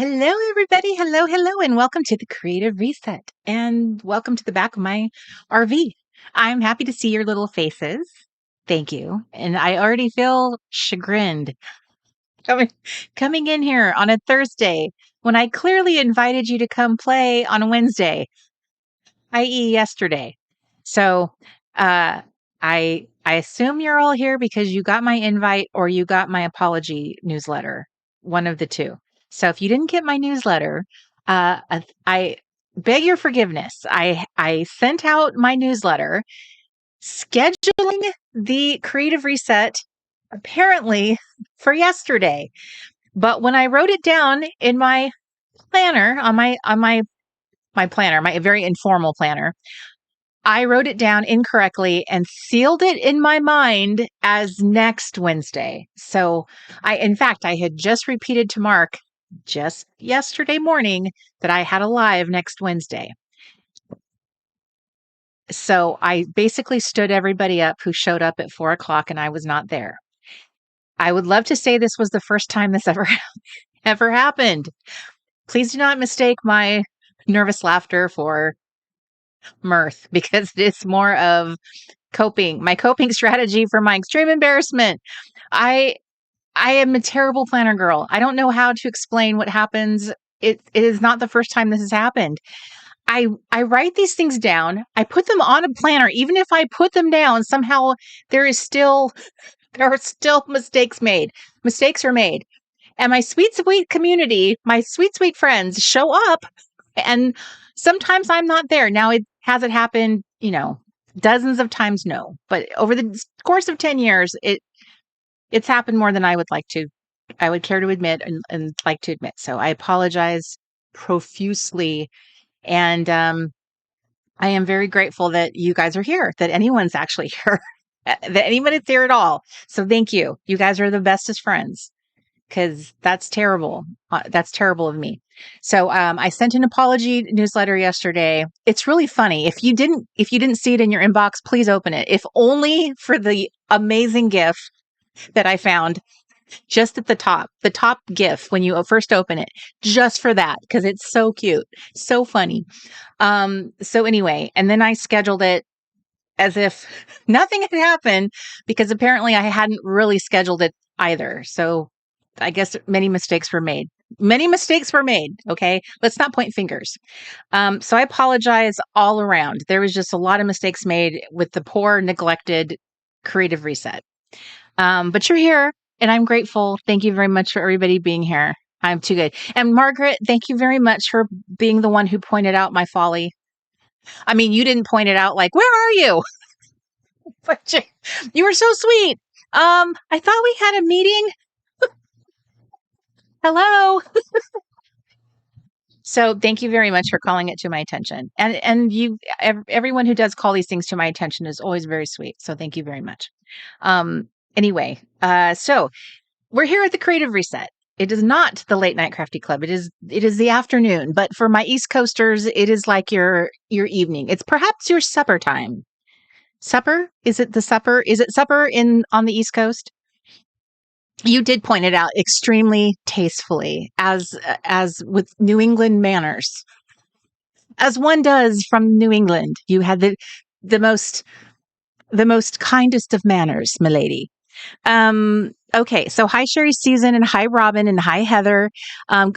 Hello, everybody. Hello, hello, and welcome to the Creative Reset. And welcome to the back of my RV. I'm happy to see your little faces. Thank you. And I already feel chagrined coming in here on a Thursday when I clearly invited you to come play on a Wednesday, i.e., yesterday. So I assume you're all here because you got my invite or you got my apology newsletter, one of the two. So if you didn't get my newsletter, I beg your forgiveness. I sent out my newsletter scheduling the Creative Reset apparently for yesterday. But when I wrote it down in my planner on my planner, my very informal planner, I wrote it down incorrectly and sealed it in my mind as next Wednesday. So in fact, I had just repeated to Mark just yesterday morning that I had a live next Wednesday. So I basically stood everybody up who showed up at 4:00 and I was not there. I would love to say this was the first time this ever happened. Please do not mistake my nervous laughter for mirth because it's more of my coping strategy for my extreme embarrassment. I am a terrible planner girl. I don't know how to explain what happens. It is not the first time this has happened. I write these things down. I put them on a planner. Even if I put them down, somehow there are still mistakes made. Mistakes are made. And my sweet community, my sweet friends show up and sometimes I'm not there. Now, has it happened, dozens of times? No. But over the course of 10 years, it's happened more than I would care to admit and like to admit. So I apologize profusely. And I am very grateful that you guys are here, that anyone's actually here, that anybody's here at all. So thank you. You guys are the bestest friends. Because that's terrible. That's terrible of me. So I sent an apology newsletter yesterday. It's really funny. If you didn't see it in your inbox, please open it. If only for the amazing GIF that I found just at the top GIF when you first open it, just for that, because it's so cute, so funny. So anyway, and then I scheduled it as if nothing had happened because apparently I hadn't really scheduled it either. So I guess many mistakes were made. Okay. Let's not point fingers. So I apologize all around. There was just a lot of mistakes made with the poor, neglected Creative Reset. But you're here and I'm grateful. Thank you very much for everybody being here. I'm too good. And Margaret, thank you very much for being the one who pointed out my folly. I mean, you didn't point it out like, where are you? But you were so sweet. I thought we had a meeting. Hello. So thank you very much for calling it to my attention. And everyone who does call these things to my attention is always very sweet. So thank you very much. Anyway, so we're here at the Creative Reset. It is not the late night crafty club. It is the afternoon, but for my East Coasters, it is like your evening. It's perhaps your supper time. Supper? Is it the supper? Is it supper on the East Coast? You did point it out extremely tastefully, as with New England manners, as one does from New England. You had the most kindest of manners, milady. Okay, so hi Sherry Susan and hi Robin and hi Heather.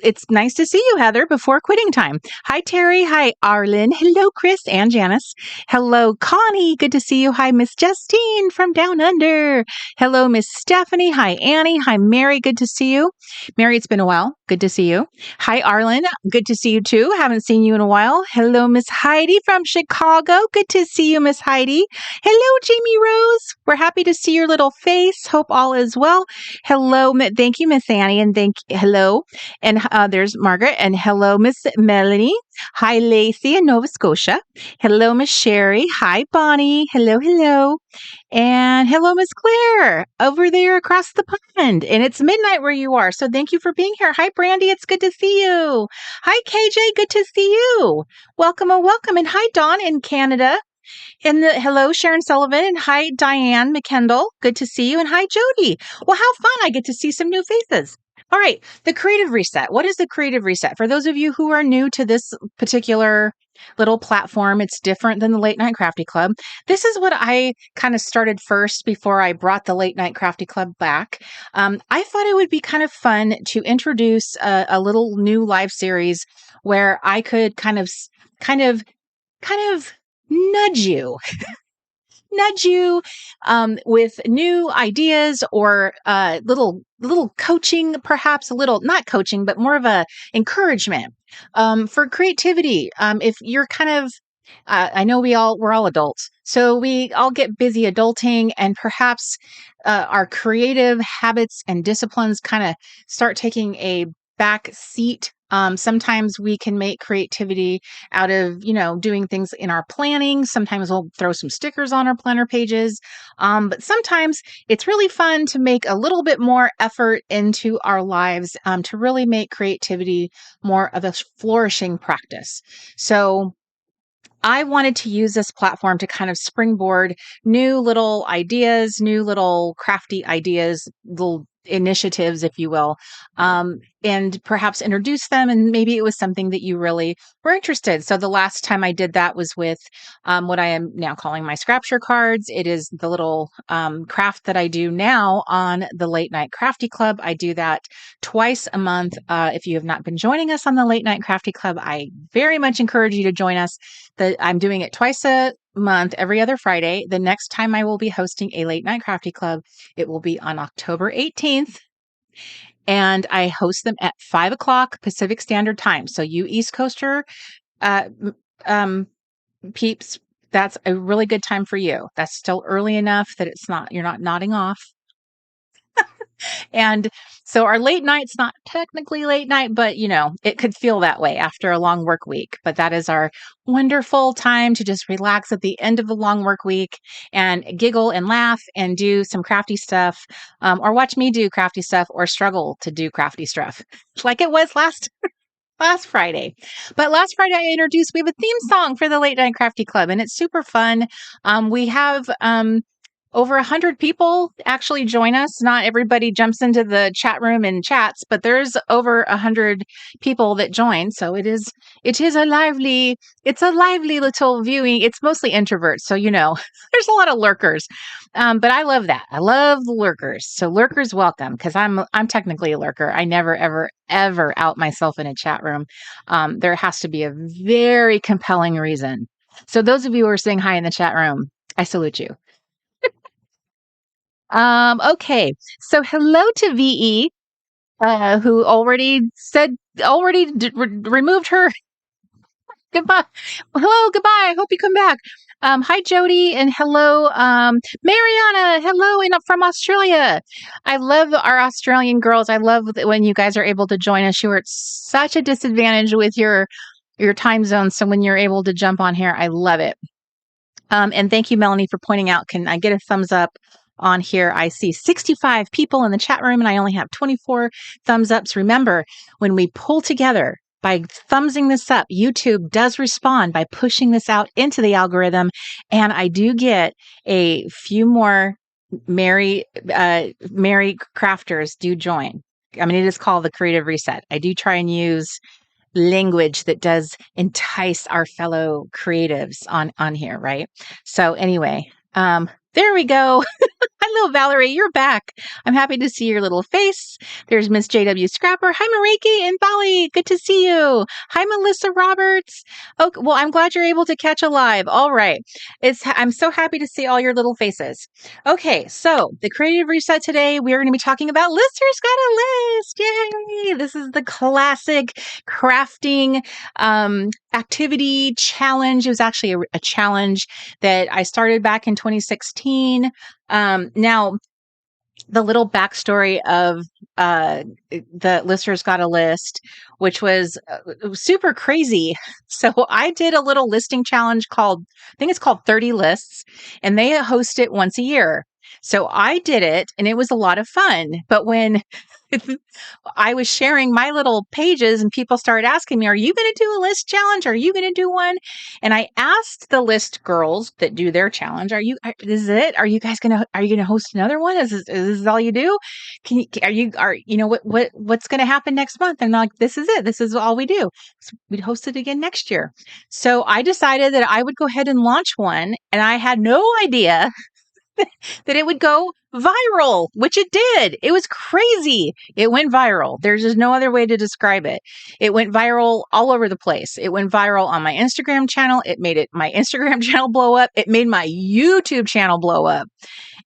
It's nice to see you, Heather, before quitting time. Hi Terry, hi Arlen, hello Chris and Janice. Hello Connie, good to see you. Hi Miss Justine from Down Under. Hello Miss Stephanie, hi Annie, hi Mary, good to see you. Mary, it's been a while, good to see you. Hi Arlen, good to see you too. Haven't seen you in a while. Hello Miss Heidi from Chicago, good to see you Miss Heidi. Hello Jamie Rose, we're happy to see your little face. Hope all is well. Hello, thank you, Miss Annie, and hello, and there's Margaret, and hello, Miss Melanie. Hi, Lacey in Nova Scotia. Hello, Miss Sherry. Hi, Bonnie. Hello, and hello, Miss Claire over there across the pond. And it's midnight where you are, so thank you for being here. Hi, Brandy. It's good to see you. Hi, KJ. Good to see you. Welcome, and hi, Dawn in Canada. And hello, Sharon Sullivan, and hi, Diane McKendall. Good to see you. And hi, Jody. Well, how fun. I get to see some new faces. All right. The creative reset. What is the creative reset? For those of you who are new to this particular little platform, it's different than the Late Night Crafty Club. This is what I kind of started first before I brought the Late Night Crafty Club back. I thought it would be kind of fun to introduce a little new live series where I could kind of, kind of nudge you with new ideas or little coaching, perhaps a little not coaching, but more of a encouragement for creativity. If you're kind of I know we're all adults, so we all get busy adulting, and perhaps our creative habits and disciplines kind of start taking a back seat. Sometimes we can make creativity out of, doing things in our planning. Sometimes we'll throw some stickers on our planner pages. But sometimes it's really fun to make a little bit more effort into our lives to really make creativity more of a flourishing practice. So I wanted to use this platform to kind of springboard new little ideas, new little crafty ideas, little initiatives, if you will, and perhaps introduce them. And maybe it was something that you really were interested. So the last time I did that was with what I am now calling my Scrapture cards. It is the little craft that I do now on the Late Night Crafty Club. I do that twice a month. If you have not been joining us on the Late Night Crafty Club, I very much encourage you to join us. I'm doing it twice a month, every other Friday. The next time I will be hosting a Late Night Crafty Club, it will be on October 18th. And I host them at 5 o'clock Pacific Standard Time. So you East Coaster peeps, that's a really good time for you. That's still early enough that you're not nodding off. And so our late night's not technically late night, but it could feel that way after a long work week. But that is our wonderful time to just relax at the end of the long work week and giggle and laugh and do some crafty stuff, or watch me do crafty stuff or struggle to do crafty stuff like it was last Friday. But last Friday we have a theme song for the Late Night Crafty Club, and it's super fun. We have over 100 people actually join us. Not everybody jumps into the chat room and chats, but there's over 100 people that join. So it is a lively little viewing. It's mostly introverts. So, there's a lot of lurkers. But I love that. I love the lurkers. So lurkers welcome, because I'm technically a lurker. I never, ever, ever out myself in a chat room. There has to be a very compelling reason. So those of you who are saying hi in the chat room, I salute you. Okay. So hello to VE, who already removed her. Goodbye. Hello, goodbye. I hope you come back. Hi, Jody, and hello, Mariana. Hello, and from Australia. I love our Australian girls. I love when you guys are able to join us. You are at such a disadvantage with your time zone. So when you're able to jump on here, I love it. And thank you, Melanie, for pointing out. Can I get a thumbs up on here? I see 65 people in the chat room, and I only have 24 thumbs ups. Remember, when we pull together by thumbsing this up, YouTube does respond by pushing this out into the algorithm, and I do get a few more merry crafters do join. I mean, it is called the Creative Reset. I do try and use language that does entice our fellow creatives on here, right? So anyway, there we go. Hello, Valerie. You're back. I'm happy to see your little face. There's Miss JW Scrapper. Hi, Mariki and Bali. Good to see you. Hi, Melissa Roberts. Oh, well, I'm glad you're able to catch a live. All right. I'm so happy to see all your little faces. Okay, so the Creative Reset today, we're going to be talking about Lister's Got a List. Yay! This is the classic crafting activity challenge. It was actually a challenge that I started back in 2016. Now, the little backstory of the Lister's Got a List, which was super crazy. So I did a little listing challenge I think it's called 30 Lists, and they host it once a year. So I did it, and it was a lot of fun. But when I was sharing my little pages and people started asking me, are you going to do a list challenge? Are you going to do one? And I asked the list girls that do their challenge, is it? Are you going to host another one? Is this all you do? What's going to happen next month? And I'm like, this is it. This is all we do. So we'd host it again next year. So I decided that I would go ahead and launch one. And I had no idea that it would go viral, which it did. It was crazy. It went viral. There's just no other way to describe it. It went viral all over the place. It went viral on my Instagram channel. It made my Instagram channel blow up. It made my YouTube channel blow up.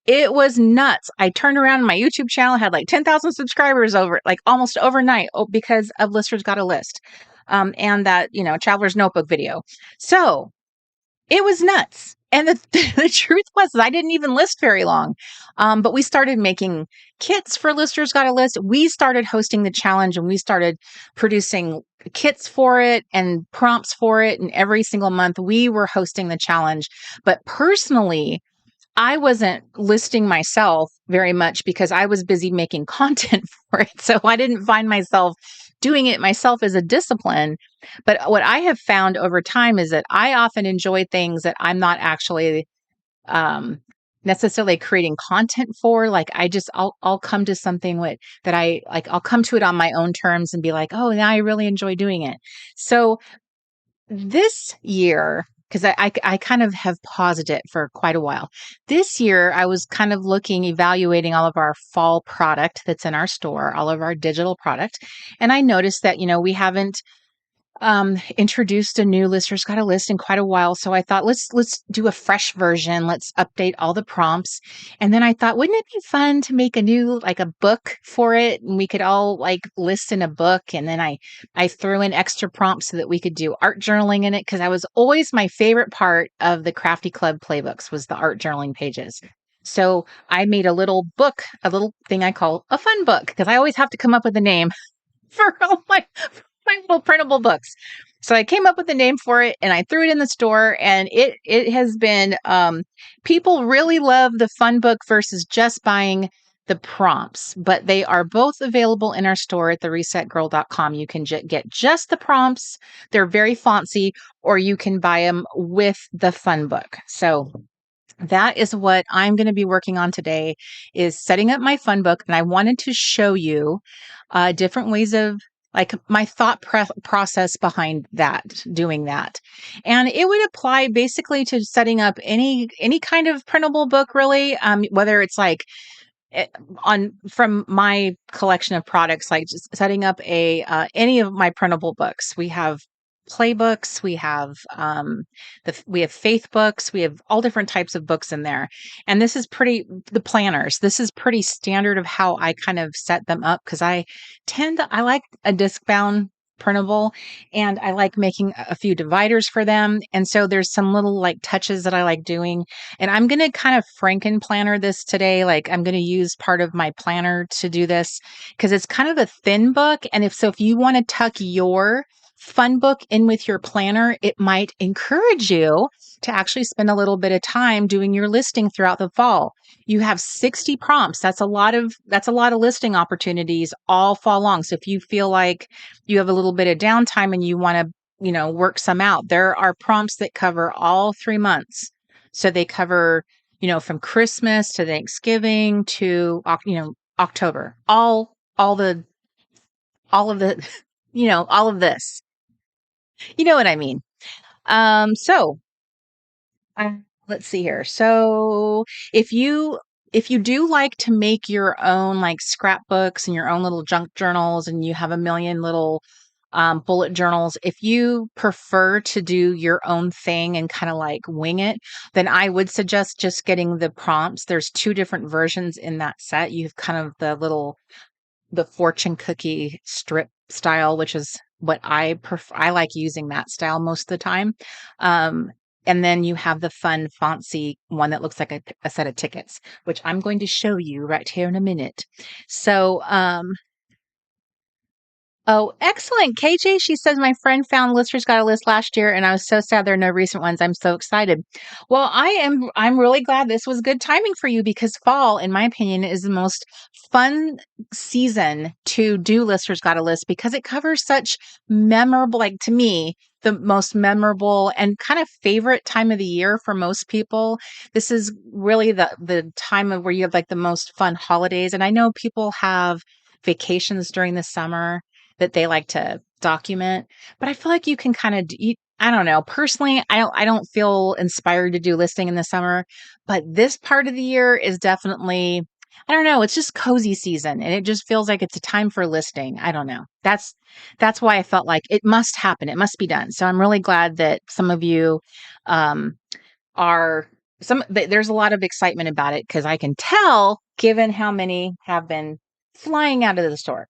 It was nuts. I turned around and my YouTube channel had like 10,000 subscribers like almost overnight because of Listers Got a List. And that, Traveler's Notebook video. So it was nuts. And the truth was I didn't even list very long. But we started making kits for Listers Got a List. We started hosting the challenge and we started producing kits for it and prompts for it. And every single month we were hosting the challenge. But personally, I wasn't listing myself very much because I was busy making content for it. So I didn't find myself doing it myself as a discipline. But what I have found over time is that I often enjoy things that I'm not actually necessarily creating content for. Like I'll come to something that I like, I'll come to it on my own terms and be like, oh, now I really enjoy doing it. So this year, because I kind of have paused it for quite a while. This year, I was kind of evaluating all of our fall product that's in our store, all of our digital product. And I noticed that, we haven't introduced a new Listers Got a List in quite a while. So I thought, let's do a fresh version. Let's update all the prompts. And then I thought, wouldn't it be fun to make a book for it? And we could all list in a book. And then I threw in extra prompts so that we could do art journaling in it. Cause I was always my favorite part of the Crafty Club playbooks was the art journaling pages. So I made a little book, a little thing I call a fun book, because I always have to come up with a name for all my little printable books. So I came up with a name for it and I threw it in the store, and it has been, people really love the fun book versus just buying the prompts, but they are both available in our store at theresetgirl.com. You can get just the prompts. They're very fancy, or you can buy them with the fun book. So that is what I'm going to be working on today, is setting up my fun book. And I wanted to show you different ways of my thought process behind doing that. And it would apply basically to setting up any kind of printable book, really, whether it's from my collection of products, like just setting up any of my printable books. We have playbooks, we have we have faith books, we have all different types of books in there. And the planners, this is pretty standard of how I kind of set them up, because I like a disc bound printable, and I like making a few dividers for them. And so there's some little touches that I like doing. And I'm going to kind of Franken planner this today. I'm going to use part of my planner to do this, because it's kind of a thin book. And if you want to tuck your fun book in with your planner, it might encourage you to actually spend a little bit of time doing your listing throughout the fall. You have 60 prompts. That's a lot of listing opportunities all fall long. So if you feel like you have a little bit of downtime and you want to, work some out, there are prompts that cover all 3 months. So they cover, from Christmas to Thanksgiving to, October, all of the, all of this. You know what I mean? So let's see here. So if you do like to make your own scrapbooks and your own little junk journals, and you have a million little bullet journals, if you prefer to do your own thing and kind of wing it, then I would suggest just getting the prompts. There's 2 different versions in that set. You have kind of the fortune cookie strip style, which is what I prefer. I like using that style most of the time. And then you have the fun, fancy one that looks like a set of tickets, which I'm going to show you right here in a minute. So, Oh, excellent. KJ, she says, my friend found Lister's Got a List last year, and I was so sad there are no recent ones. I'm so excited. Well, I'm really glad this was good timing for you because fall, in my opinion, is the most fun season to do Lister's Got a List because it covers such memorable, like to me, the most memorable and kind of favorite time of the year for most people. This is really the time of where you have like the most fun holidays. And I know people have vacations during the summer that they like to document. But I feel like you can kind of, I don't know. Personally, I don't feel inspired to do listing in the summer, but this part of the year is definitely, I don't know. It's just cozy season, and it just feels like it's a time for listing. I don't know. That's why I felt like it must happen. It must be done. So I'm really glad that some of you um, are there's a lot of excitement about it because I can tell, given how many have been flying out of the store.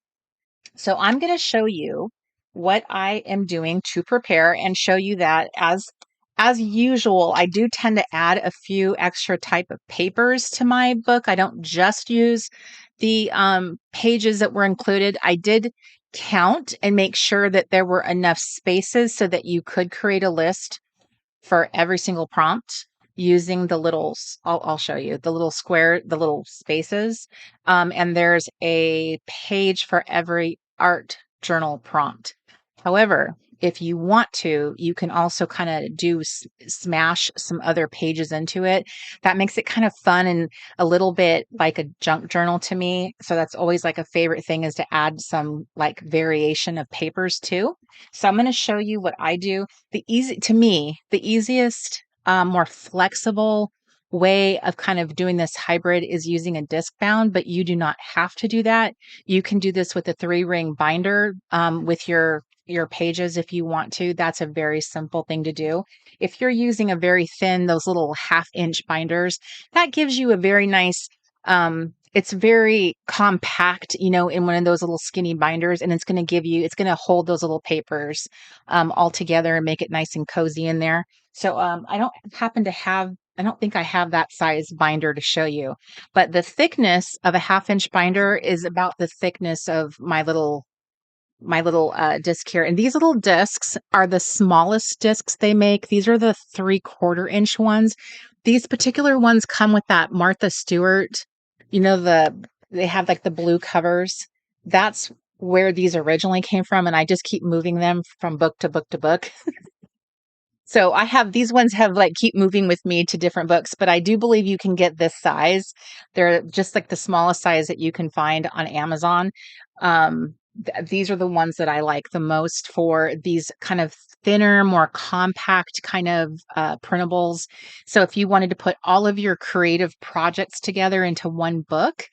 So I'm going to show you what I am doing to prepare and show you that as usual, I do tend to add a few extra type of papers to my book. I don't just use the pages that were included. I did count and make sure that there were enough spaces so that you could create a list for every single prompt using the little I'll show you the little square, the little spaces. And there's a page for every art journal prompt. However, if you want to, you can also kind of smash some other pages into it. That makes it kind of fun and a little bit like a junk journal to me. So that's always like a favorite thing is to add some like variation of papers too. So I'm going to show you what I do. The easiest, more flexible way of kind of doing this hybrid is using a disc bound, but you do not have to do that. You can do this with a 3-ring binder with your pages if you want to. That's a very simple thing to do. If you're using a very thin, those little 1/2-inch binders, that gives you a very nice, it's very compact, in one of those little skinny binders, and it's going to hold those little papers all together and make it nice and cozy in there. So I don't think I have that size binder to show you, but the thickness of a 1/2-inch binder is about the thickness of my little disc here. And these little discs are the smallest discs they make. These are the 3/4-inch ones. These particular ones come with that Martha Stewart, they have like the blue covers. That's where these originally came from. And I just keep moving them from book to book to book. So these ones have like keep moving with me to different books, but I do believe you can get this size. They're just like the smallest size that you can find on Amazon. These are the ones that I like the most for these kind of thinner, more compact kind of printables. So if you wanted to put all of your creative projects together into one book,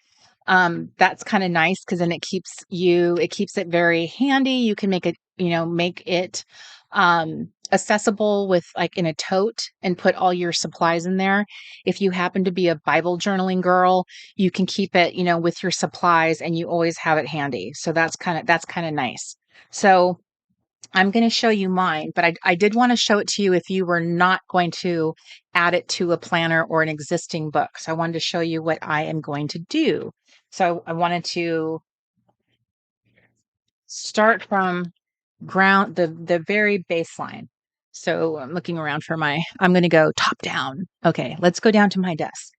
that's kind of nice because then it keeps it very handy. You can make it accessible with like in a tote and put all your supplies in there. If you happen to be a Bible journaling girl, you can keep it, with your supplies and you always have it handy. So that's kind of nice. So I'm going to show you mine, but I did want to show it to you if you were not going to add it to a planner or an existing book. So I wanted to show you what I am going to do. So I wanted to start from the very baseline. So I'm looking around I'm going to go top down. Okay, let's go down to my desk.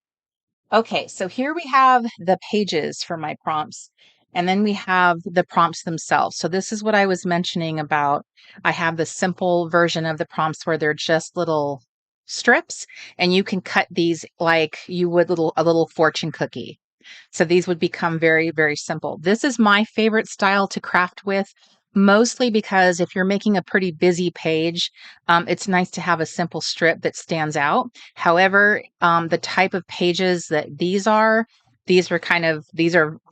Okay, so here we have the pages for my prompts, and then we have the prompts themselves. So this is what I was mentioning about. I have the simple version of the prompts where they're just little strips, and you can cut these like you would a little fortune cookie. So these would become very, very simple. This is my favorite style to craft with, mostly because if you're making a pretty busy page, it's nice to have a simple strip that stands out. However, the type of pages that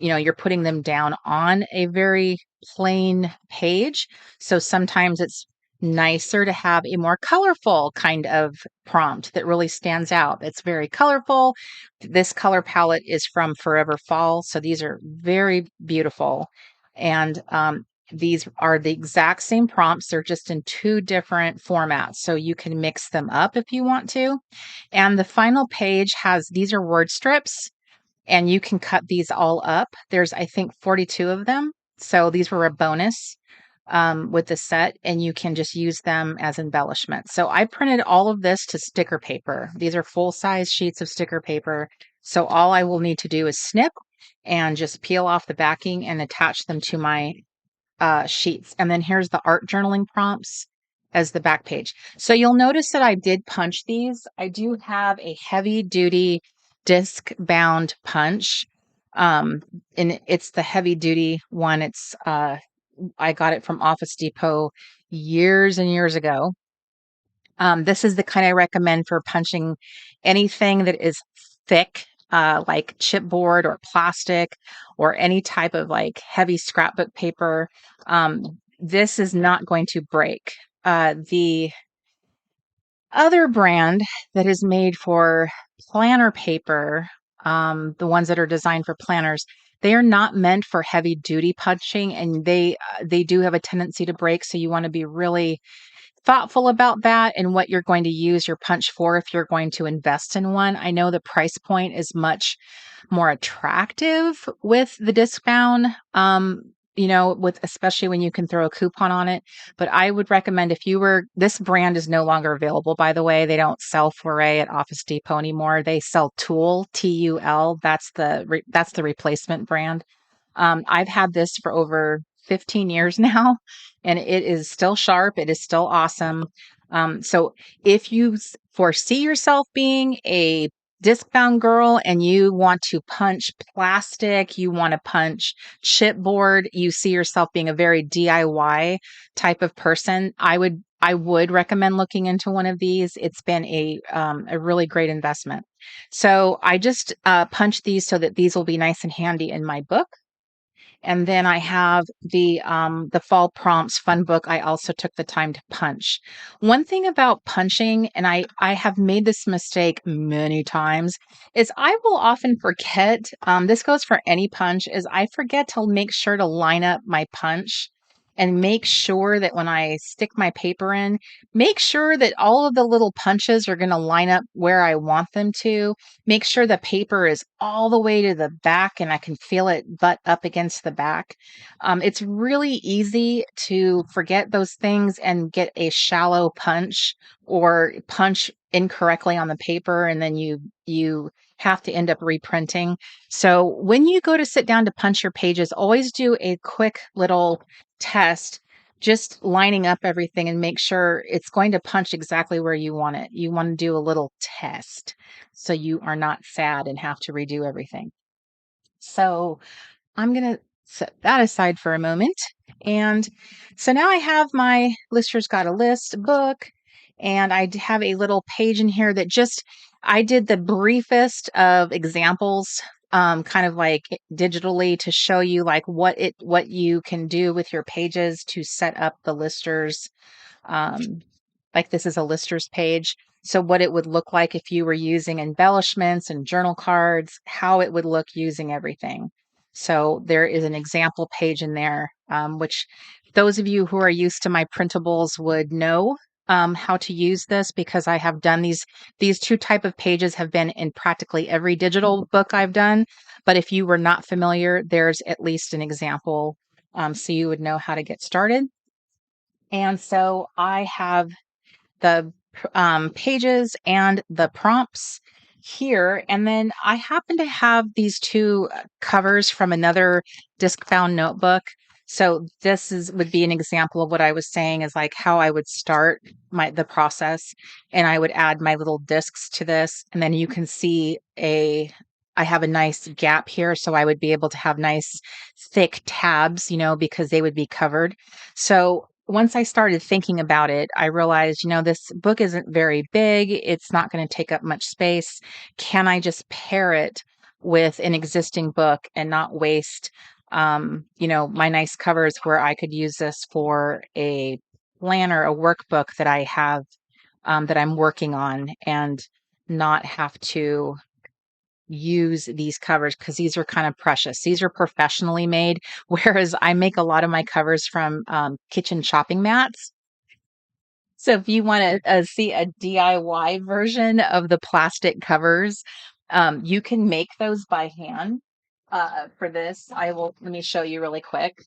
you're putting them down on a very plain page. So sometimes it's nicer to have a more colorful kind of prompt that really stands out. It's very colorful. This color palette is from Forever Fall. So these are very beautiful. And these are the exact same prompts. They're just in 2 different formats. So you can mix them up if you want to. And the final page these are word strips, and you can cut these all up. There's, I think, 42 of them. So these were a bonus with the set, and you can just use them as embellishments. So I printed all of this to sticker paper. These are full-size sheets of sticker paper. So all I will need to do is snip and just peel off the backing and attach them to my sheets. And then here's the art journaling prompts as the back page. So you'll notice that I did punch these. I do have a heavy duty disc bound punch. Um, and it's the heavy duty one. I got it from Office Depot years and years ago. This is the kind I recommend for punching anything that is thick, like chipboard or plastic or any type of like heavy scrapbook paper. This is not going to break. The other brand that is made for planner paper, the ones that are designed for planners, they are not meant for heavy duty punching, and they do have a tendency to break. So you want to be really thoughtful about that and what you're going to use your punch for if you're going to invest in one. I know the price point is much more attractive with the disc bound, with especially when you can throw a coupon on it. But I would recommend if you were, this brand is no longer available, by the way. They don't sell Foray at Office Depot anymore. They sell Tool, T-U-L. That's the replacement brand. I've had this for over 15 years now, and it is still sharp. It is still awesome. So if you foresee yourself being a disc bound girl and you want to punch plastic, you want to punch chipboard, you see yourself being a very DIY type of person, I would recommend looking into one of these. It's been a really great investment. So I just punched these so that these will be nice and handy in my book. And then I have the fall prompts fun book. I also took the time to punch. One thing about punching, and I have made this mistake many times, is I will often forget. This goes for any punch. Is I forget to make sure to line up my punch and make sure that when I stick my paper in, make sure that all of the little punches are going to line up where I want them to. Make sure the paper is all the way to the back and I can feel it butt up against the back. It's really easy to forget those things and get a shallow punch or punch incorrectly on the paper, and then you have to end up reprinting. So when you go to sit down to punch your pages, always do a quick little test, just lining up everything and make sure it's going to punch exactly where you want it. You want to do a little test so you are not sad and have to redo everything. So I'm going to set that aside for a moment. And so now I have my Lister's Got a List book, and have a little page in here that I did the briefest of examples, kind of like digitally to show you like what you can do with your pages to set up the listers. Um, like this is a listers page. So what it would look like if you were using embellishments and journal cards, how it would look using everything. So there is an example page in there, which those of you who are used to my printables would know how to use this, because I have done these two type of pages have been in practically every digital book I've done. But if you were not familiar, there's at least an example, so you would know how to get started. And so I have the pages and the prompts here. And then I happen to have these two covers from another disc bound notebook. So this would be an example of what I was saying, is like how I would start the process, and I would add my little discs to this. And then you can see I have a nice gap here. So I would be able to have nice thick tabs, because they would be covered. So once I started thinking about it, I realized, this book isn't very big. It's not going to take up much space. Can I just pair it with an existing book and not waste, my nice covers, where I could use this for a planner, a workbook that I have, that I'm working on, and not have to use these covers, because these are kind of precious. These are professionally made, whereas I make a lot of my covers from kitchen shopping mats. So if you want to see a DIY version of the plastic covers, you can make those by hand. For this, let me show you really quick.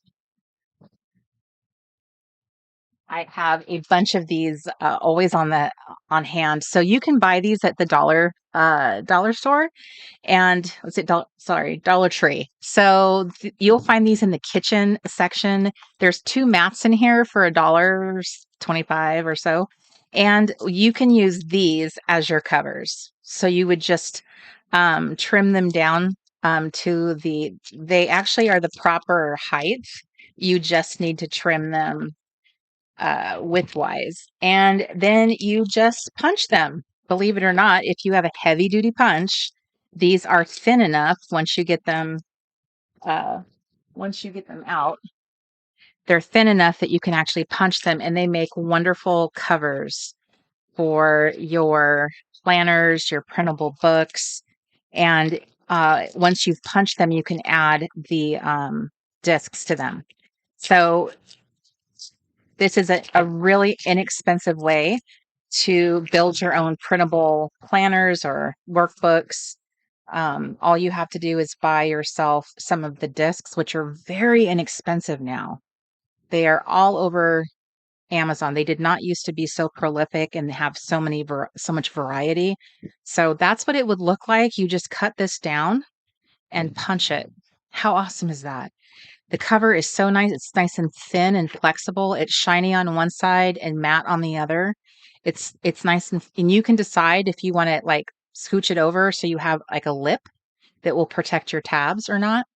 I have a bunch of these always on hand. So you can buy these at the dollar store and what's it? Dollar Tree. So you'll find these in the kitchen section. There's two mats in here for $1.25 or so, and you can use these as your covers. So you would just trim them down to they actually are the proper height. You just need to trim them widthwise, and then you just punch them. Believe it or not, if you have a heavy duty punch, these are thin enough uh, once you get them out, they're thin enough that you can actually punch them, and they make wonderful covers for your planners, your printable books, and once you've punched them, you can add the discs to them. So this is a really inexpensive way to build your own printable planners or workbooks. All you have to do is buy yourself some of the discs, which are very inexpensive now. They are all over Amazon. They did not used to be so prolific and have so much variety. So that's what it would look like. You just cut this down and punch it. How awesome is that? The cover is so nice. It's nice and thin and flexible. It's shiny on one side and matte on the other. It's nice and you can decide if you want to like scooch it over so you have like a lip that will protect your tabs or not.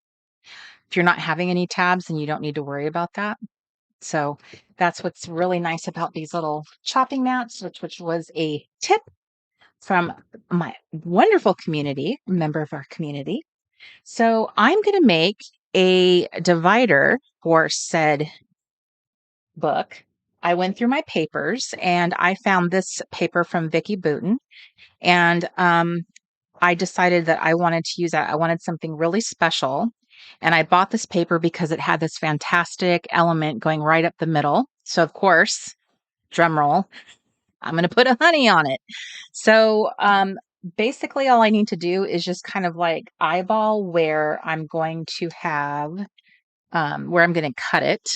If you're not having any tabs, then you don't need to worry about that. So that's what's really nice about these little chopping mats, which was a tip from my wonderful member of our community. So I'm going to make a divider for said book. I went through my papers and I found this paper from Vicky Booten, and I decided that I wanted to use that. I wanted something really special, and I bought this paper because it had this fantastic element going right up the middle. So of course, drum roll, I'm going to put a honey on it. So basically all I need to do is just kind of like eyeball where I'm going to have where I'm going to cut it.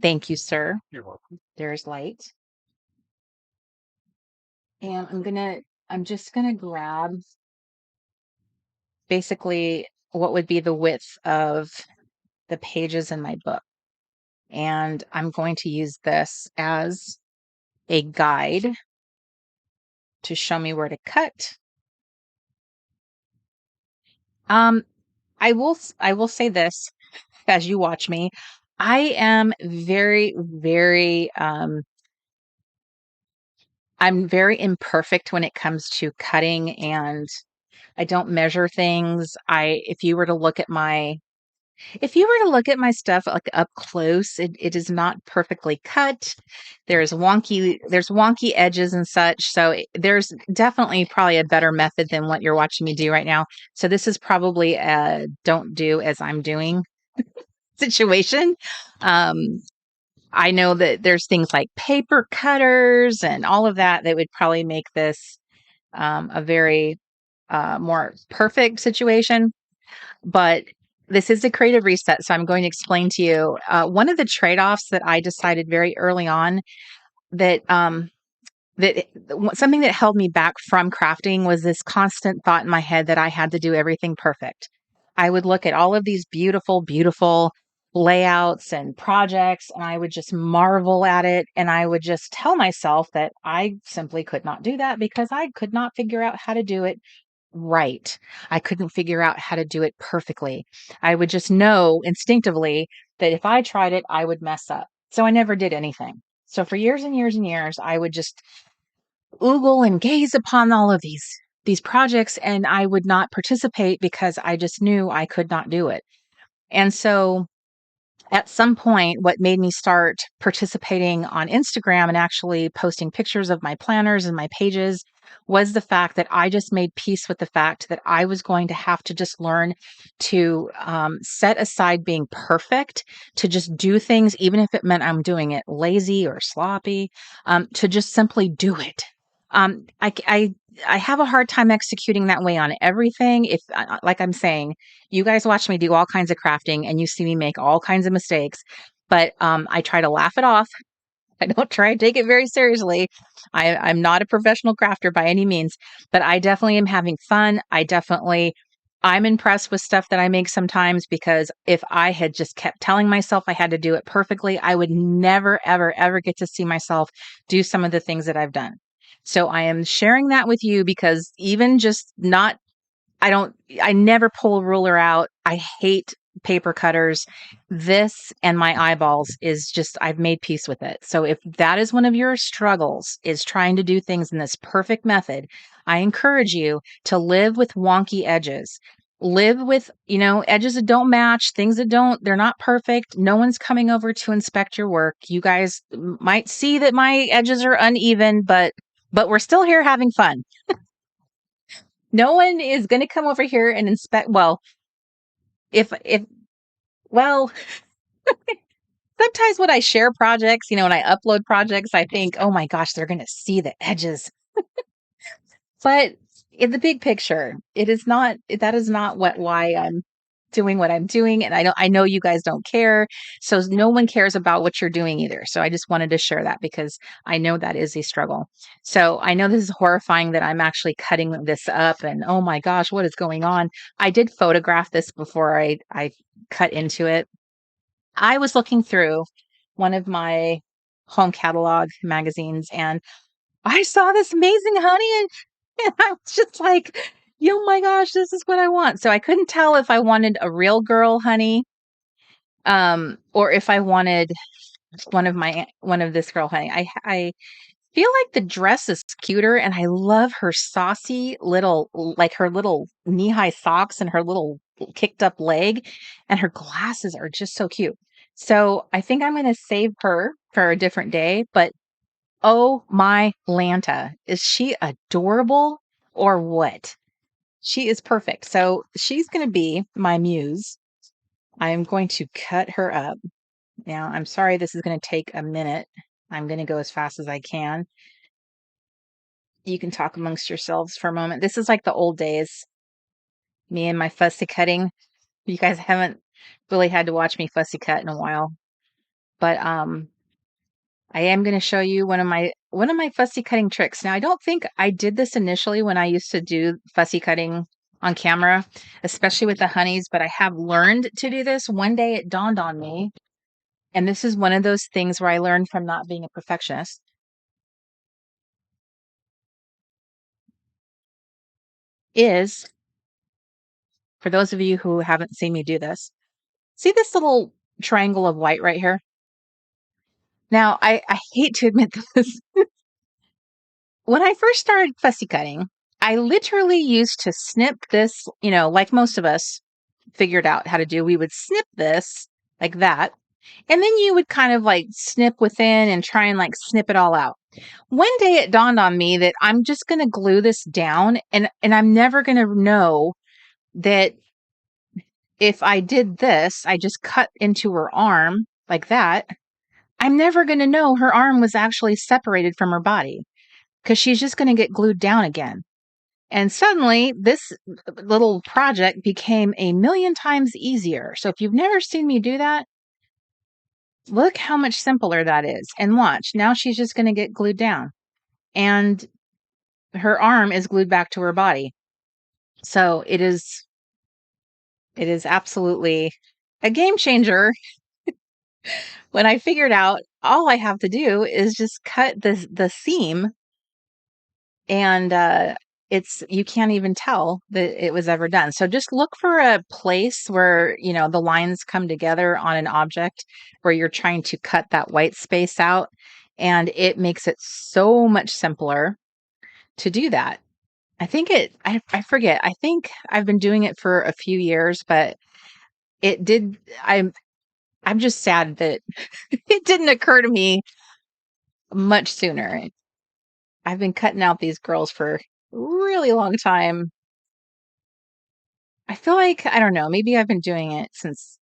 Thank you, sir. You're welcome. There's light. And I'm just gonna grab basically what would be the width of the pages in my book. And I'm going to use this as a guide to show me where to cut. Um, I will say this as you watch me. I am I'm very imperfect when it comes to cutting, and I don't measure things. If you were to look at my stuff like up close, it is not perfectly cut. There's wonky edges and such. So there's definitely probably a better method than what you're watching me do right now. So this is probably a don't do as I'm doing situation. Um, I know that there's things like paper cutters and all of that that would probably make this a very more perfect situation. But this is a creative reset. So I'm going to explain to you one of the trade offs that I decided very early on that something that held me back from crafting was this constant thought in my head that I had to do everything perfect. I would look at all of these beautiful layouts and projects, and I would just marvel at it. And I would just tell myself that I simply could not do that because I could not figure out how to do it right. I couldn't figure out how to do it perfectly. I would just know instinctively that if I tried it, I would mess up. So I never did anything. So for years and years and years, I would just oogle and gaze upon all of these projects, and I would not participate because I just knew I could not do it. And so at some point, what made me start participating on Instagram and actually posting pictures of my planners and my pages was the fact that I just made peace with the fact that I was going to have to just learn to set aside being perfect, to just do things, even if it meant I'm doing it lazy or sloppy, to just simply do it. I have a hard time executing that way on everything. If, like I'm saying, you guys watch me do all kinds of crafting and you see me make all kinds of mistakes. but I try to laugh it off. I don't try and take it very seriously. I'm not a professional crafter by any means, but I definitely am having fun. I'm impressed with stuff that I make sometimes, because if I had just kept telling myself I had to do it perfectly, I would never, ever, ever get to see myself do some of the things that I've done. So I am sharing that with you, because even just not I never pull a ruler out. I hate paper cutters. This and my eyeballs is just, I've made peace with it. So if that is one of your struggles, is trying to do things in this perfect method, I encourage you to live with wonky edges. Live with, edges that don't match, things that they're not perfect. No one's coming over to inspect your work. You guys might see that my edges are uneven, but we're still here having fun. No one is going to come over here and inspect. Well, if well, sometimes when I share projects, when I upload projects, I think, oh my gosh, they're going to see the edges. But in the big picture, that is not why I'm doing what I'm doing. And I know you guys don't care. So no one cares about what you're doing either. So I just wanted to share that, because I know that is a struggle. So I know this is horrifying that I'm actually cutting this up, and oh my gosh, what is going on? I did photograph this before I cut into it. I was looking through one of my home catalog magazines, and I saw this amazing honey, and I was just like, oh my gosh, this is what I want. So I couldn't tell if I wanted a real girl honey, or if I wanted one of this girl honey. I feel like the dress is cuter, and I love her saucy little, like her little knee-high socks and her little kicked up leg, and her glasses are just so cute. So I think I'm going to save her for a different day, but oh my Lanta, is she adorable or what? She is perfect. So she's going to be my muse. I am going to cut her up. Now, I'm sorry this is going to take a minute. I'm going to go as fast as I can. You can talk amongst yourselves for a moment. This is like the old days, me and my fussy cutting. You guys haven't really had to watch me fussy cut in a while, but I am going to show you one of my fussy cutting tricks. Now, I don't think I did this initially when I used to do fussy cutting on camera, especially with the honeys, but I have learned to do this. One day it dawned on me, and this is one of those things where I learned from not being a perfectionist, is, for those of you who haven't seen me do this, see this little triangle of white right here? Now, I hate to admit this. When I first started fussy cutting, I literally used to snip this, like most of us figured out how to do. We would snip this like that. And then you would kind of like snip within and try and like snip it all out. One day it dawned on me that I'm just going to glue this down, and I'm never going to know that if I did this, I just cut into her arm like that. I'm never going to know her arm was actually separated from her body, because she's just going to get glued down again. And suddenly, this little project became a million times easier. So if you've never seen me do that, look how much simpler that is. And watch, now she's just going to get glued down, and her arm is glued back to her body. So it is absolutely a game changer. When I figured out all I have to do is just cut the seam, and you can't even tell that it was ever done. So just look for a place where the lines come together on an object where you're trying to cut that white space out, and it makes it so much simpler to do that. I forget, I think I've been doing it for a few years, but it did I'm just sad that it didn't occur to me much sooner. I've been cutting out these girls for a really long time. I feel like, I don't know, maybe I've been doing it since,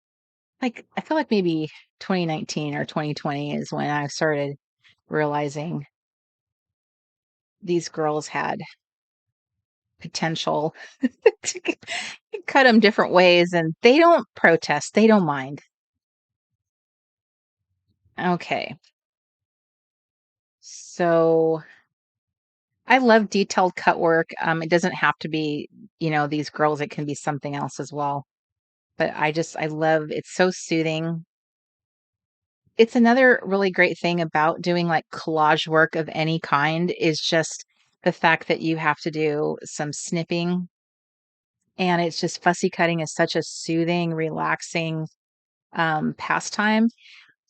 like, I feel like maybe 2019 or 2020 is when I started realizing these girls had potential to cut them different ways, and they don't protest. They don't mind. Okay. So I love detailed cut work. It doesn't have to be, these girls, it can be something else as well. But I love it's so soothing. It's another really great thing about doing like collage work of any kind is just the fact that you have to do some snipping. And it's just fussy cutting is such a soothing, relaxing pastime.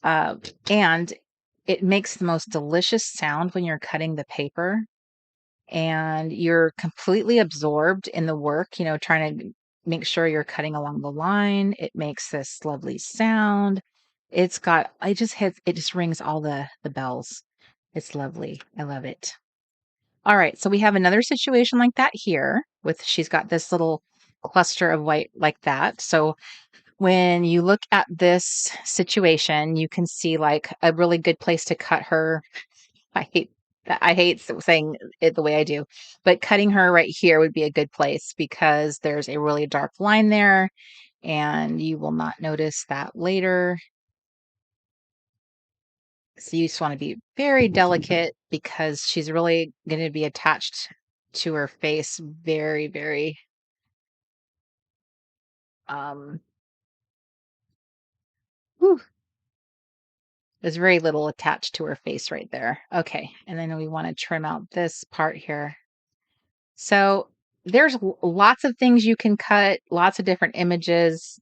Uh, and it makes the most delicious sound when you're cutting the paper and you're completely absorbed in the work, trying to make sure you're cutting along the line. It makes this lovely sound. It just rings all the bells. It's lovely. I love it. All right, so we have another situation like that here with she's got this little cluster of white like that. So when you look at this situation, you can see like a really good place to cut her. I hate I hate saying it the way I do, but cutting her right here would be a good place because there's a really dark line there and you will not notice that later. So you just want to be very delicate because she's really going to be attached to her face very, very um whew, there's very little attached to her face right there. Okay. And then we want to trim out this part here. So there's lots of things you can cut, lots of different images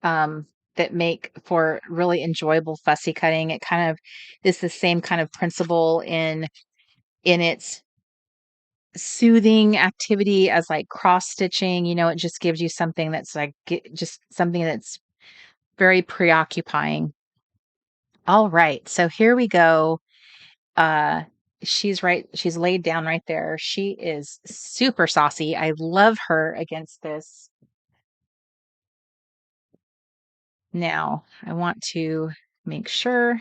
um, that make for really enjoyable fussy cutting. It kind of is the same kind of principle in its soothing activity as like cross stitching. It just gives you something that's like just something that's very preoccupying. All right, so here we go. Uh, she's laid down right there. She is super saucy. I love her against this. Now, I want to make sure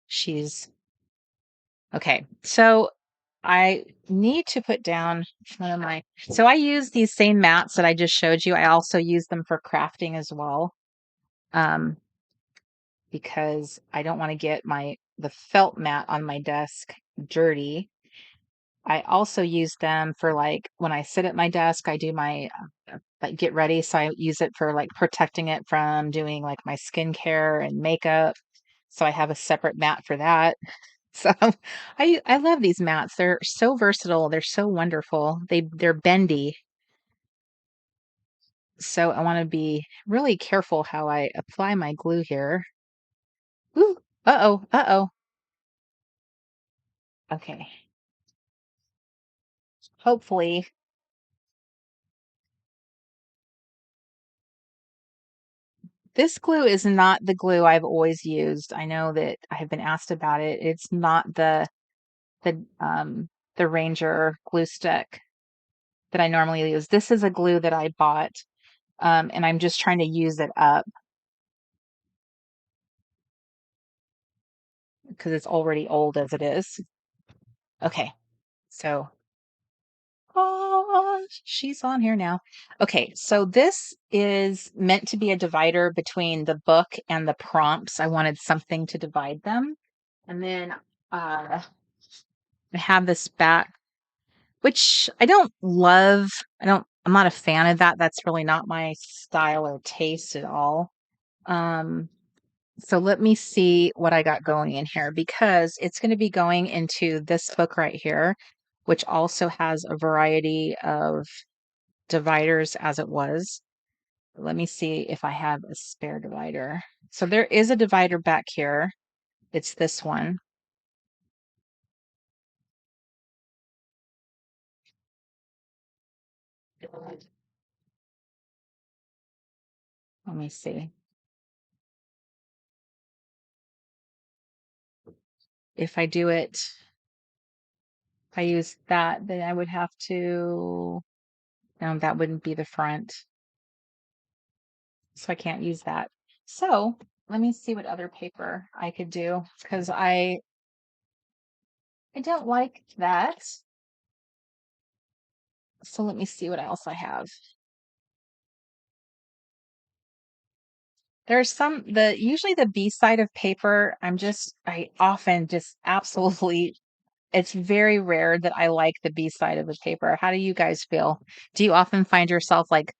she's okay. So I need to put down one of my, so I use these same mats that I just showed you. I also use them for crafting as well. Um, because I don't want to get the felt mat on my desk dirty. I also use them for like when I sit at my desk, I do my like get ready. So I use it for like protecting it from doing like my skincare and makeup. So I have a separate mat for that. So I love these mats. They're so versatile. They're so wonderful. They're bendy. So I want to be really careful how I apply my glue here. Ooh, uh-oh, uh-oh. Okay. Hopefully this glue is not the glue I've always used. I know that I have been asked about it. It's not the Ranger glue stick that I normally use. This is a glue that I bought, and I'm just trying to use it up because it's already old as it is. Okay, so oh, she's on here now. Okay, so this is meant to be a divider between the book and the prompts. I wanted something to divide them. And then I have this back, which I don't love. I'm not a fan of that. That's really not my style or taste at all. Um, so let me see what I got going in here because it's going to be going into this book right here, which also has a variety of dividers as it was. Let me see if I have a spare divider. So there is a divider back here. It's this one. Let me see. If I do it, if I use that, then I would have to, no, that wouldn't be the front. So I can't use that. So let me see what other paper I could do because I don't like that. So let me see what else I have. There's usually the B side of paper, I often just absolutely, it's very rare that I like the B side of the paper. How do you guys feel? Do you often find yourself like,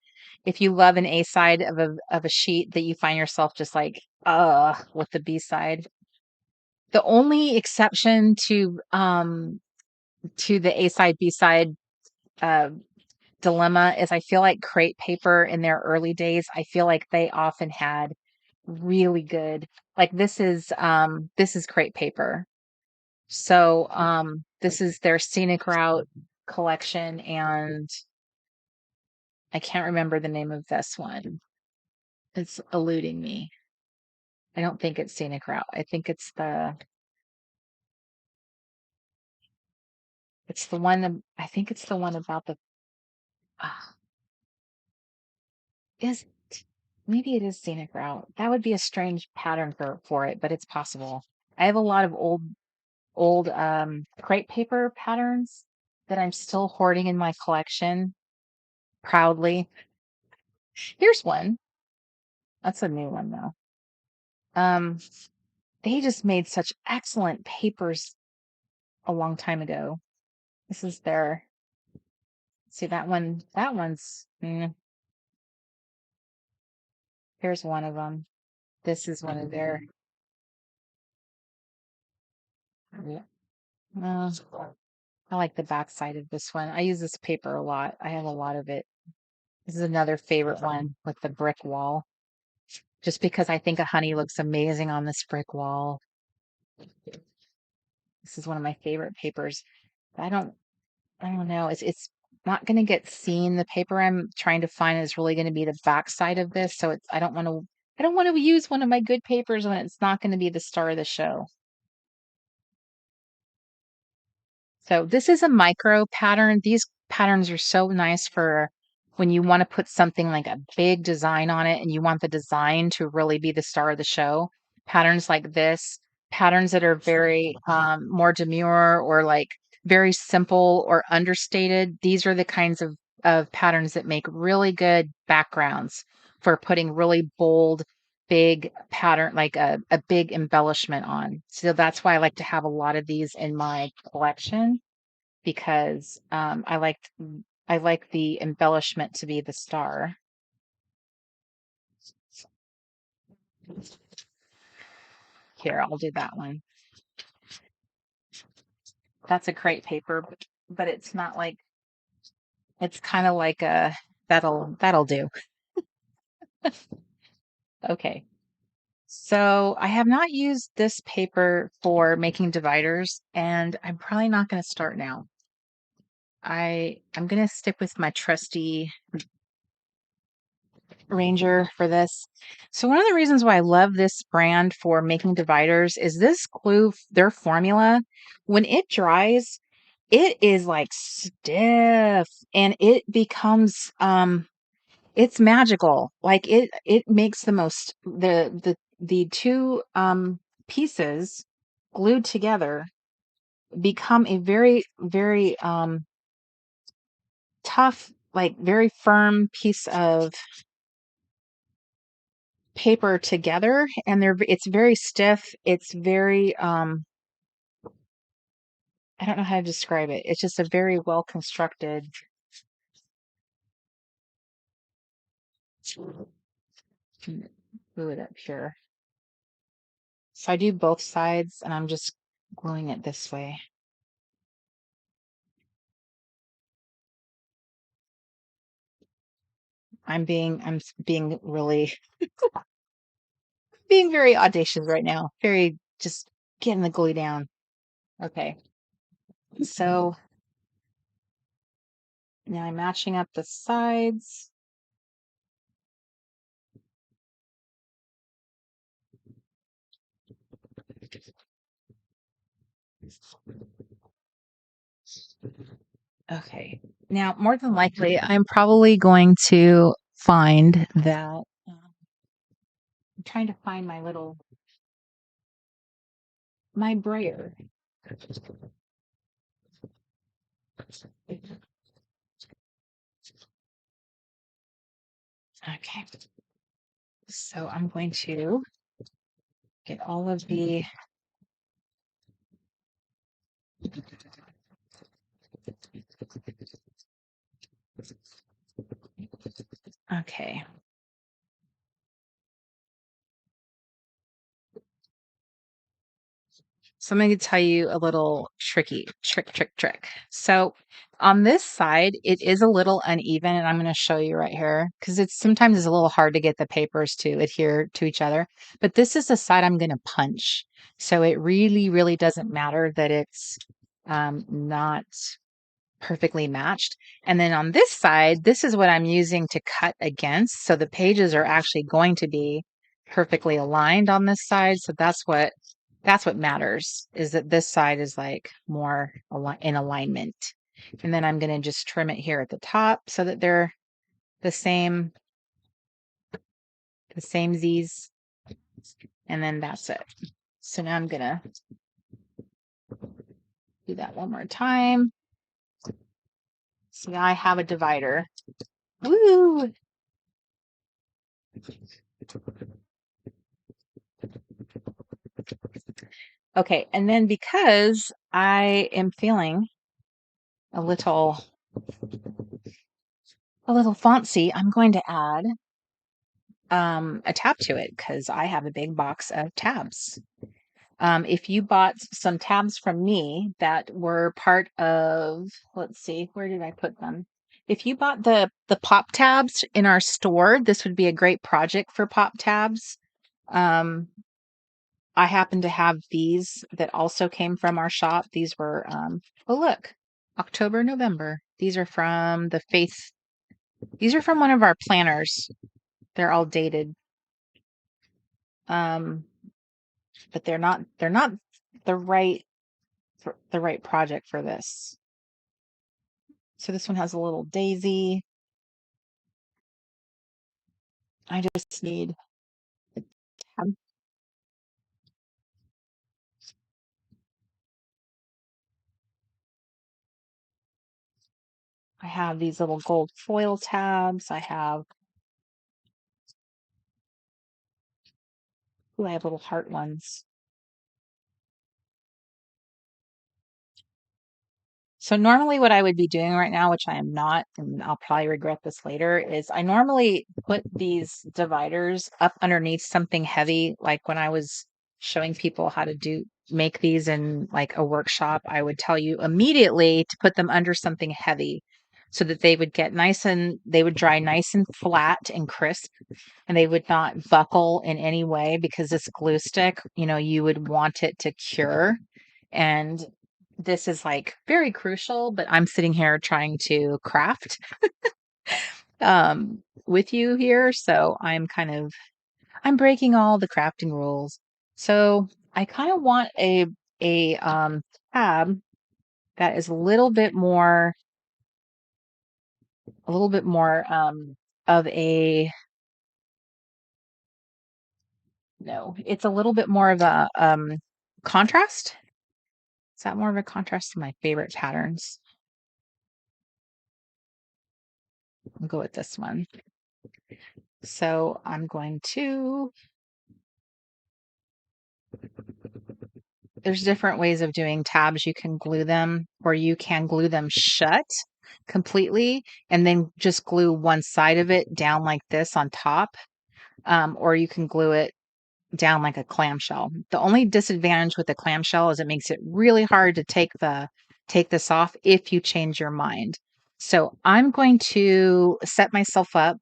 if you love an A side of a sheet, that you find yourself just like, with the B side? The only exception to the A side, B side uh dilemma is I feel like crepe paper in their early days, I feel like they often had really good, like this is crepe paper. So this is their scenic route collection, and I can't remember the name of this one. It's eluding me. I don't think it's scenic route. I think it's the one, I think it's the one about the uh, is maybe it is scenic route. That would be a strange pattern for it, but it's possible. I have a lot of old crepe paper patterns that I'm still hoarding in my collection proudly. Here's one. That's a new one though. Um, they just made such excellent papers a long time ago. This is their, see that one, here's one of them. This is one of their, yeah. Uh, I like the back side of this one. I use this paper a lot. I have a lot of it. This is another favorite one with the brick wall, just because I think a honey looks amazing on this brick wall. This is one of my favorite papers. I don't I don't know. It's not going to get seen. The paper I'm trying to find is really going to be the back side of this, so it's I don't want to use one of my good papers when it's not going to be the star of the show. So this is a micro pattern. These patterns are so nice for when you want to put something like a big design on it and you want the design to really be the star of the show. Patterns like this, patterns that are very more demure or like very simple or understated. These are the kinds of patterns that make really good backgrounds for putting really bold, big pattern, like a big embellishment on. So that's why I like to have a lot of these in my collection, because I like the embellishment to be the star. Here, I'll do that one. That's a crepe paper, but it's not like, it's kind of like a, that'll do. Okay. So I have not used this paper for making dividers, and I'm probably not going to start now. I'm going to stick with my trusty Ranger for this. So one of the reasons why I love this brand for making dividers is this glue, their formula, when it dries, it is like stiff and it becomes it's magical. Like it makes the most the two pieces glued together become a very tough, like very firm piece of paper together, and it's very stiff. It's very I don't know how to describe it. It's just a very well constructed. Glue it up here. So I do both sides and I'm just gluing it this way. I'm being really being very audacious right now. Very just getting the glue down. Okay. So now I'm matching up the sides. Okay. Now, more than likely, I'm probably going to find that I'm trying to find my brayer. Okay. So I'm going to get all of the okay. So I'm going to tell you a little trick. So on this side, it is a little uneven, and I'm going to show you right here because it's sometimes it's a little hard to get the papers to adhere to each other. But this is the side I'm going to punch. So it really doesn't matter that it's not perfectly matched. And then on this side, this is what I'm using to cut against. So the pages are actually going to be perfectly aligned on this side. So that's what matters, is that this side is like more in alignment. And then I'm going to just trim it here at the top so that they're the same Z's. And then that's it. So now I'm going to do that one more time. So now I have a divider. Woo! Okay, and then because I am feeling a little fancy, I'm going to add a tab to it because I have a big box of tabs. If you bought some tabs from me that were part of, let's see, where did I put them? If you bought the pop tabs in our store, this would be a great project for pop tabs. Um, I happen to have these that also came from our shop. These were, oh, look, October, November. These are from the Faith. These are from one of our planners. They're all dated. Um, but they're not the right project for this. So this one has a little daisy. I just need a tab. I have these little gold foil tabs. I have little heart ones. So normally what I would be doing right now, which I am not, and I'll probably regret this later, is I normally put these dividers up underneath something heavy. Like when I was showing people how to make these in like a workshop, I would tell you immediately to put them under something heavy so that they would dry nice and flat and crisp, and they would not buckle in any way because this glue stick, you would want it to cure. And this is like very crucial, but I'm sitting here trying to craft with you here. So I'm breaking all the crafting rules. So I kind of want a tab that is a little bit more of a no, it's a little bit more of a contrast. Is that more of a contrast to my favorite patterns? I'll go with this one. So I'm going to, there's different ways of doing tabs. You can glue them, or you can glue them shut completely and then just glue one side of it down like this on top. Or you can glue it down like a clamshell. The only disadvantage with the clamshell is it makes it really hard to take this off if you change your mind. So I'm going to set myself up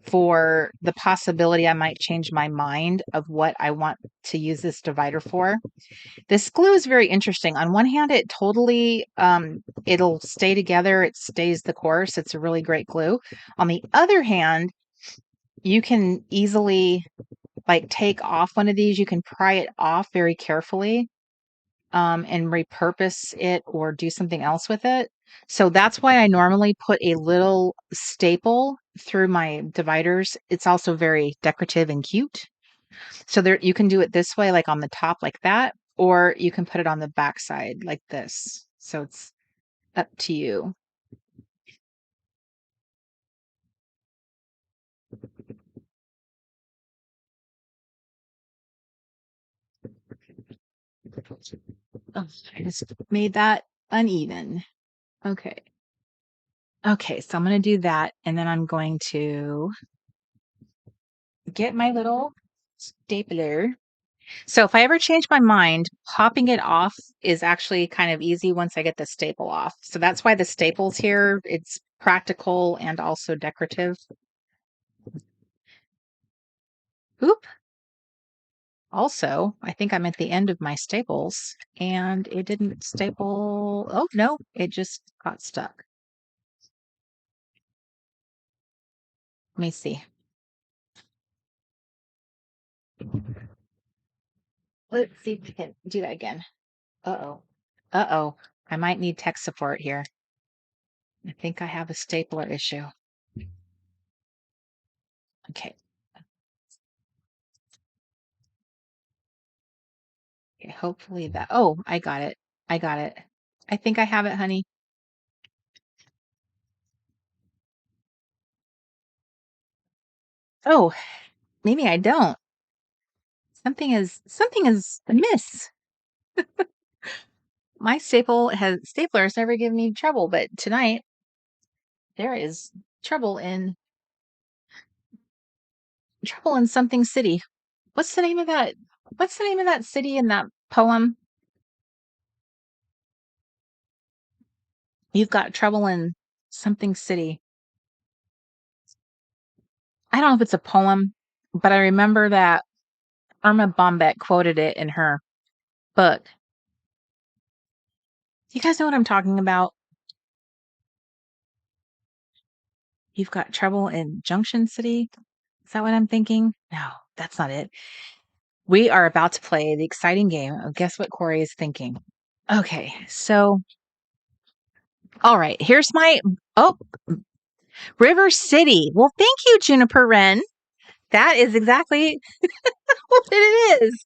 for the possibility I might change my mind of what I want to use this divider for. This glue is very interesting. On one hand, it totally it'll stay together. It stays the course. It's a really great glue. On the other hand, you can easily like take off one of these. You can pry it off very carefully and repurpose it or do something else with it. So that's why I normally put a little staple through my dividers. It's also very decorative and cute. So there you can do it this way, like on the top like that, or you can put it on the back side like this. So it's up to you. Oh, I just made that uneven. Okay. Okay, so I'm going to do that, and then I'm going to get my little stapler. So if I ever change my mind, popping it off is actually kind of easy once I get the staple off. So that's why the staple's here. It's practical and also decorative. Oop. Also, I think I'm at the end of my staples and it didn't staple. Oh, no, it just got stuck. Let me see. Let's see if we can do that again. Uh-oh. Uh-oh. I might need tech support here. I think I have a stapler issue. Okay. Okay, hopefully that. Oh, I got it. I got it. I think I have it, honey. Oh, maybe I don't. Something is amiss. My stapler has never given me trouble, but tonight there is trouble in something city. What's the name of that? What's the name of that city in that poem? You've got trouble in something city. I don't know if it's a poem, but I remember that Irma Bombeck quoted it in her book. You guys know what I'm talking about? You've got trouble in Junction City? Is that what I'm thinking? No, that's not it. We are about to play the exciting game of guess what Cori is thinking. Okay, so all right, here's my River City. Well, thank you, Juniper Wren. That is exactly what it is.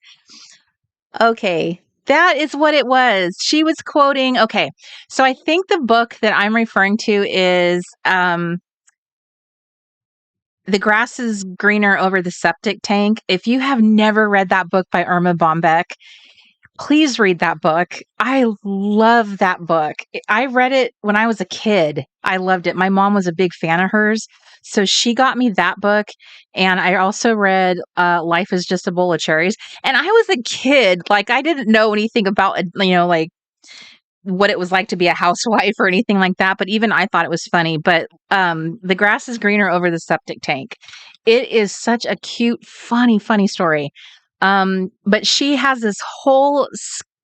Okay. That is what it was. She was quoting. Okay. So I think the book that I'm referring to is The Grass is Greener Over the Septic Tank. If you have never read that book by Irma Bombeck, please read that book. I love that book. I read it when I was a kid. I loved it. My mom was a big fan of hers. So she got me that book. And I also read Life is Just a Bowl of Cherries. And I was a kid. Like, I didn't know anything about, like what it was like to be a housewife or anything like that. But even I thought it was funny. But The Grass is Greener Over the Septic Tank. It is such a cute, funny story. But she has this whole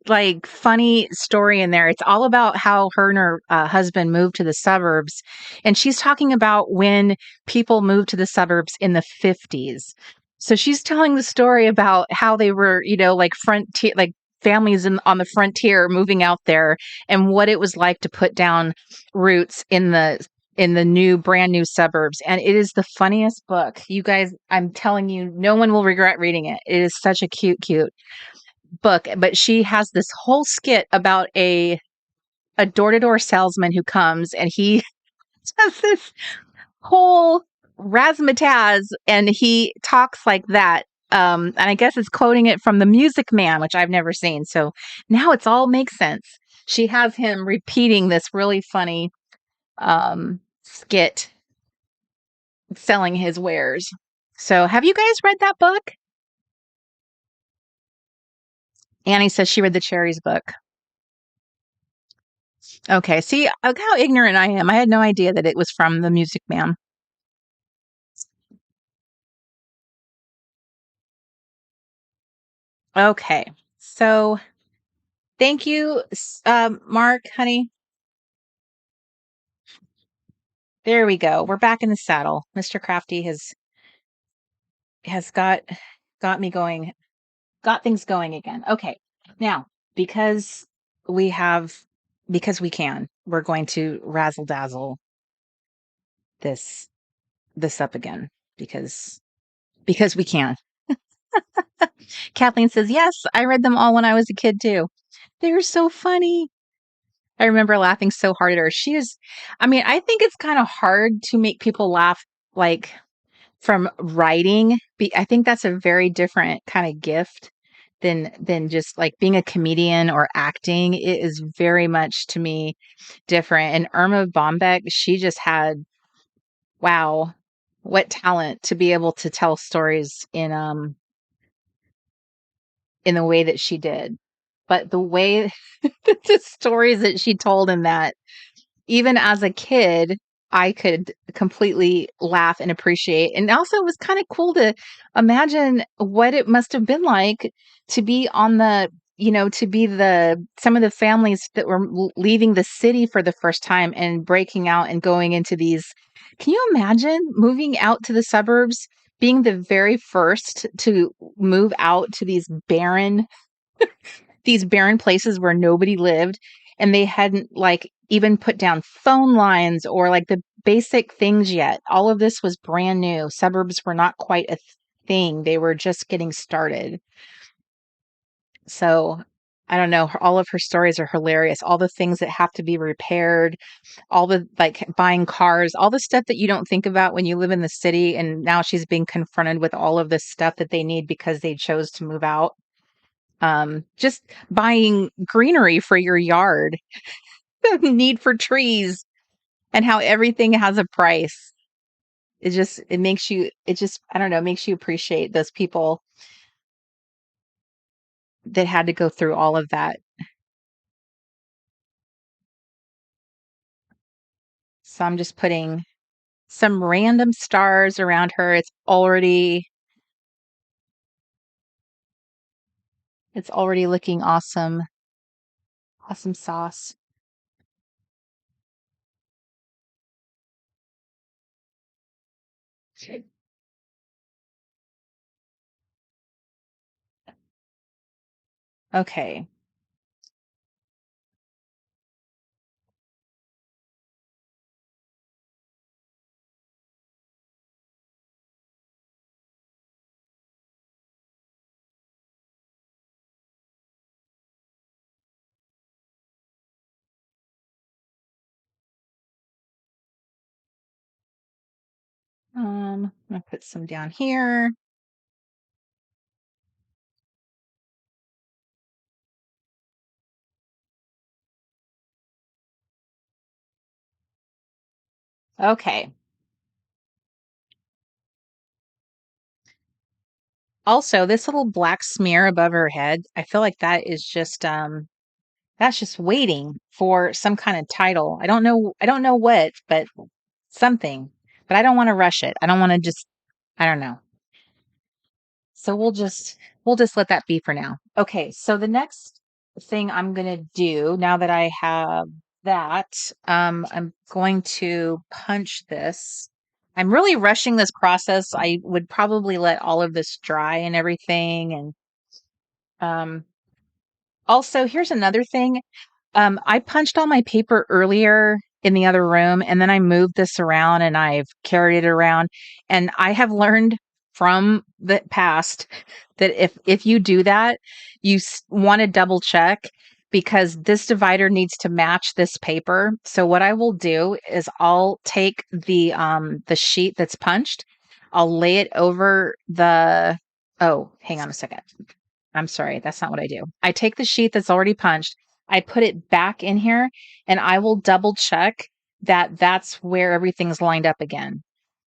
like funny story in there. It's all about how her and her husband moved to the suburbs. And she's talking about when people moved to the suburbs in the 50s. So she's telling the story about how they were, like frontier, like families on the frontier moving out there and what it was like to put down roots in the brand new suburbs. And it is the funniest book. You guys, I'm telling you, no one will regret reading it. It is such a cute book. But she has this whole skit about a door-to-door salesman who comes and he does this whole razzmatazz and he talks like that. And I guess it's quoting it from The Music Man, which I've never seen. So now it's all makes sense. She has him repeating this really funny skit selling his wares. So have you guys read that book? Annie says she read the Cherries book. Okay, see look how ignorant I am. I had no idea that it was from The Music Man. Okay, so thank you, Mark, honey. There we go. We're back in the saddle. Mr. Crafty has got me going, got things going again. Okay. Now, because we have because we can, we're going to razzle dazzle this up again because we can. Kathleen says, "Yes, I read them all when I was a kid too. They were so funny." I remember laughing so hard at her. I think it's kind of hard to make people laugh like from writing. I think that's a very different kind of gift than just like being a comedian or acting. It is very much to me different. And Irma Bombeck, she just had, wow, what talent to be able to tell stories in the way that she did. But the way the stories that she told in that, even as a kid, I could completely laugh and appreciate. And also, it was kind of cool to imagine what it must have been like to be on the, to be some of the families that were leaving the city for the first time and breaking out and going into these. Can you imagine moving out to the suburbs, being the very first to move out to these barren places where nobody lived, and they hadn't like even put down phone lines or like the basic things yet. All of this was brand new. Suburbs were not quite a thing. They were just getting started. So I don't know. All of her stories are hilarious. All the things that have to be repaired, all the like buying cars, all the stuff that you don't think about when you live in the city. And now she's being confronted with all of this stuff that they need because they chose to move out. Just buying greenery for your yard, the need for trees, and how everything has a price. It makes you, I don't know, makes you appreciate those people that had to go through all of that. So I'm just putting some random stars around her. It's already looking awesome. Awesome sauce. Okay. I'm gonna put some down here. Okay. Also, this little black smear above her head, I feel like that's just waiting for some kind of title. I don't know what, but something. But I don't want to rush it. I don't want to just I don't know. So we'll just let that be for now. Okay, so the next thing I'm going to do now that I have that, I'm going to punch this. I'm really rushing this process. I would probably let all of this dry and everything. And um, also, here's another thing. I punched all my paper earlier in the other room, and then I moved this around and I've carried it around. And I have learned from the past that if you do that, you want to double check because this divider needs to match this paper. So what I will do is I'll take the sheet that's punched, I'll lay it over the. Oh, hang on a second. I'm sorry, that's not what I do. I take the sheet that's already punched, I put it back in here, and I will double check that that's where everything's lined up again.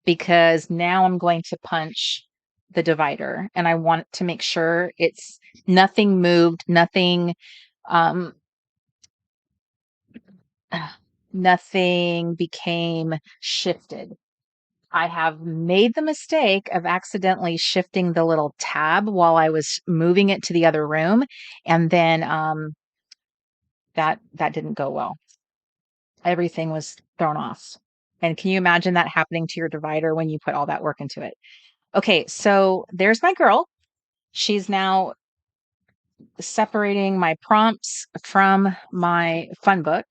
Because now I'm going to punch the divider and I want to make sure it's nothing moved, um nothing became shifted. I have made the mistake of accidentally shifting the little tab while I was moving it to the other room, and then that didn't go well. Everything was thrown off. And can you imagine that happening to your divider when you put all that work into it? Okay, so there's my girl. She's now separating my prompts from my fun book,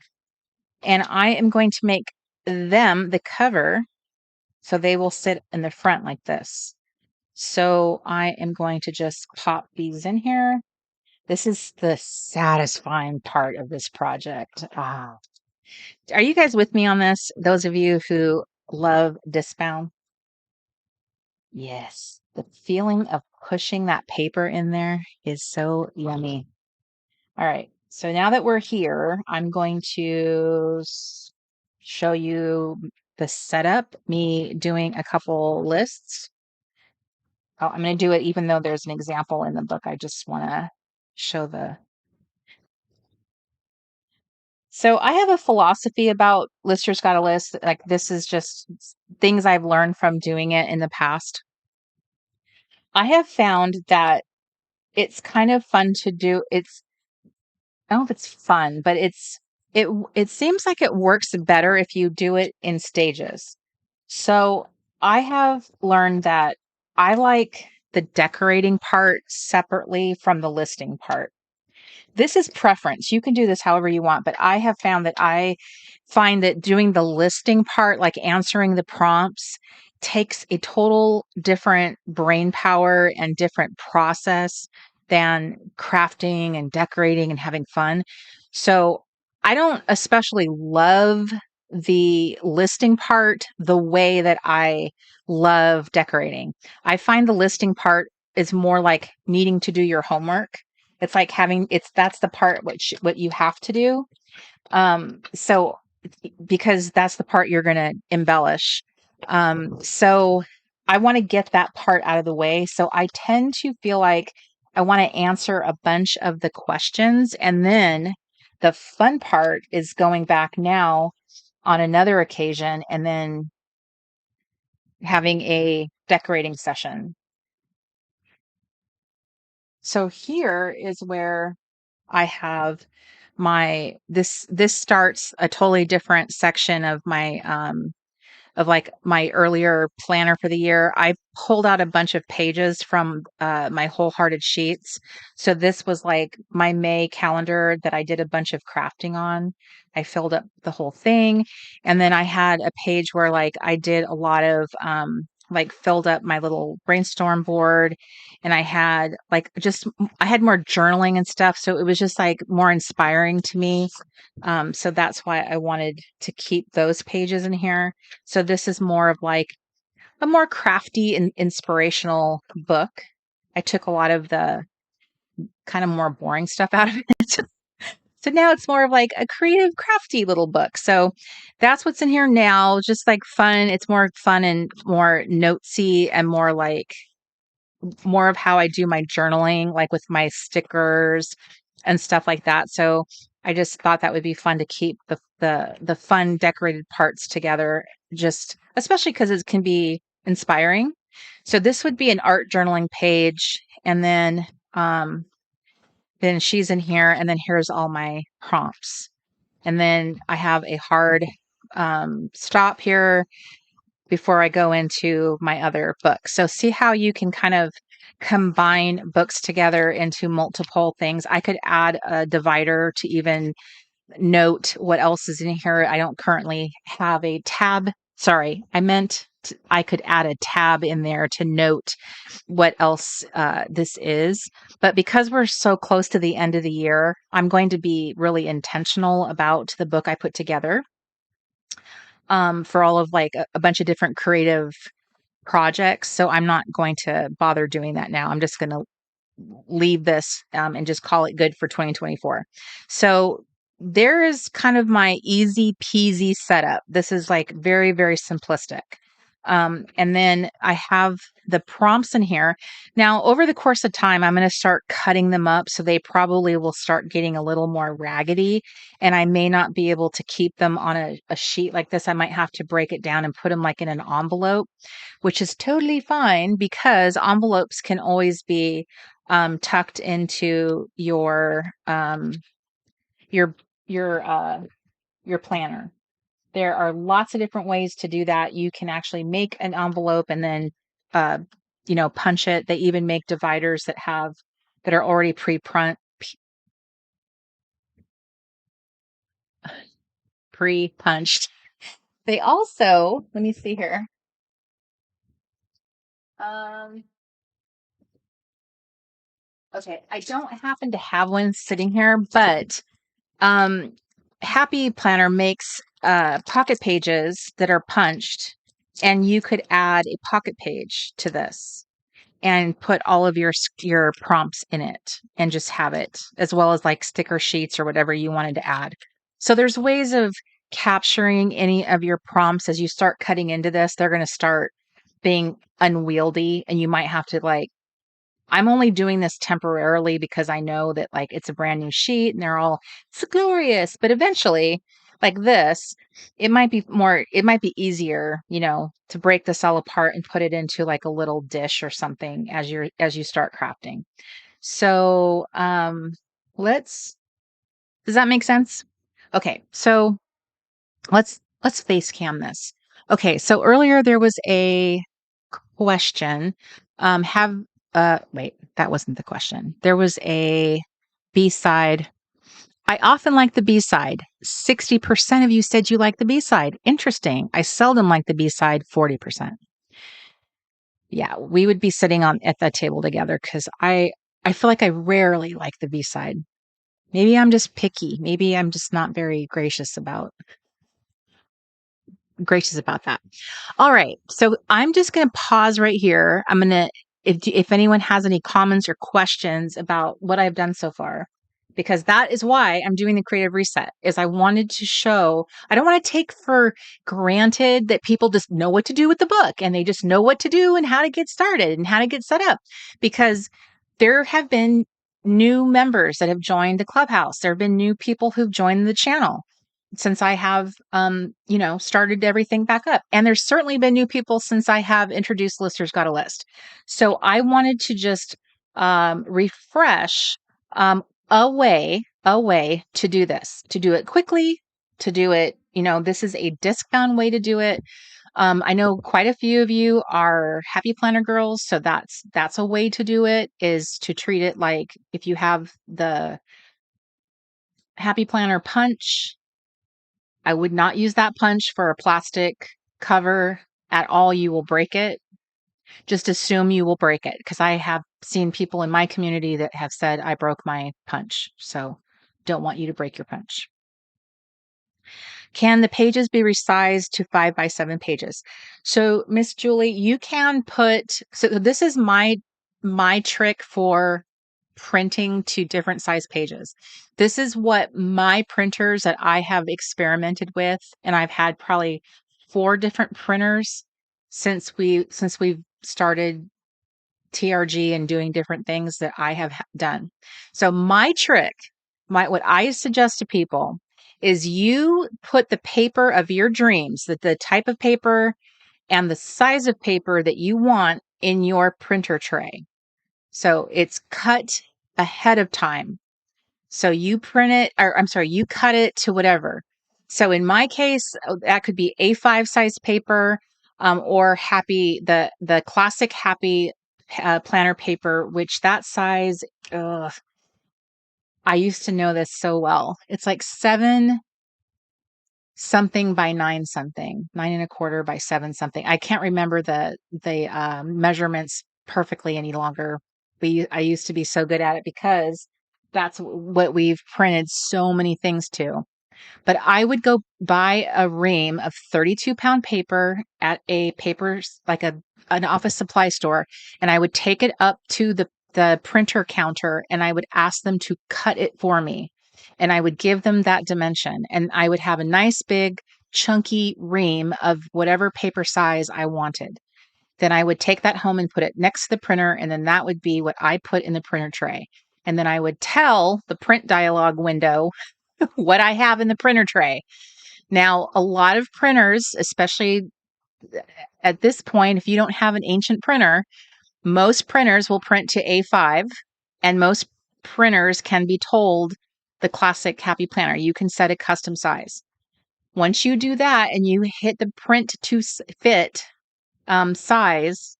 and I am going to make them the cover so they will sit in the front like this. So I am going to just pop these in here. This is the satisfying part of this project. Are you guys with me on this? Those of you who love Discbound? Yes. The feeling of pushing that paper in there is so yummy. All right. So now that we're here, I'm going to show you the setup, me doing a couple lists. Oh, I'm going to do it even though there's an example in the book. I just want to show the. So I have a philosophy about Lister's Got a List. Like this is just things I've learned from doing it in the past. I have found that it's kind of fun to do. I don't know if it's fun, but it seems like it works better if you do it in stages. So I have learned that I like the decorating part separately from the listing part. This is preference. You can do this however you want, but I have found that I find that doing the listing part, like answering the prompts, takes a total different brain power and different process than crafting and decorating and having fun. So I don't especially love the listing part the way that I love decorating. I find the listing part is more like needing to do your homework. It's like that's the part what you have to do. So because that's the part you're going to embellish. So I want to get that part out of the way. So I tend to feel like I want to answer a bunch of the questions, and then the fun part is going back now on another occasion and then having a decorating session. So here is where I have this starts a totally different section of like my earlier planner for the year. I pulled out a bunch of pages from my Wholehearted Sheets. So this was like my May calendar that I did a bunch of crafting on. I filled up the whole thing. And then I had a page where like I did a lot of like filled up my little brainstorm board, and I had like I had more journaling and stuff. So it was just like more inspiring to me. So that's why I wanted to keep those pages in here. So this is more of like a more crafty and inspirational book. I took a lot of the kind of more boring stuff out of it. So now it's more of like a creative, crafty little book. So that's what's in here now. Just like fun. It's more fun and more notesy and more of how I do my journaling, like with my stickers and stuff like that. So I just thought that would be fun to keep the fun decorated parts together, just especially because it can be inspiring. So this would be an art journaling page, and then she's in here, and then here's all my prompts. And then I have a hard stop here before I go into my other book. So see how you can kind of combine books together into multiple things. I could add a divider to even note what else is in here. I don't currently have a tab. Sorry, I could add a tab in there to note what else this is. But because we're so close to the end of the year, I'm going to be really intentional about the book I put together for all of like a bunch of different creative projects. So I'm not going to bother doing that now. I'm just going to leave this and just call it good for 2024. So there is kind of my easy peasy setup. This is like very, very simplistic. And then I have the prompts in here. Now, over the course of time, I'm going to start cutting them up. So they probably will start getting a little more raggedy. And I may not be able to keep them on a sheet like this. I might have to break it down and put them like in an envelope, which is totally fine because envelopes can always be tucked into your your uh, your planner. There are lots of different ways to do that. You can actually make an envelope and then uh, punch it. They even make dividers that are already pre-punched. They also, let me see here. Um, okay, I don't happen to have one sitting here, but Um, Happy Planner makes pocket pages that are punched, and you could add a pocket page to this. and put all of your prompts in it and just have it, as well as like sticker sheets or whatever you wanted to add. So there's ways of capturing any of your prompts. As you start cutting into this, they're going to start being unwieldy, and you might have to like, I'm only doing this temporarily because I know that like it's a brand new sheet and they're all, it's glorious. But eventually, like this, it might be easier, to break this all apart and put it into like a little dish or something as you start crafting. So, does that make sense? Okay. So let's face cam this. Okay. So earlier there was a question. Have wait, that wasn't the question. There was a B-side. I often like the B-side. 60% of you said you like the B-side. Interesting. I seldom like the B-side. 40%. Yeah, we would be sitting at that table together because I feel like I rarely like the B-side. Maybe I'm just picky. Maybe I'm just not very gracious about that. All right. So I'm just going to pause right here. I'm going to, if anyone has any comments or questions about what I've done so far, because that is why I'm doing the creative reset, is I wanted to show, I don't want to take for granted that people just know what to do with the book and they just know what to do and how to get started and how to get set up, because there have been new members that have joined the clubhouse. There have been new people who've joined the channel since I have, started everything back up. And there's certainly been new people since I have introduced Listers Got a List. So I wanted to just refresh a way to do this, to do it quickly, to do it, this is a disc-bound way to do it. I know quite a few of you are happy planner girls, so that's a way to do it, is to treat it like if you have the happy planner punch. I would not use that punch for a plastic cover at all. You will break it. Just assume you will break it, because I have seen people in my community that have said I broke my punch. So don't want you to break your punch. Can the pages be resized to 5x7 pages? So Miss Julie, you can so this is my trick for printing to different size pages. This is what my printers that I have experimented with, and I've had probably 4 different printers since we've started TRG and doing different things that I have done. So my trick, what I suggest to people is you put the paper of your dreams, the type of paper and the size of paper that you want in your printer tray. So it's cut ahead of time. So you you cut it to whatever. So in my case, that could be A5 size paper, or the classic happy planner paper, which that size, I used to know this so well. It's like 7 something by 9 something, 9 1/4 by 7 something. I can't remember the measurements perfectly any longer. I used to be so good at it because that's what we've printed so many things to. But I would go buy a ream of 32-pound paper at a an office supply store, and I would take it up to the printer counter and I would ask them to cut it for me. And I would give them that dimension, and I would have a nice big chunky ream of whatever paper size I wanted. Then I would take that home and put it next to the printer, and then that would be what I put in the printer tray. And then I would tell the print dialog window what I have in the printer tray. Now, a lot of printers, especially at this point, if you don't have an ancient printer, most printers will print to A5, and most printers can be told the classic Happy Planner. You can set a custom size. Once you do that and you hit the print to fit size,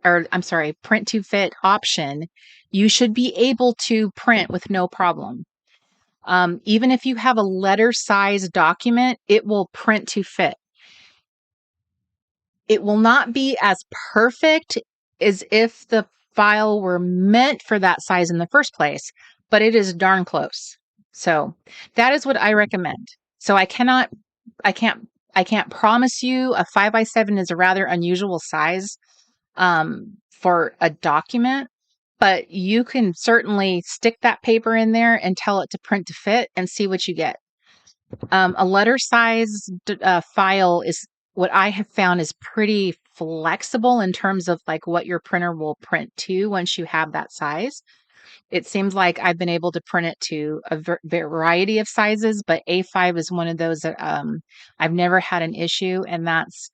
or I'm sorry, print to fit option, you should be able to print with no problem. Even if you have a letter size document, it will print to fit. It will not be as perfect as if the file were meant for that size in the first place, but it is darn close. So that is what I recommend. So I can't promise you. A 5x7 is a rather unusual size. for a document, but you can certainly stick that paper in there and tell it to print to fit and see what you get. A letter size file is what I have found is pretty flexible in terms of like what your printer will print to once you have that size. It seems like I've been able to print it to a variety of sizes, but A5 is one of those that I've never had an issue, and that's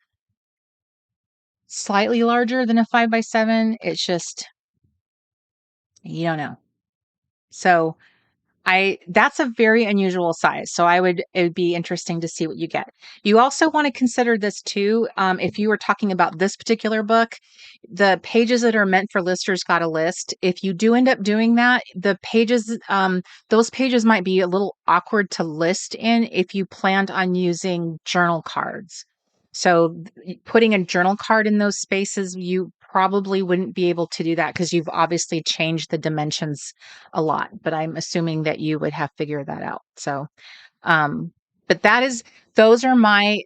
slightly larger than a 5x7. It's just, you don't know. So that's a very unusual size. So it would be interesting to see what you get. You also want to consider this too. If you were talking about this particular book, the pages that are meant for listers got a list. If you do end up doing that, the pages, those pages might be a little awkward to list in if you planned on using journal cards. So putting a journal card in those spaces, you probably wouldn't be able to do that because you've obviously changed the dimensions a lot, but I'm assuming that you would have figured that out. So, um, but those are my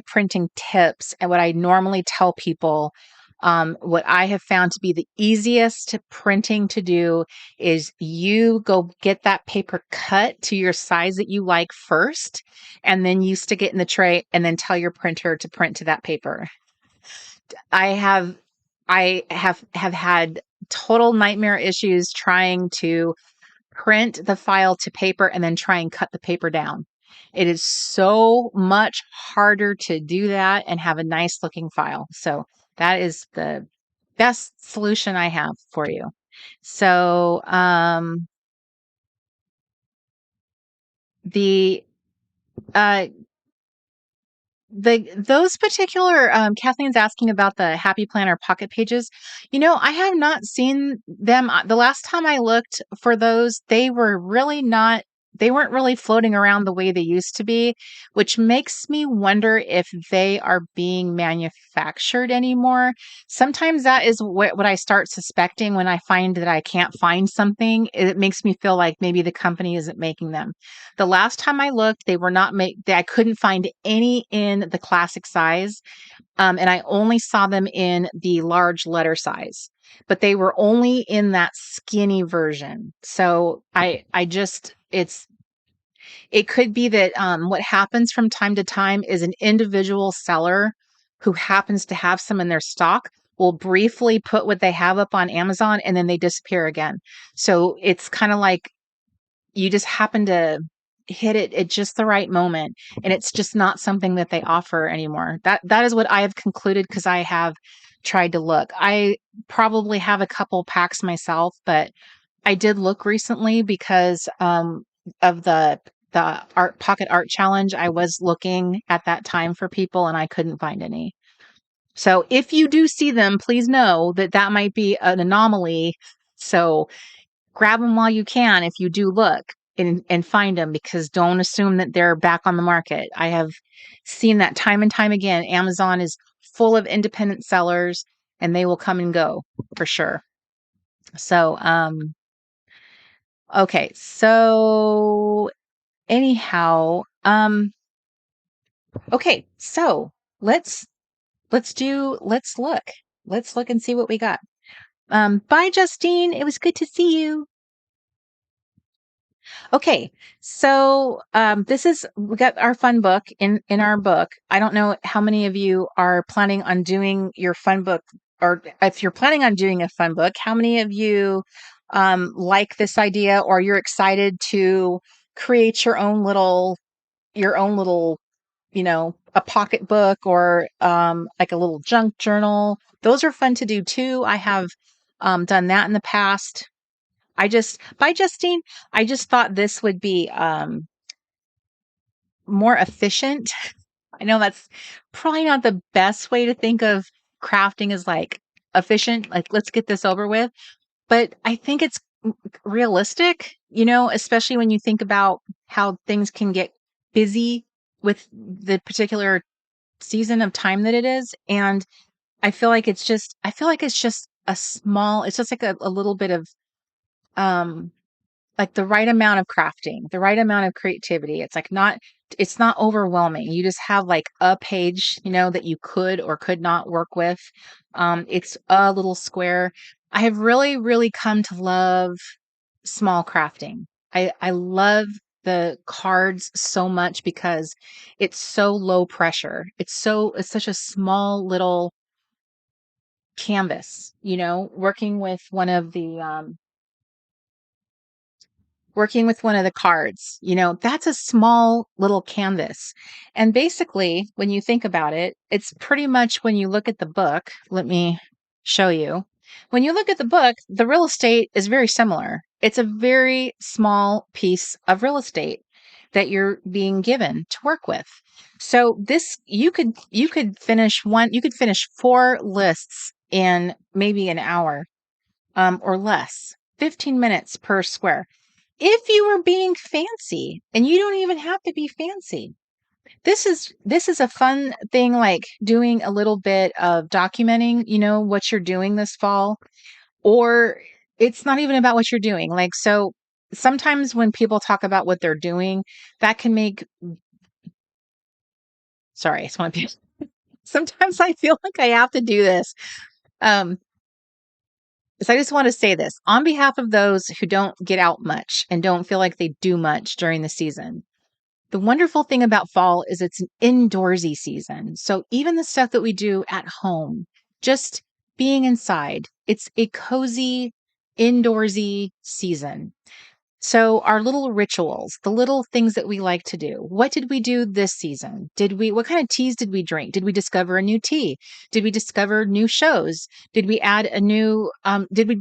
printing tips and what I normally tell people. What I have found to be the easiest printing to do is you go get that paper cut to your size that you like first, and then you stick it in the tray and then tell your printer to print to that paper. I have I have had total nightmare issues trying to print the file to paper and then try and cut the paper down. It is so much harder to do that and have a nice looking file. So that is the best solution I have for you. So the uh those particular Kathleen's asking about the Happy Planner pocket pages. I have not seen them. The last time I looked for those, they weren't really floating around the way they used to be, which makes me wonder if they are being manufactured anymore. Sometimes that is what I start suspecting when I find that I can't find something. It makes me feel like maybe the company isn't making them. The last time I looked, they were not made. I couldn't find any in the classic size, and I only saw them in the large letter size. But they were only in that skinny version. So it could be that what happens from time to time is an individual seller who happens to have some in their stock will briefly put what they have up on Amazon and then they disappear again. So it's kind of like you just happen to hit it at just the right moment, and it's just not something that they offer anymore. That is what I have concluded because I have tried to look. I probably have a couple packs myself, but I did look recently because of the art challenge. I was looking at that time for people and I couldn't find any. So if you do see them, please know that that might be an anomaly. So grab them while you can if you do look and find them, because don't assume that they're back on the market. I have seen that time and time again. Amazon is full of independent sellers and they will come and go for sure. So, okay. So anyhow, okay. So let's, let's look. Let's look and see what we got. Bye, Justine. It was good to see you. Okay, so we got our fun book in our book. I don't know how many of you are planning on doing your fun book, or if you're planning on doing a fun book, how many of you like this idea, or you're excited to create your own little, a pocket book or like a little junk journal. Those are fun to do too. I have done that in the past. By Justine, I just thought this would be more efficient. I know that's probably not the best way to think of crafting as like efficient, like let's get this over with. But I think it's realistic, especially when you think about how things can get busy with the particular season of time that it is. And I feel like it's just it's just like a little bit of um like the right amount of crafting, the right amount of creativity. It's not overwhelming. You just have like a page, that you could or could not work with. It's a little square. I have really, really come to love small crafting. I love the cards so much because it's so low pressure. It's such a small little canvas, working with one of the cards, that's a small little canvas. And basically, when you think about it, it's pretty much when you look at the book, let me show you. When you look at the book, the real estate is very similar. It's a very small piece of real estate that you're being given to work with. So this you could finish four lists in maybe an hour or less, 15 minutes per square if you were being fancy, and you don't even have to be fancy. This is a fun thing, like doing a little bit of documenting, what you're doing this fall, or it's not even about what you're doing. Like, so sometimes when people talk about what they're doing, that can make, sorry, I just want to be, sometimes I feel like I have to do this. Um, so I just want to say this on behalf of those who don't get out much and don't feel like they do much during the season. The wonderful thing about fall is it's an indoorsy season. So even the stuff that we do at home, just being inside, it's a cozy, indoorsy season. So our little rituals, the little things that we like to do. What did we do this season? What kind of teas did we drink? Did we discover a new tea? Did we discover new shows? Did we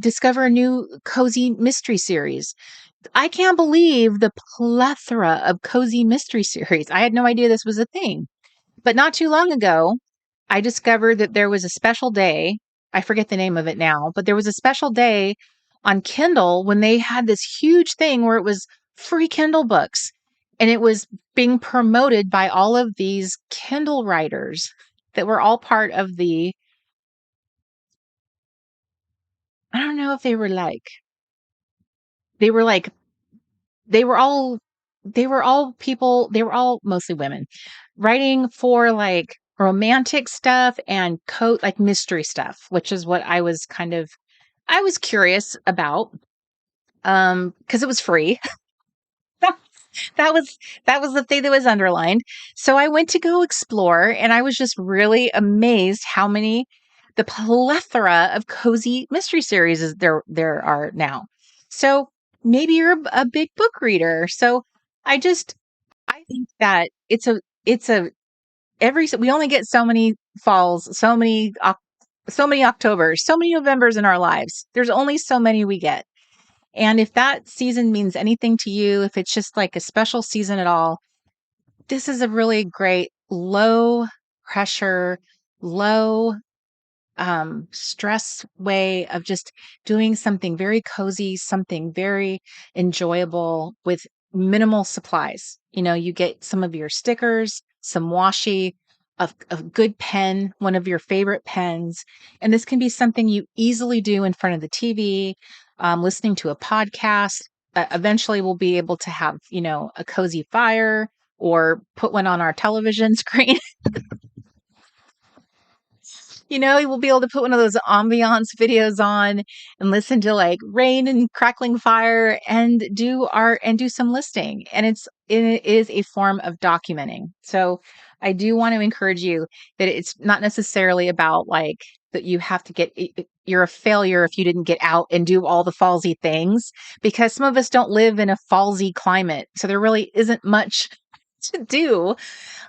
discover a new cozy mystery series? I can't believe the plethora of cozy mystery series. I had no idea this was a thing. But not too long ago, I discovered that there was a special day. I forget the name of it now, but there was a special day on Kindle when they had this huge thing where it was free Kindle books. And it was being promoted by all of these Kindle writers that were all part of I don't know if they were like they were all they were all mostly women writing for like romantic stuff and like mystery stuff, which is what I was curious about because it was free. that was that was the thing that was underlined. So I went to go explore and I was just really amazed how many the plethora of cozy mystery series there are now. So maybe you're a big book reader. So I just I think that it's a we only get so many falls, so many Octobers, so many Novembers in our lives. There's only so many we get. And if that season means anything to you, if it's just like a special season at all, this is a really great low pressure, low stress way of just doing something very cozy, something very enjoyable with minimal supplies. You get some of your stickers, some washi, a good pen, one of your favorite pens. And this can be something you easily do in front of the TV, listening to a podcast. Eventually, we'll be able to have, a cozy fire or put one on our television screen. We'll be able to put one of those ambiance videos on and listen to like rain and crackling fire and do some listing. And it is a form of documenting. So I do want to encourage you that it's not necessarily about like that you have to you're a failure if you didn't get out and do all the fallsy things, because some of us don't live in a fallsy climate. So there really isn't much to do.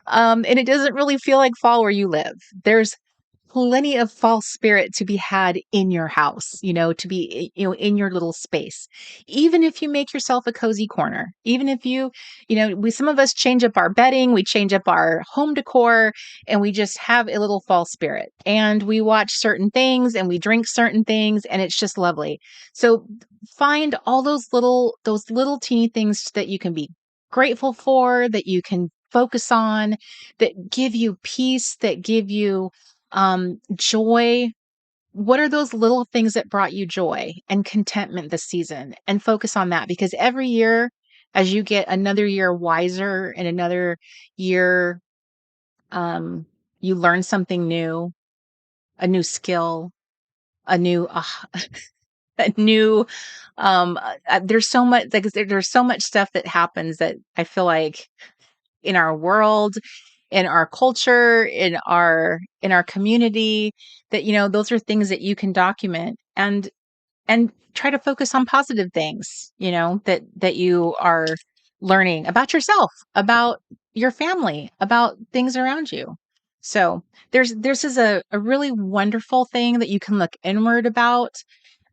And it doesn't really feel like fall where you live. There's plenty of false spirit to be had in your house, to be, in your little space. Even if you make yourself a cozy corner, even if some of us change up our bedding, we change up our home decor, and we just have a little false spirit. And we watch certain things and we drink certain things, and it's just lovely. So find all those little teeny things that you can be grateful for, that you can focus on, that give you peace, that give you joy, what are those little things that brought you joy and contentment this season? And focus on that, because every year, as you get another year wiser and another year, um, you learn something new, a new skill, a new, a new, there's so much, like, there's so much stuff that happens that I feel like in our world, in our culture, in our community, that, those are things that you can document and try to focus on positive things, that you are learning about yourself, about your family, about things around you. So this is a really wonderful thing that you can look inward about,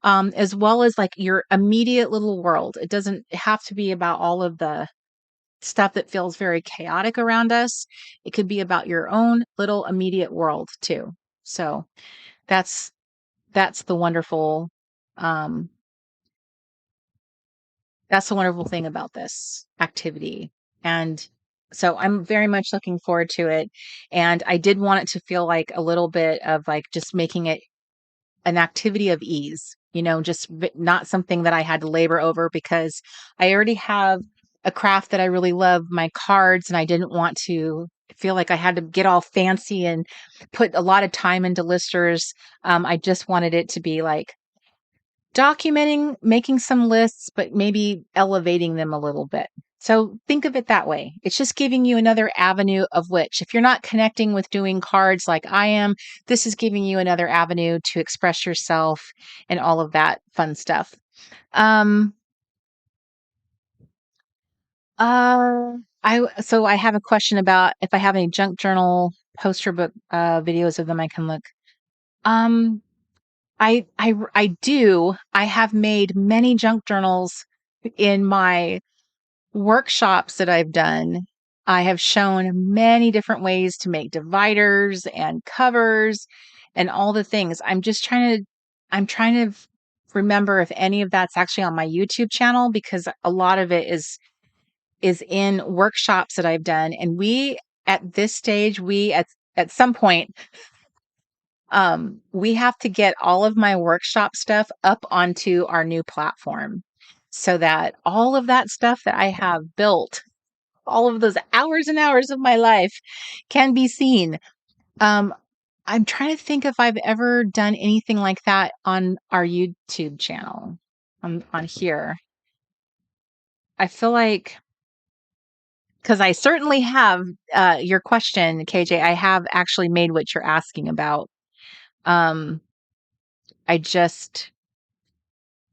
as well as like your immediate little world. It doesn't have to be about all of the stuff that feels very chaotic around us. It could be about your own little immediate world too. So that's that's the wonderful um that's the wonderful thing about this activity. And so I'm very much looking forward to it. And I did want it to feel like a little bit of like just making it an activity of ease, just not something that I had to labor over, because I already have a craft that I really love, my cards, and I didn't want to feel like I had to get all fancy and put a lot of time into listers. I just wanted it to be like documenting, making some lists, but maybe elevating them a little bit. So think of it that way. It's just giving you another avenue of which, if you're not connecting with doing cards like I am, this is giving you another avenue to express yourself and all of that fun stuff. Um, I have a question about if I have any junk journal poster book videos of them I can look. Um, I do. I have made many junk journals in my workshops that I've done. I have shown many different ways to make dividers and covers and all the things. I'm trying to remember if any of that's actually on my YouTube channel, because a lot of it is in workshops that I've done. And we at this stage, we at some point, we have to get all of my workshop stuff up onto our new platform, so that all of that stuff that I have built, all of those hours and hours of my life, can be seen. Um, I'm trying to think if I've ever done anything like that on our YouTube channel, on here. I feel like, because I certainly have, your question, KJ, I have actually made what you're asking about. Um, I just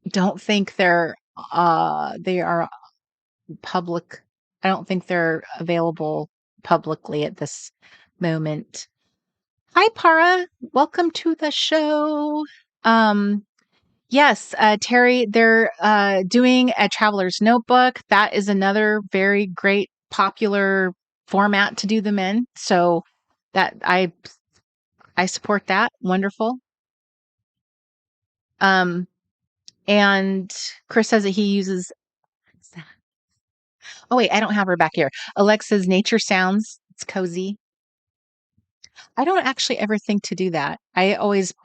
don't think they are public. I don't think they're available publicly at this moment. Hi, Para. Welcome to the show. Um, yes, Terry, they're doing a traveler's notebook. That is another very great popular format to do them in. So that I support that. Wonderful. Um, and Chris says that he uses. Oh wait, I don't have her back here. Alexa's nature sounds. It's cozy. I don't actually ever think to do that. I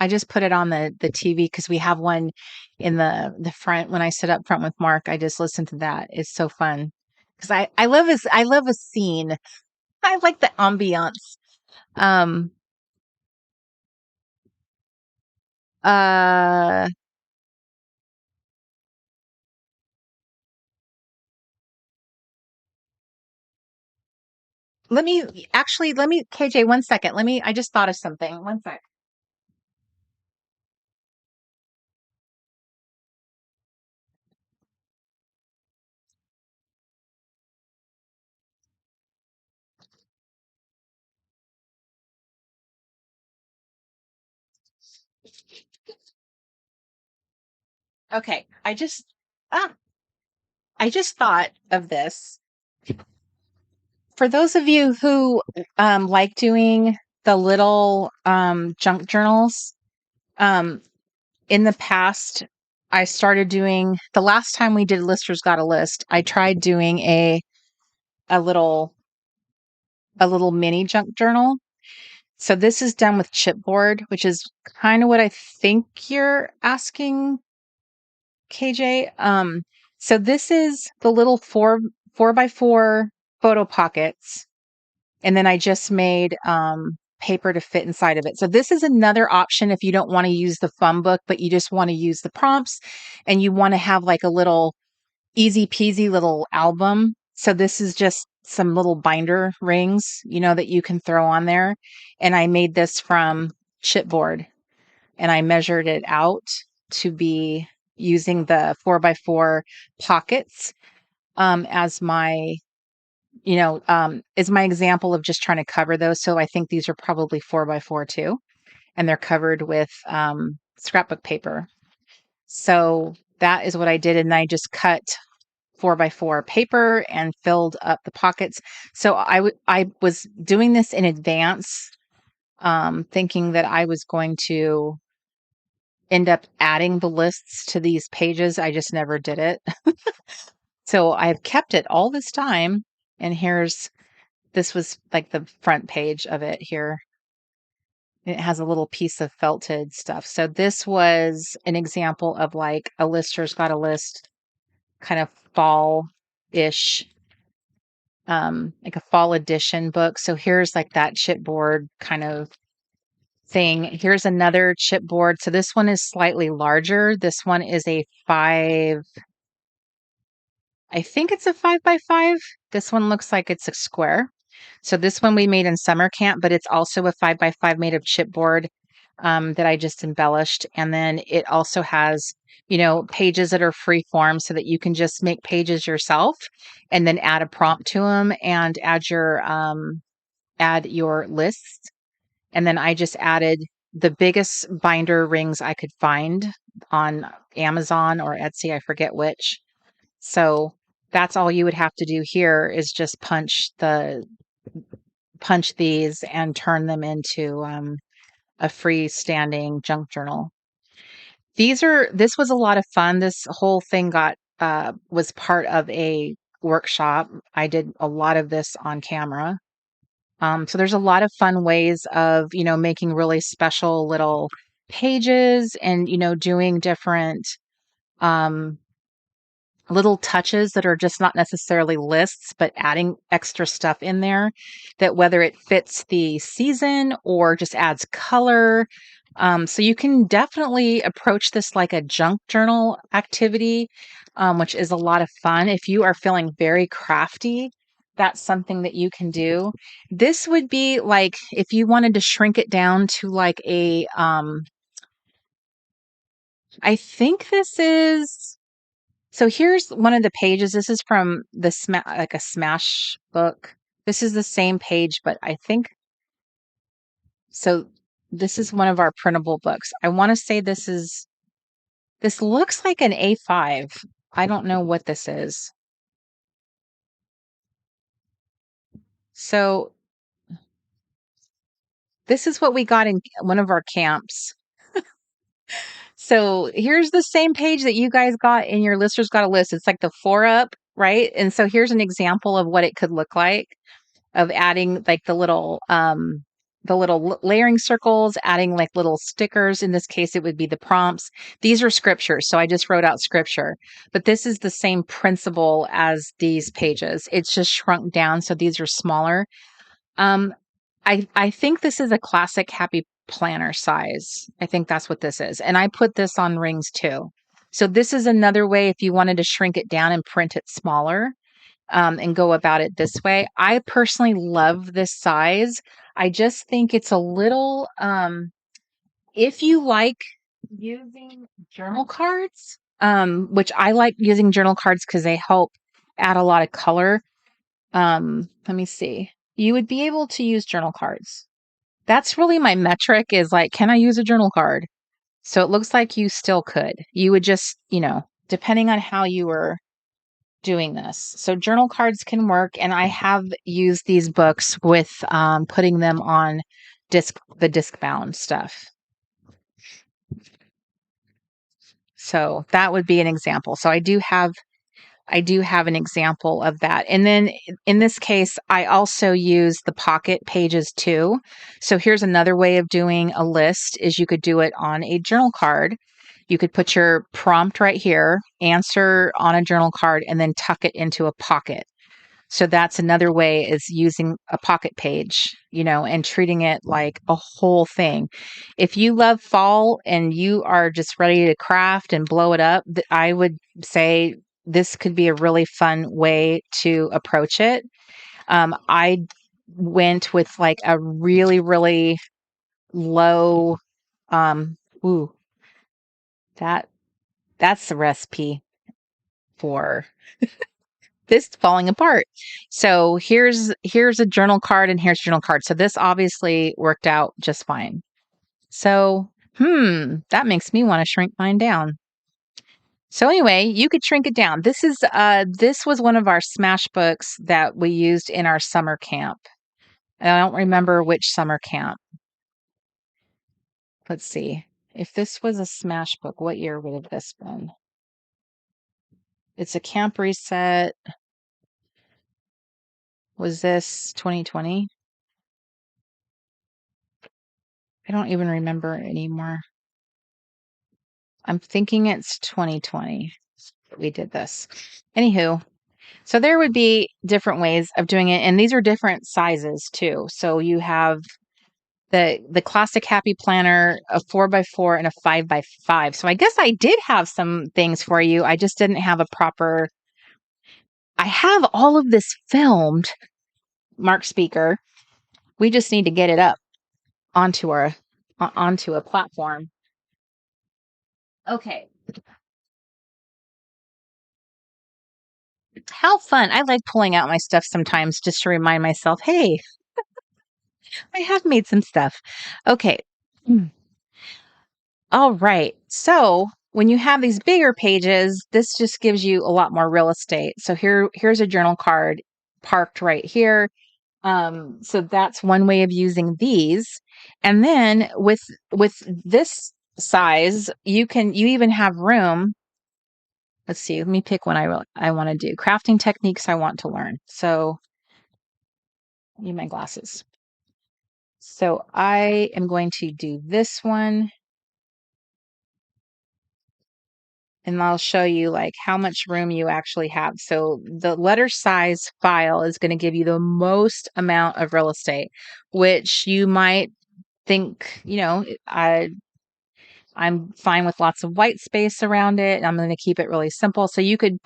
just put it on the TV because we have one in the front. When I sit up front with Mark, I just listen to that. It's so fun because I love a scene. I like the ambiance. Um uh let me KJ, 1 second. I just thought of something. 1 sec. Okay. Ah I just thought of this. For those of you who like doing the little junk journals, um, in the past, I started doing the last time we did Listers Got a List, I tried doing a little a little mini junk journal. So this is done with chipboard, which is kind of what I think you're asking, KJ. So this is the little four by four photo pockets, and then I just made paper to fit inside of it. So this is another option if you don't want to use the fun book, but you just want to use the prompts, and you want to have like a little easy peasy little album. So this is just some little binder rings, that you can throw on there. And I made this from chipboard, and I measured it out to be using the 4x4 pockets as my, is my example of just trying to cover those. So I think these are probably 4x4 too, and they're covered with scrapbook paper. So that is what I did. And I just cut 4x4 paper and filled up the pockets. So I was doing this in advance, thinking that I was going to end up adding the lists to these pages. I just never did it. So I've kept it all this time. And this was like the front page of it here. It has a little piece of felted stuff. So this was an example of like a lister's got a list, kind of fall-ish, like a fall edition book. So here's like that chipboard kind of thing. Here's another chipboard. So this one is slightly larger. This one is I think it's a 5x5. This one looks like it's a square. So this one we made in summer camp, but it's also a 5x5 made of chipboard that I just embellished. And then it also has, pages that are free form so that you can just make pages yourself and then add a prompt to them and add your list. And then I just added the biggest binder rings I could find on Amazon or Etsy, I forget which. So that's all you would have to do here is just punch these and turn them into a freestanding junk journal. This was a lot of fun. This whole thing was part of a workshop. I did a lot of this on camera. So there's a lot of fun ways of, making really special little pages and, doing different um, little touches that are just not necessarily lists, but adding extra stuff in there that whether it fits the season or just adds color. So you can definitely approach this like a junk journal activity, which is a lot of fun. If you are feeling very crafty, that's something that you can do. This would be like if you wanted to shrink it down to like I think this is so here's one of the pages. This is from like a Smash book. This is the same page, but I think so. This is one of our printable books. I want to say this looks like an A5. I don't know what this is. So this is what we got in one of our camps. So here's the same page that you guys got in your listers got a list. It's like the 4-up, right? And so here's an example of what it could look like, of adding like the little layering circles, adding like little stickers. In this case, it would be the prompts. These are scriptures. So I just wrote out scripture, but this is the same principle as these pages. It's just shrunk down. So these are smaller. I think this is a classic happy planner size. I think that's what this is. And I put this on rings too. So this is another way if you wanted to shrink it down and print it smaller, and go about it this way. I personally love this size. I just think it's a little, if you like using journal cards, which I like using journal cards because they help add a lot of color. Let me see. You would be able to use journal cards. That's really my metric is like, can I use a journal card? So it looks like you still could. You would just, depending on how you were doing this. So journal cards can work. And I have used these books with putting them on the disc bound stuff. So that would be an example. So I do have I do have an example of that. And then in this case, I also use the pocket pages too. So here's another way of doing a list is you could do it on a journal card. You could put your prompt right here, answer on a journal card, and then tuck it into a pocket. So that's another way is using a pocket page, and treating it like a whole thing. If you love fall and you are just ready to craft and blow it up, I would say this could be a really fun way to approach it. I went with like a really, really low, um, ooh, that that's the recipe for this falling apart. So here's a journal card and here's a journal card. So this obviously worked out just fine. So, that makes me want to shrink mine down. So anyway, you could shrink it down. This was one of our smash books that we used in our summer camp. And I don't remember which summer camp. Let's see. If this was a smash book, what year would have this been? It's a camp reset. Was this 2020? I don't even remember anymore. I'm thinking it's 2020 we did this. Anywho, so there would be different ways of doing it, and these are different sizes too. So you have the classic happy planner, a 4x4 and a 5x5. So I guess I did have some things for you. I just didn't have a proper. I have all of this filmed, Mark Speaker. We just need to get it up onto onto a platform. Okay. How fun. I like pulling out my stuff sometimes just to remind myself, hey, I have made some stuff. Okay. Mm. All right. So when you have these bigger pages, this just gives you a lot more real estate. So here's a journal card parked right here. So that's one way of using these. And then with this size, you even have room. Let's see. Let me pick one I want to do. Crafting techniques I want to learn. So I need my glasses. So I am going to do this one, and I'll show you like how much room you actually have. So the letter size file is going to give you the most amount of real estate, which you might think, I'm fine with lots of white space around it. I'm going to keep it really simple. So you could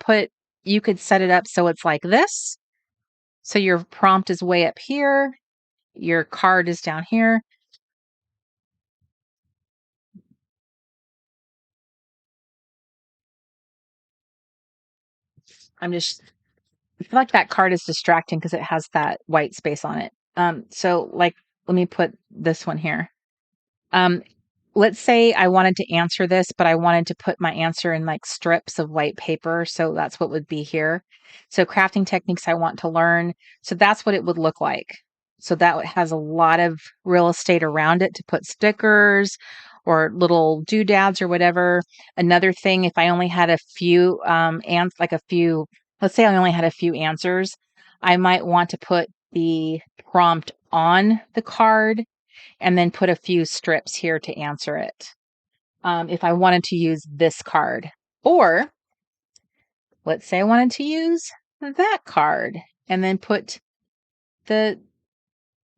set it up so it's like this. So your prompt is way up here, your card is down here. I feel like that card is distracting because it has that white space on it. So like, let me put this one here. Um, let's say I wanted to answer this, but I wanted to put my answer in like strips of white paper. So that's what would be here. So crafting techniques I want to learn. So that's what it would look like. So that has a lot of real estate around it to put stickers or little doodads or whatever. Another thing, if I only had a few, and like a few, let's say I only had a few answers, I might want to put the prompt on the card and then put a few strips here to answer it. If I wanted to use this card, or let's say I wanted to use that card and then put the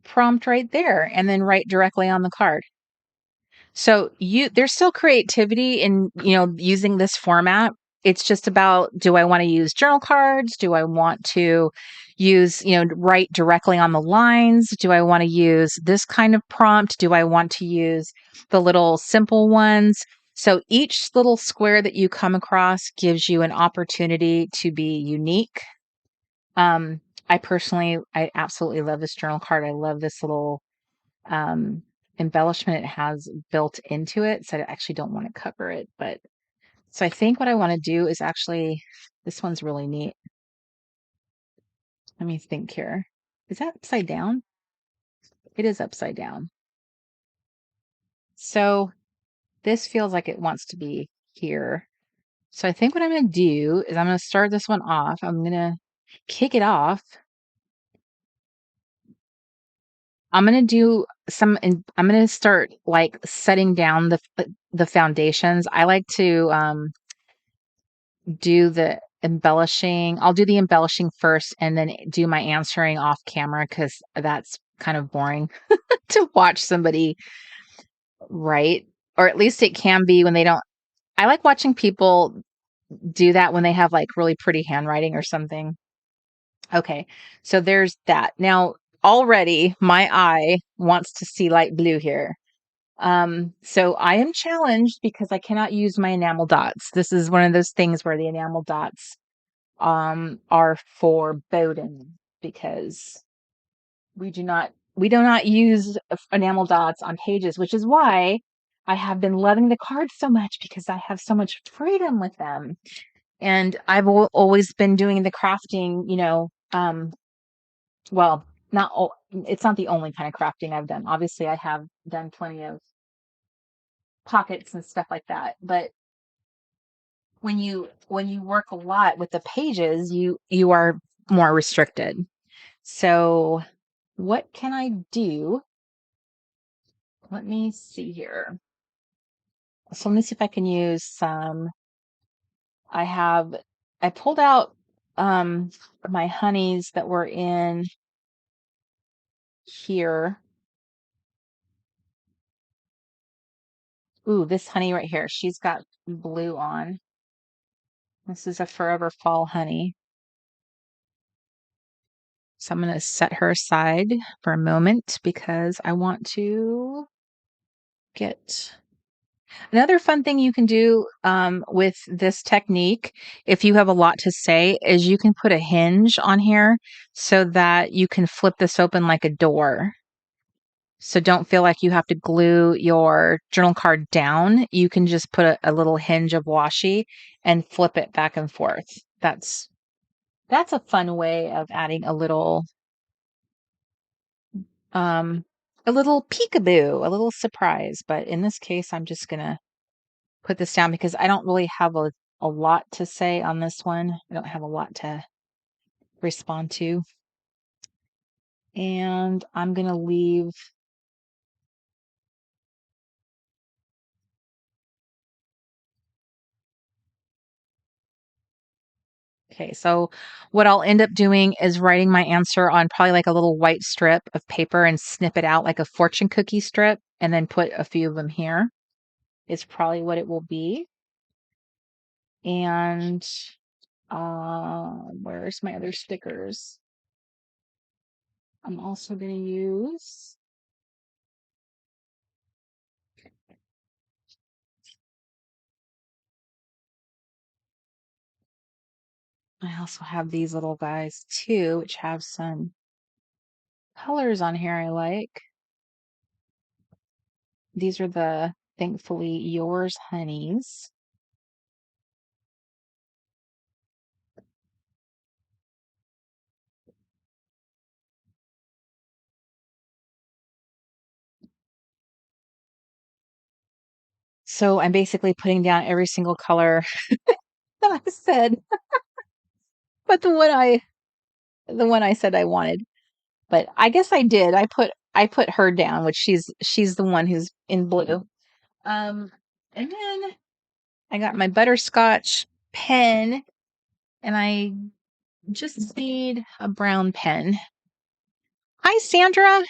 prompt right there and then write directly on the card. So there's still creativity in, using this format. It's just about, do I want to use journal cards? Do I want to use, write directly on the lines? Do I want to use this kind of prompt? Do I want to use the little simple ones? So each little square that you come across gives you an opportunity to be unique. I absolutely love this journal card. I love this little um, embellishment it has built into it. So I actually don't want to cover it. But so I think what I want to do is actually, this one's really neat. Let me think here. Is that upside down? It is upside down. So this feels like it wants to be here. So I think what I'm going to do is I'm going to start this one off. I'm going to kick it off. I'm going to do I'm going to start like setting down the foundations. I like to do the embellishing. I'll do the embellishing first and then do my answering off camera cuz that's kind of boring to watch somebody write, or at least it can be when they don't. I like watching people do that when they have like really pretty handwriting or something. Okay. So there's that. Now, already my eye wants to see light blue here. So I am challenged because I cannot use my enamel dots. This is one of those things where the enamel dots are forbidden because we do not use enamel dots on pages, which is why I have been loving the cards so much because I have so much freedom with them. And I've always been doing the crafting, well, it's not the only kind of crafting I've done. Obviously, I have done plenty of pockets and stuff like that. But when you work a lot with the pages, you are more restricted. So what can I do? Let me see here. So let me see if I can use some. I have I pulled out my honeys that were in here. Ooh, this honey right here. She's got blue on. This is a Forever Fall honey. So I'm going to set her aside for a moment because I want to get another fun thing you can do with this technique, if you have a lot to say, is you can put a hinge on here so that you can flip this open like a door. So don't feel like you have to glue your journal card down. You can just put a little hinge of washi and flip it back and forth. That's a fun way of adding um a little peekaboo, a little surprise. But in this case, I'm just gonna put this down because I don't really have a lot to say on this one. I don't have a lot to respond to. And I'm gonna leave. Okay, so what I'll end up doing is writing my answer on probably like a little white strip of paper and snip it out like a fortune cookie strip and then put a few of them here. Is probably what it will be. And where's my other stickers? I'm also going to use, I also have these little guys too, which have some colors on here I like. These are the Thankfully Yours honeys. So I'm basically putting down every single color that I said, but the one I said I wanted. But I guess I did. I put her down, which she's the one who's in blue. And then I got my butterscotch pen, and I just need a brown pen. Hi, Sandra.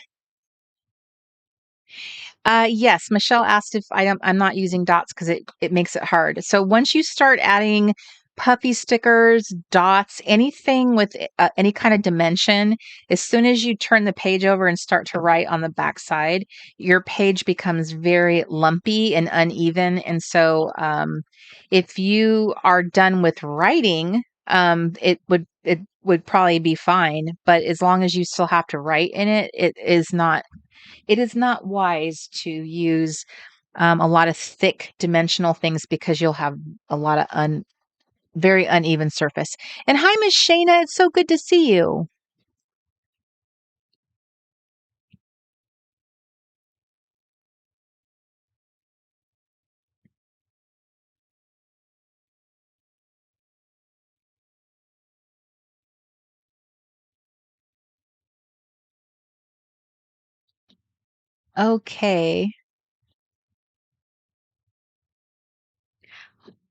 Yes, Michelle asked if I'm not using dots because it makes it hard. So once you start adding puffy stickers, dots, anything with any kind of dimension, as soon as you turn the page over and start to write on the back side, your page becomes very lumpy and uneven. And so, if you are done with writing, it would probably be fine. But as long as you still have to write in it, it is not wise to use a lot of thick dimensional things because you'll have a lot of very uneven surface. And hi, Miss Shayna. It's so good to see you. Okay.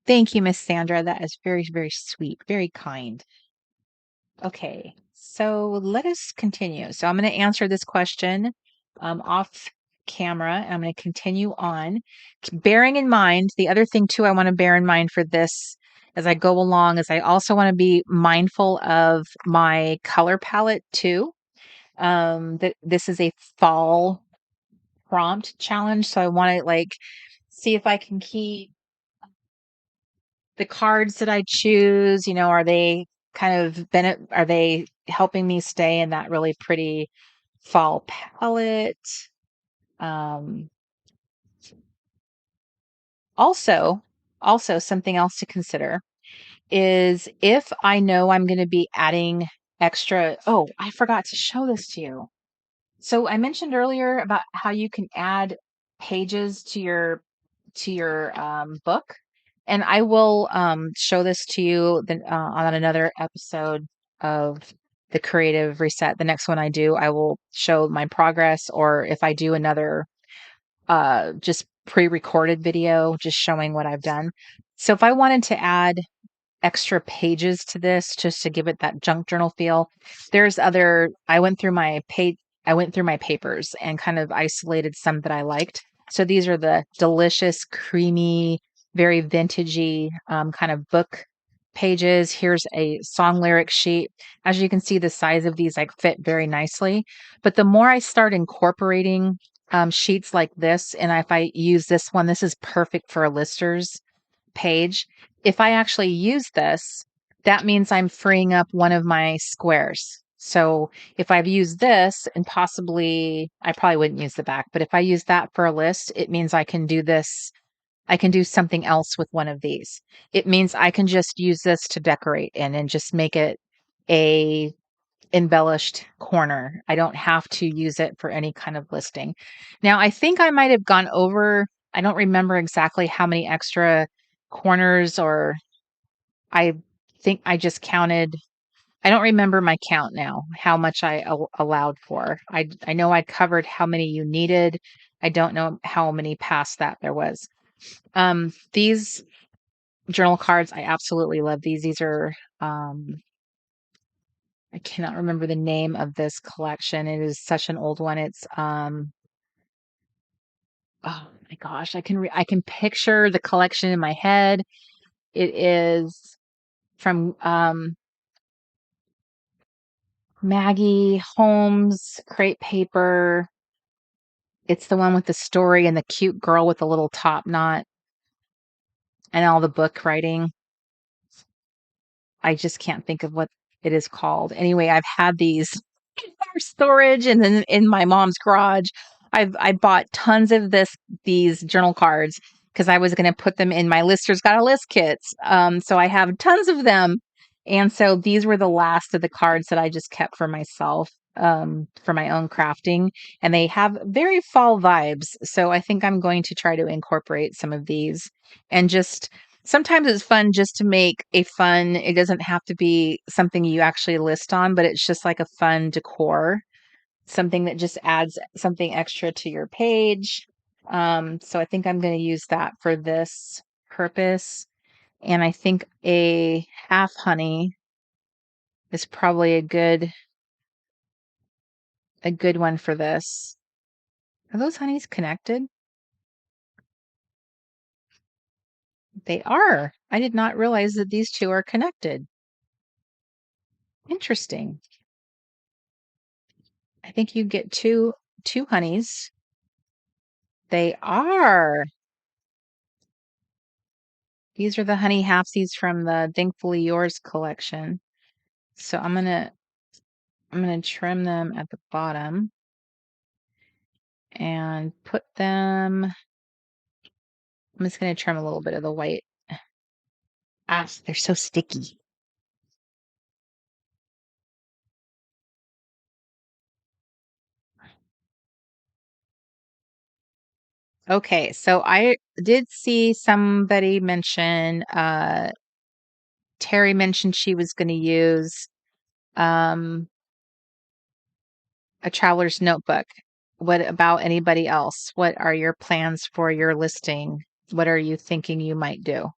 Thank you, Miss Sandra. That is very, very sweet, very kind. Okay, so let us continue. So I'm going to answer this question off camera. And I'm going to continue on. Bearing in mind, the other thing too, I want to bear in mind for this as I go along is I also want to be mindful of my color palette too. That this is a fall prompt challenge, so I want to like see if I can keep the cards that I choose, are they kind of are they helping me stay in that really pretty fall palette? Um, also, also something else to consider is if I know I'm going to be adding extra. Oh, I forgot to show this to you. So I mentioned earlier about how you can add pages to your book, and I will show this to you on another episode of the Creative Reset. The next one I do, I will show my progress, or if I do another just pre-recorded video, just showing what I've done. So if I wanted to add extra pages to this just to give it that junk journal feel. There's other I went through my papers and kind of isolated some that I liked. So these are the delicious, creamy, very vintagey kind of book pages. Here's a song lyric sheet. As you can see, the size of these like fit very nicely. But the more I start incorporating sheets like this, and if I use this one, this is perfect for a listers page. If I actually use this, that means I'm freeing up one of my squares. So if I've used this and possibly, I probably wouldn't use the back, but if I use that for a list, it means I can do this. I can do something else with one of these. It means I can just use this to decorate in and just make it a embellished corner. I don't have to use it for any kind of listing. Now, I think I might have gone over, I don't remember exactly how many extra corners, or I think I just counted. I don't remember my count now, how much I allowed for. I know I covered how many you needed. I don't know how many past that there was. These journal cards, I absolutely love these. These are I cannot remember the name of this collection. It is such an old one. It's oh my gosh, I can picture the collection in my head. It is from Maggie Holmes Crepe Paper. It's the one with the story and the cute girl with the little top knot and all the book writing. I just can't think of what it is called. Anyway, I've had these in our storage and then in my mom's garage. I bought tons of these journal cards because I was going to put them in my Lister's Got a List kits. So I have tons of them. And so these were the last of the cards that I just kept for myself for my own crafting. And they have very fall vibes. So I think I'm going to try to incorporate some of these and just sometimes it's fun just to make a fun, it doesn't have to be something you actually list on, but it's just like a fun decor, something that just adds something extra to your page. So I think I'm going to use that for this purpose. And I think a half honey is probably a good one for this. Are those honeys connected? They are. I did not realize that these two are connected. Interesting. I think you get two honeys. They are. These are the honey halfsies from the Thankfully Yours collection. So I'm gonna trim them at the bottom and put them. I'm just gonna trim a little bit of the white. Ah, they're so sticky. Okay, so I did see somebody mention Terry mentioned she was gonna use um a traveler's notebook. What about anybody else? What are your plans for your listing? What are you thinking you might do?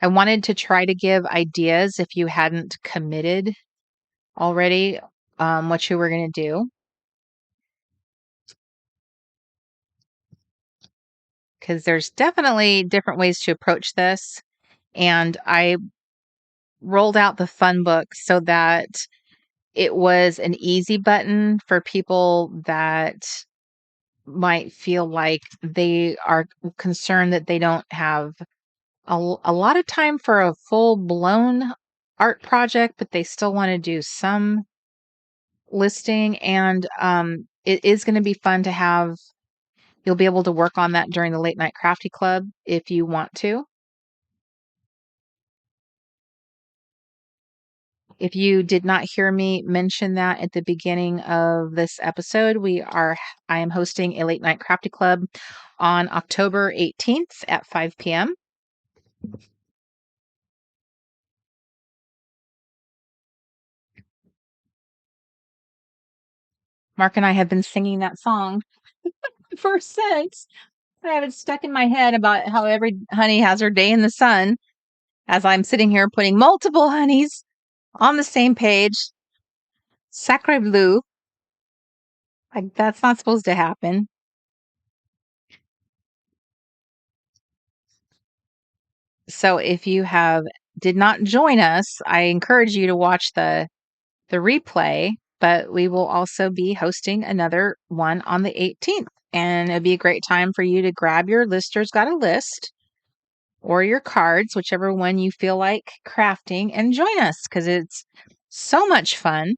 I wanted to try to give ideas if you hadn't committed already, what you were going to do, because there's definitely different ways to approach this. And I rolled out the fun book so that it was an easy button for people that might feel like they are concerned that they don't have a lot of time for a full blown art project, but they still want to do some listing. And it is going to be fun to have. You'll be able to work on that during the late night crafty club if you want to. If you did not hear me mention that at the beginning of this episode, I am hosting a late night crafty club on October 18th at 5 p.m. Mark and I have been singing that song for since. I have it stuck in my head about how every honey has her day in the sun as I'm sitting here putting multiple honeys on the same page. Sacre bleu. Like, that's not supposed to happen. So if you have did not join us, I encourage you to watch the replay, but we will also be hosting another one on the 18th. And it'd be a great time for you to grab your Lister's Got a List or your cards, whichever one you feel like crafting, and join us because it's so much fun.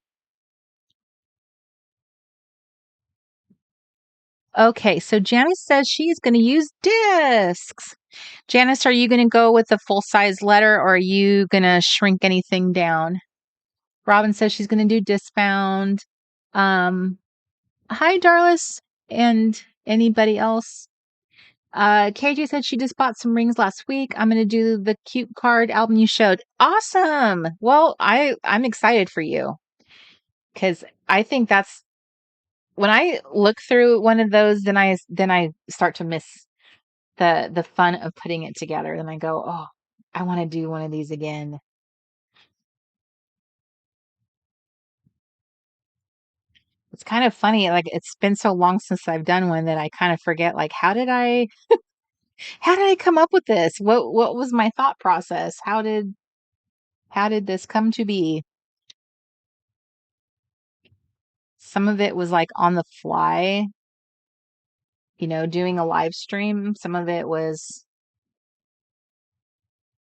Okay, so Janice says she's going to use discs. Janice, are you going to go with the full size letter or are you going to shrink anything down? Robin says she's going to do disc bound. Hi, Darlis, and anybody else. KJ said she just bought some rings last week. I'm going to do the cute card album you showed. Awesome. Well, I'm excited for you because I think that's when I look through one of those, then I start to miss the fun of putting it together. Then I go, oh, I want to do one of these again. It's kind of funny, like it's been so long since I've done one that I kind of forget, like how did I come up with this? What was my thought process? How did this come to be? Some of it was like on the fly, doing a live stream. Some of it was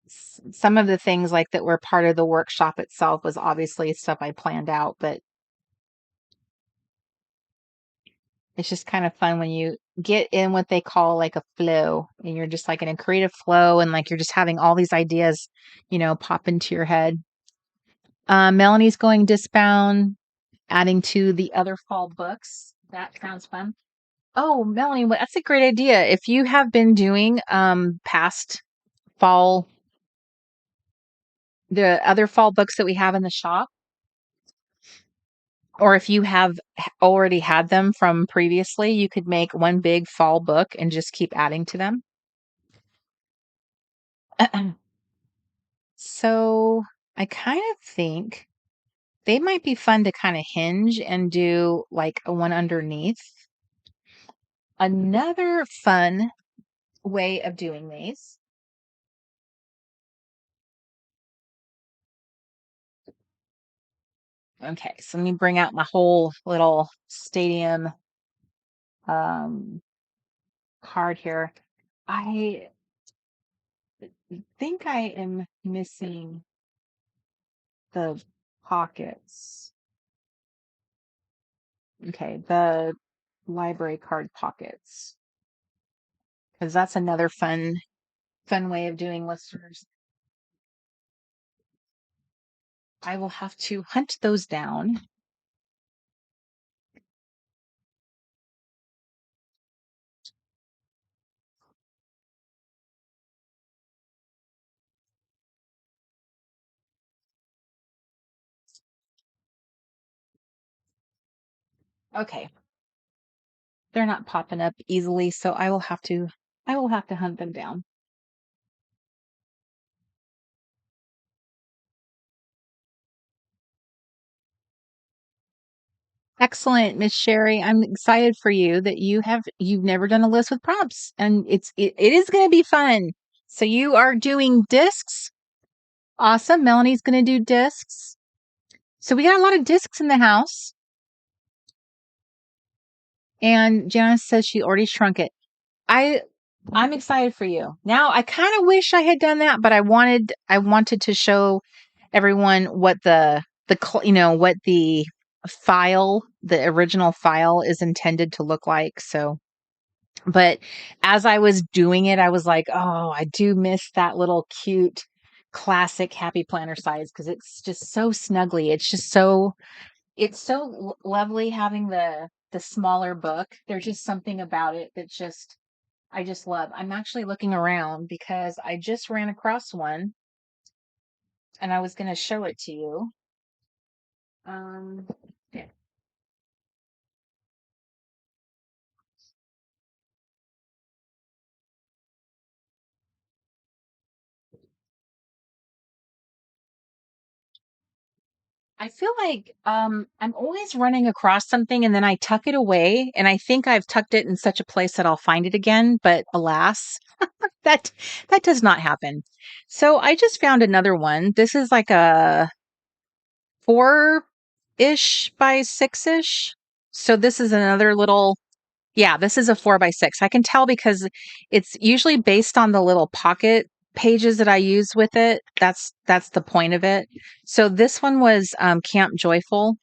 some of the things like that were part of the workshop itself was obviously stuff I planned out, but it's just kind of fun when you get in what they call like a flow and you're just like in a creative flow and like you're just having all these ideas, pop into your head. Melanie's going disbound, adding to the other fall books. That sounds fun. Oh, Melanie, that's a great idea. If you have been doing past fall, the other fall books that we have in the shop, or if you have already had them from previously, you could make one big fall book and just keep adding to them. So I kind of think they might be fun to kind of hinge and do like a one underneath. Another fun way of doing these. Okay, so let me bring out my whole little stadium um, card here. I think I am missing the pockets. Okay, the library card pockets, because that's another fun way of doing listers. I will have to hunt those down. Okay. they're not popping up easily, so I will have to hunt them down. Excellent, Miss Sherry. I'm excited for you that you've never done a list with prompts, and it is going to be fun. So you are doing discs. Awesome. Melanie's going to do discs. So we got a lot of discs in the house. And Janice says she already shrunk it. I'm excited for you. Now I kind of wish I had done that, but I wanted to show everyone what what the file, the original file is intended to look like. So, but as I was doing it, I was like, oh, I do miss that little cute classic happy planner size because it's just so snuggly. It's so lovely having the smaller book. There's just something about it that just I just love. I'm actually looking around because I just ran across one and I was going to show it to you. Yeah. I feel like I'm always running across something and then I tuck it away and I think I've tucked it in such a place that I'll find it again, but alas, that that does not happen. So I just found another one. This is like a 4-ish by 6-ish. So this is another little, yeah, this is a 4 by 6. I can tell because it's usually based on the little pocket pages that I use with it. That's the point of it. So this one was Camp Joyful.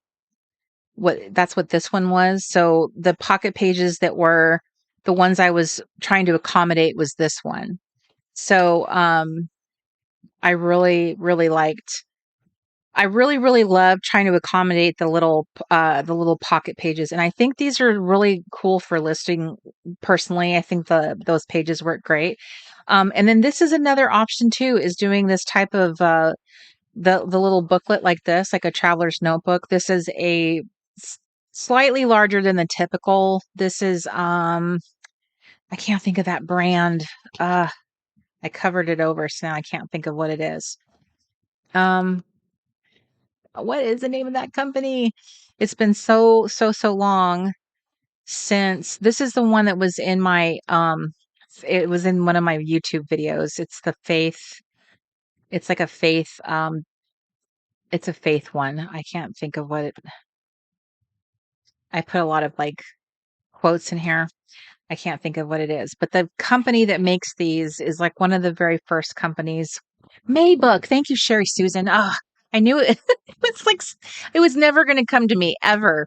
That's what this one was. So the pocket pages that were the ones I was trying to accommodate was this one. So I really, really liked I really, really love trying to accommodate the little pocket pages, and I think these are really cool for listing. Personally, I think those pages work great. And then this is another option too, is doing this type of the little booklet like this, like a traveler's notebook. This is s- slightly larger than the typical. This is I can't think of that brand. Uh, I covered it over, so now I can't think of what it is. Um, what is the name of that company? It's been so long since this is the one that was in my it was in one of my YouTube videos. It's the faith. It's like a faith it's a faith one. I can't think of what it I put a lot of like quotes in here. I can't think of what it is, but the company that makes these is like one of the very first companies. Maybook. Thank you, Sherry Susan. Ah, I knew it. It was like it was never going to come to me ever.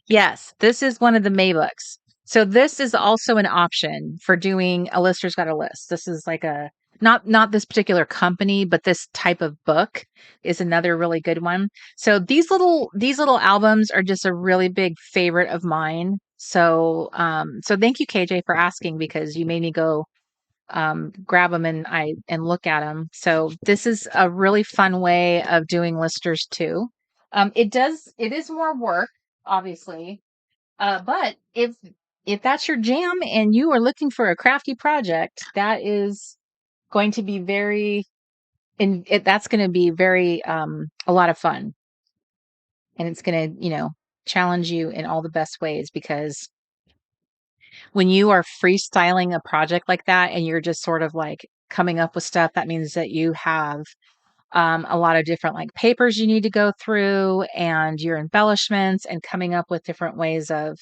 Yes, this is one of the Maybooks. So this is also an option for doing a lister's got a list. This is like a not this particular company, but this type of book is another really good one. So these little albums are just a really big favorite of mine. So thank you, KJ, for asking because you made me go grab them and look at them. So this is a really fun way of doing listers too. It is more work, obviously, but if that's your jam and you are looking for a crafty project, that is going to be that's going to be very a lot of fun, and it's going to challenge you in all the best ways because when you are freestyling a project like that and you're just sort of like coming up with stuff, that means that you have a lot of different like papers you need to go through and your embellishments and coming up with different ways of,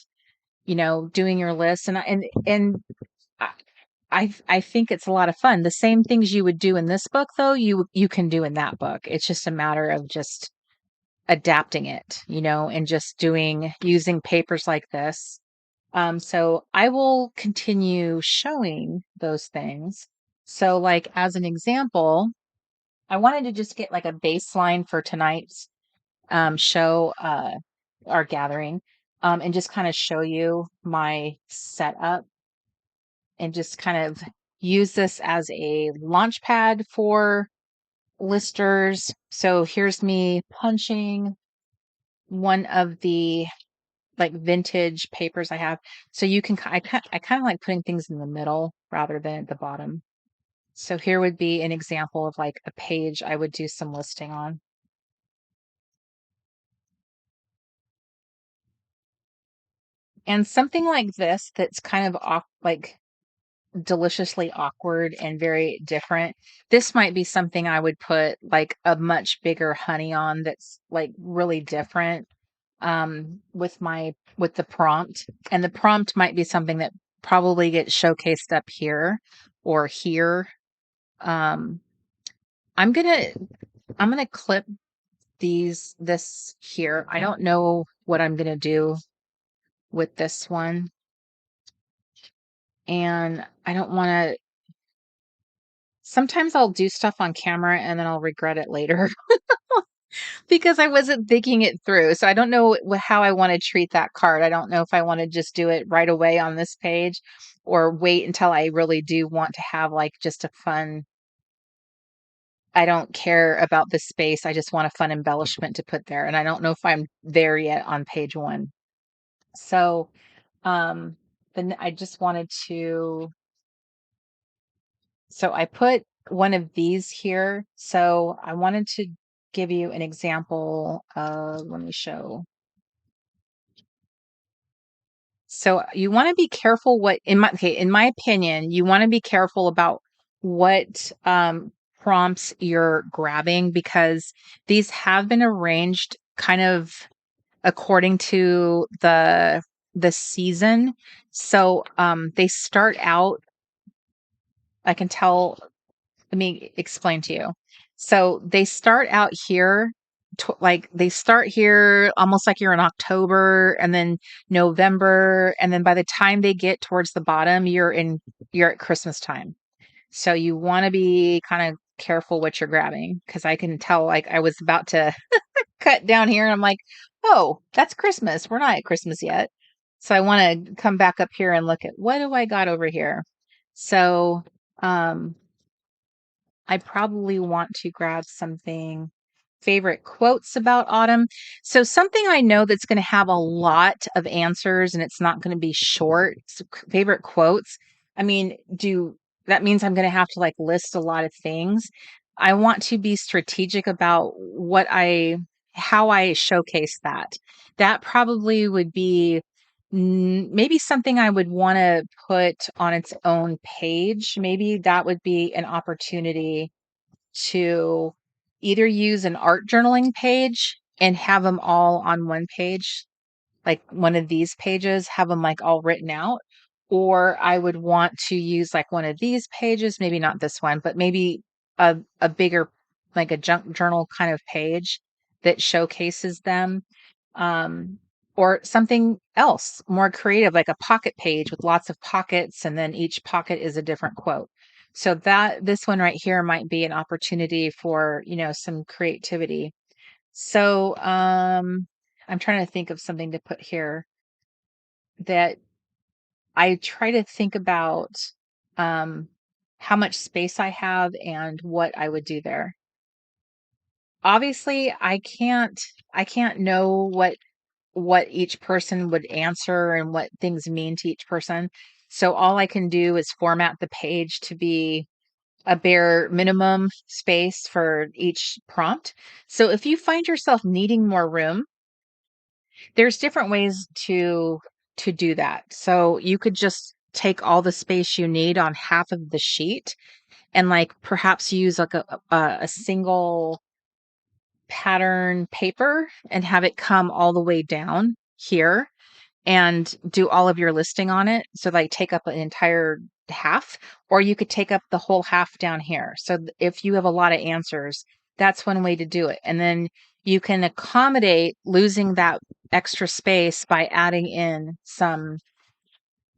doing your list. And I, I think it's a lot of fun. The same things you would do in this book, though, you can do in that book. It's just a matter of just adapting it, and just using papers like this. So I will continue showing those things. So, like, as an example, I wanted to just get like a baseline for tonight's show, our gathering, and just kind of show you my setup and just kind of use this as a launch pad for listers. So here's me punching one of the like vintage papers I have. So you can, I kind of like putting things in the middle rather than at the bottom. So here would be an example of like a page I would do some listing on. And something like this that's kind of like deliciously awkward and very different. This might be something I would put like a much bigger honey on that's like really different with the prompt. And the prompt might be something that probably gets showcased up here or here. Um I'm gonna I'm gonna clip this here. I don't know what I'm gonna do with this one. And I don't want to sometimes I'll do stuff on camera and then I'll regret it later because I wasn't thinking it through. So I don't know how I want to treat that card. I don't know if I want to just do it right away on this page or wait until I really do want to have like just a fun. I don't care about the space. I just want a fun embellishment to put there. And I don't know if I'm there yet on page one. So um then I just wanted to so I put one of these here. So I wanted to give you an example of, let me show. So you want to be careful what in my opinion, you want to be careful about what prompts you're grabbing because these have been arranged kind of according to the season. So they start out, I can tell. Let me explain to you. So they start out here, like they start here almost like you're in October and then November. And then by the time they get towards the bottom, you're at Christmas time. So you want to be kind of careful what you're grabbing because I can tell like I was about to cut down here and I'm like, oh, that's Christmas. We're not at Christmas yet. So I want to come back up here and look at what do I got over here. So, um, I probably want to grab something favorite quotes about autumn. So something I know that's going to have a lot of answers and it's not going to be short. So favorite quotes. I mean, do that means I'm going to have to like list a lot of things. I want to be strategic about how I showcase that. That probably would be maybe something I would want to put on its own page. Maybe that would be an opportunity to either use an art journaling page and have them all on one page, like one of these pages, have them like all written out. Or I would want to use like one of these pages, maybe not this one, but maybe a bigger, like a junk journal kind of page that showcases them. Um, or something else more creative, like a pocket page with lots of pockets, and then each pocket is a different quote. So that this one right here might be an opportunity for, some creativity. So, I'm trying to think of something to put here that I try to think about um, how much space I have and what I would do there. Obviously, I can't know what each person would answer and what things mean to each person. So all I can do is format the page to be a bare minimum space for each prompt. So if you find yourself needing more room, there's different ways to do that. So you could just take all the space you need on half of the sheet and like perhaps use like a single pattern paper and have it come all the way down here and do all of your listing on it. So like take up an entire half, or you could take up the whole half down here. So if you have a lot of answers, that's one way to do it. And then you can accommodate losing that extra space by adding in some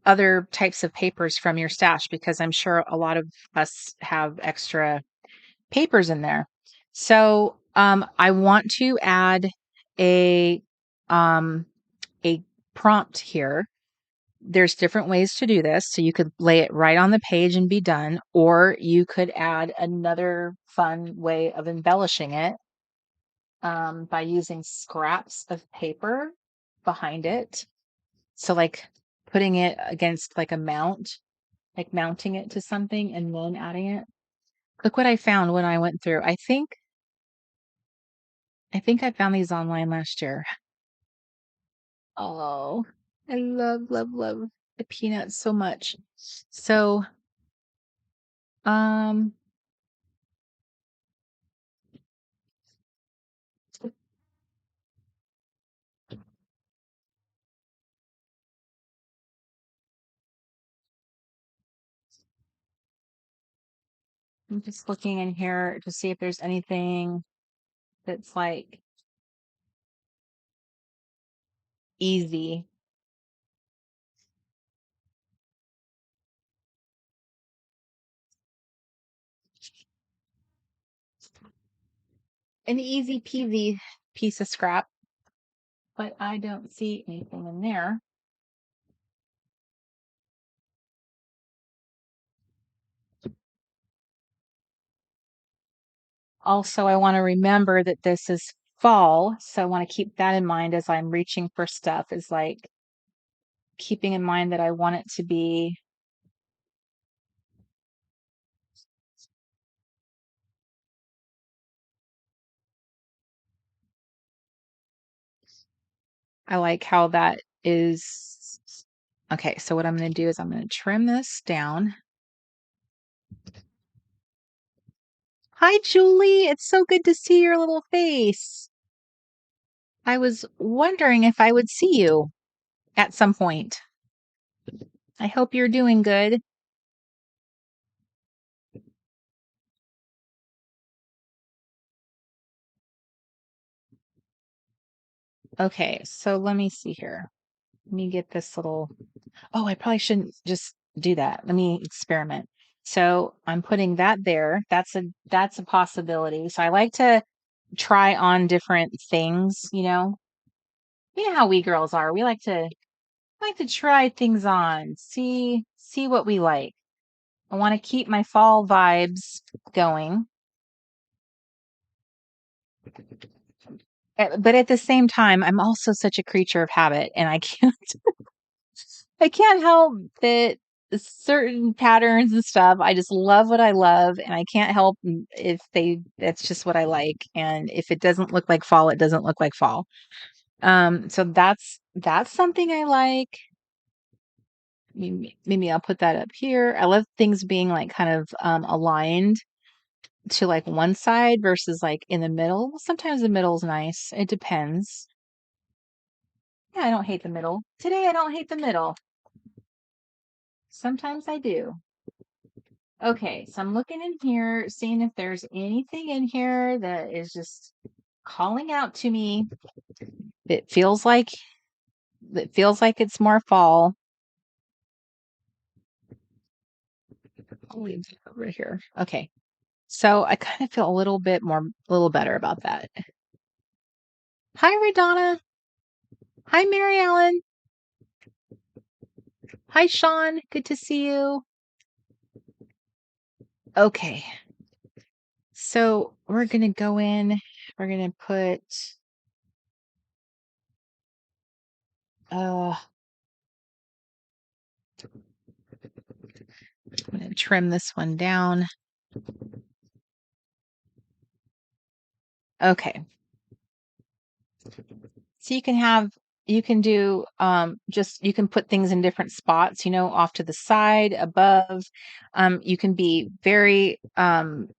other types of papers from your stash, because I'm sure a lot of us have extra papers in there. So I want to add a um, a prompt here. There's different ways to do this. So you could lay it right on the page and be done, or you could add another fun way of embellishing it by using scraps of paper. behind it. So like putting it against like a mount, like mounting it to something and then adding it. Look what I found when I went through. I think I found these online last year. Oh, I love, love, love the peanuts so much. So, um, I'm just looking in here to see if there's anything that's like easy. An easy peasy piece of scrap, but I don't see anything in there. Also, I want to remember that this is fall, so I want to keep that in mind as I'm reaching for stuff, is like keeping in mind that I want it to be, I like how that is. Okay, so what I'm going to do is I'm going to trim this down. Hi, Julie. It's so good to see your little face. I was wondering if I would see you at some point. I hope you're doing good. Okay, so let me see here. Let me get this little. Oh, I probably shouldn't just do that. Let me experiment. So I'm putting that there. That's a possibility. So I like to try on different things, you know. You know how we girls are. We like to try things on, see what we like. I want to keep my fall vibes going. But at the same time, I'm also such a creature of habit and I can't help that certain patterns and stuff. I just love what I love and I can't help if that's just what I like. And if it doesn't look like fall, it doesn't look like fall. So that's something I like. Maybe I'll put that up here. I love things being like kind of aligned to like one side versus like in the middle. Sometimes the middle's nice. It depends. Yeah, I don't hate the middle. Today I don't hate the middle. Sometimes I do. Okay, so I'm looking in here, seeing if there's anything in here that is just calling out to me. It feels like it feels like it's more fall. I'll leave that over here. Okay. So I kind of feel a little better about that. Hi, Redonna. Hi, Mary Ellen. Hi, Sean. Good to see you. Okay. So we're going to go in. We're going to put, I'm going to trim this one down. Okay. So you can do, just, you can put things in different spots, you know, off to the side, above. You can be very kind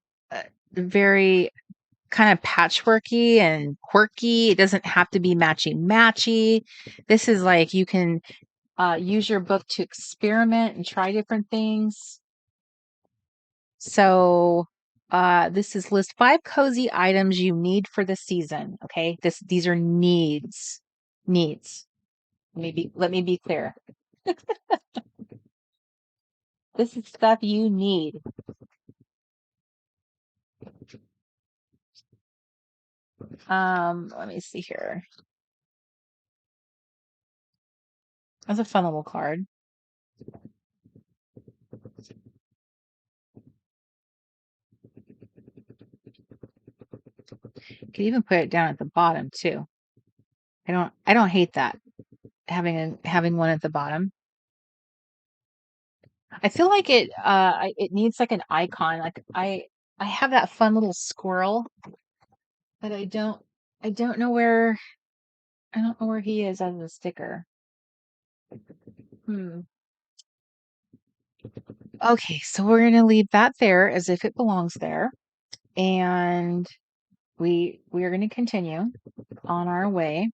of patchworky and quirky. It doesn't have to be matchy. This is like you can use your book to experiment and try different things. So this is list 5 cozy items you need for the season. Okay, these are needs. Needs. Let me be clear. This is stuff you need. Let me see here. That's a fun little card. You could even put it down at the bottom too. I don't hate that. having one at the bottom. I feel like it needs like an icon. Like I have that fun little squirrel, but I don't know where I don't know where he is as a sticker. Hmm. Okay, so we're gonna leave that there as if it belongs there, and we are gonna continue on our way.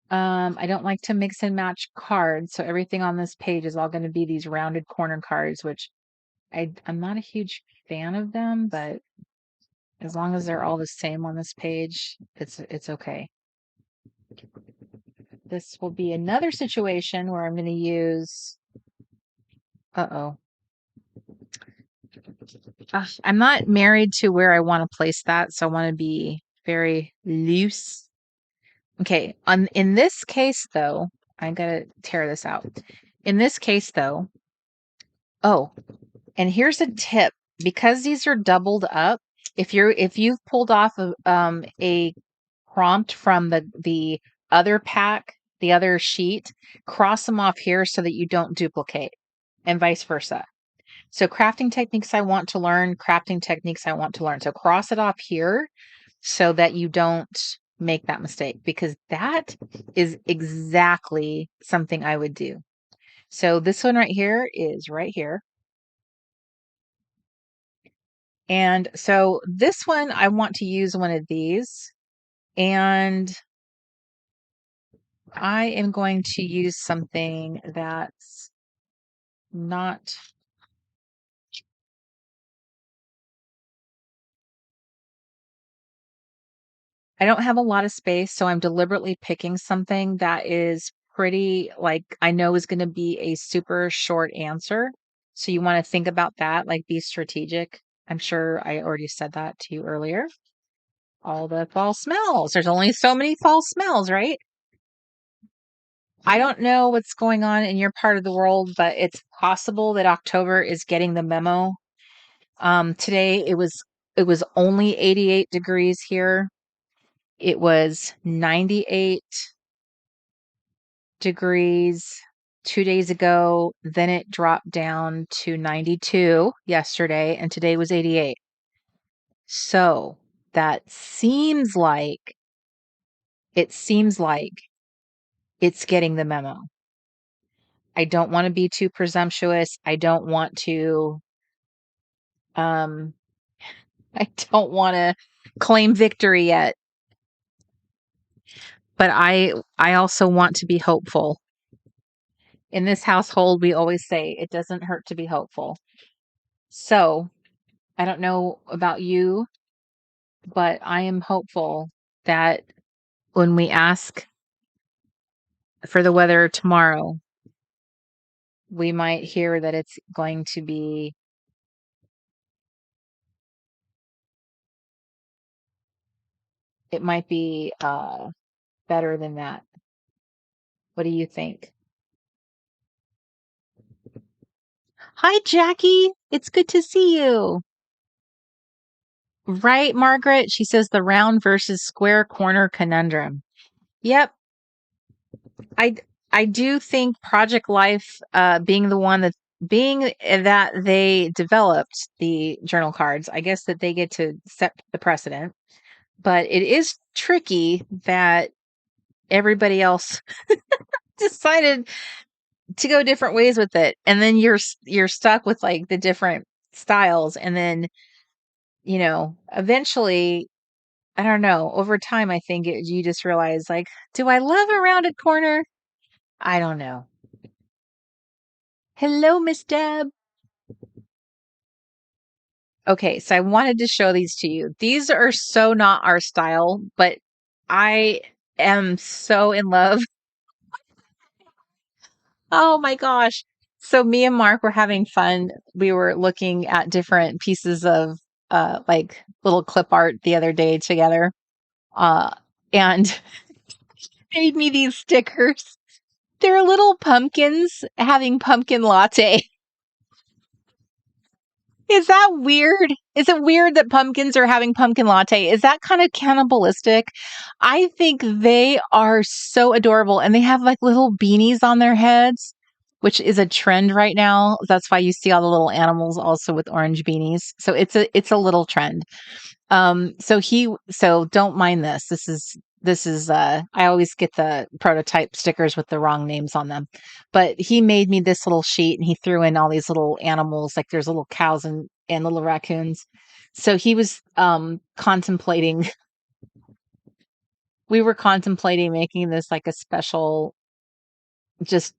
I don't like to mix and match cards, so everything on this page is all going to be these rounded corner cards, which I'm not a huge fan of them, but as long as they're all the same on this page, it's okay. This will be another situation where I'm going to use, uh-oh. I'm not married to where I want to place that, so I want to be very loose. Okay, in this case though, I gotta tear this out. In this case though, oh, and here's a tip. Because these are doubled up, if you've pulled off a prompt from the other pack, the other sheet, cross them off here so that you don't duplicate, and vice versa. So crafting techniques I want to learn, crafting techniques I want to learn. So cross it off here so that you don't make that mistake, because that is exactly something I would do. So this one right here is right here. And so this one, I want to use one of these, and I am going to use something that's not, I don't have a lot of space, so I'm deliberately picking something that is pretty, like, I know is going to be a super short answer. So you want to think about that, like be strategic. I'm sure I already said that to you earlier. All the fall smells. There's only so many fall smells, right? I don't know what's going on in your part of the world, but it's possible that October is getting the memo. Today it was only 88 degrees here. It was 98 degrees 2 days ago. Then it dropped down to 92 yesterday, and today was 88. So that seems like it's getting the memo. I don't want to be too presumptuous. Um, I don't want to claim victory yet, but I also want to be hopeful. In this household, we always say it doesn't hurt to be hopeful. So, I don't know about you, but I am hopeful that when we ask for the weather tomorrow, we might hear that it's going to be, it might be better than that. What do you think? Hi, Jackie. It's good to see you. Right, Margaret? She says the round versus square corner conundrum. Yep. I I do think Project Life, being that they developed the journal cards, I guess that they get to set the precedent. But it is tricky that everybody else decided to go different ways with it, and then you're stuck with like the different styles, and then eventually, I don't know, over time, I think you just realize, like, do I love a rounded corner? I don't know. Hello, Miss Deb. Okay, so I wanted to show these to you. These are so not our style, but I am so in love. Oh my gosh. So me and Mark were having fun. We were looking at different pieces of like little clip art the other day together. Uh and made me these stickers. They're little pumpkins having pumpkin latte. Is that weird? Is it weird that pumpkins are having pumpkin latte? Is that kind of cannibalistic? I think they are so adorable and they have like little beanies on their heads, which is a trend right now. That's why you see all the little animals also with orange beanies. So it's a little trend. So don't mind this. This is I always get the prototype stickers with the wrong names on them. But he made me this little sheet and he threw in all these little animals, like there's little cows and little raccoons. So he was contemplating we were contemplating making this like a special, just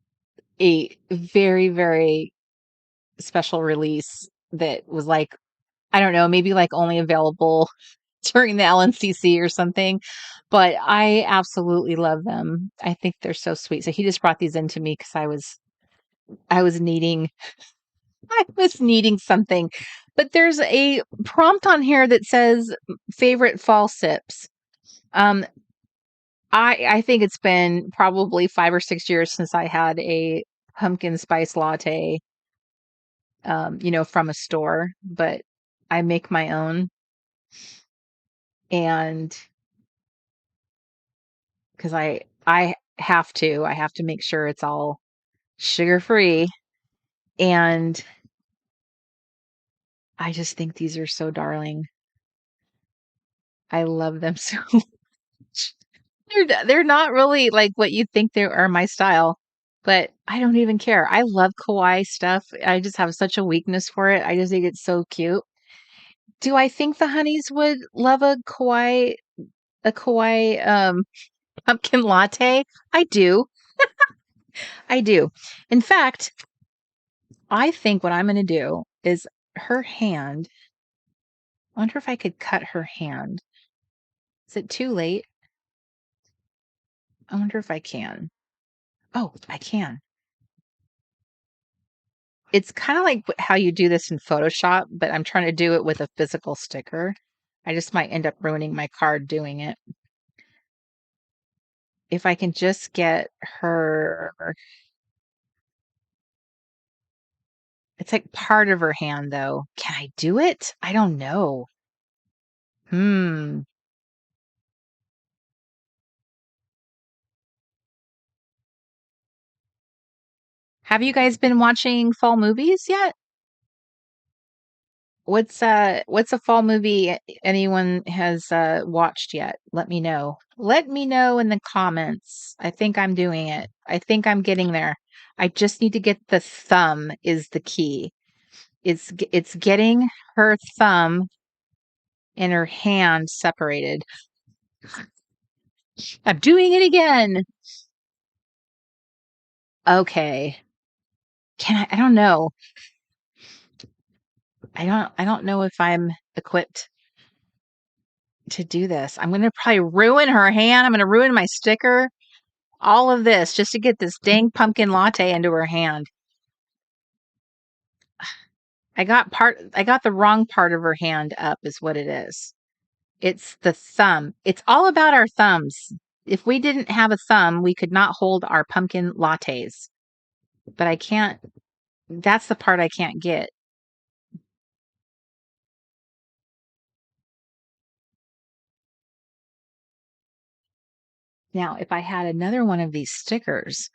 a very, very special release that was like, I don't know, maybe like only available during the LNCC or something. But I absolutely love them. I think they're so sweet. So he just brought these into me because I was needing I was needing something. But there's a prompt on here that says favorite fall sips. Um I think it's been probably 5 or 6 years since I had a pumpkin spice latte, from a store, but I make my own. And because I have to make sure it's all sugar free. And I just think these are so darling. I love them so much. They're not really like what you think they are my style, but I don't even care. I love kawaii stuff. I just have such a weakness for it. I just think it's so cute. Do I think the honeys would love a kawaii pumpkin latte? I do. I do. In fact, I think what I'm going to do is her hand. I wonder if I could cut her hand. Is it too late? I wonder if I can. Oh, I can. It's kind of like how you do this in Photoshop, but I'm trying to do it with a physical sticker. I just might end up ruining my card doing it. If I can just get her, it's like part of her hand though. Can I do it? I don't know. Hmm. Have you guys been watching fall movies yet? What's a fall movie anyone has watched yet? Let me know. Let me know in the comments. I think I'm doing it. I think I'm getting there. I just need to get the thumb is the key. It's getting her thumb and her hand separated. I'm doing it again. Okay. I don't know. I don't know if I'm equipped to do this. I'm going to probably ruin her hand. I'm going to ruin my sticker. All of this just to get this dang pumpkin latte into her hand. I got the wrong part of her hand up is what it is. It's the thumb. It's all about our thumbs. If we didn't have a thumb, we could not hold our pumpkin lattes. But I can't, that's the part I can't get. Now, if I had another one of these stickers,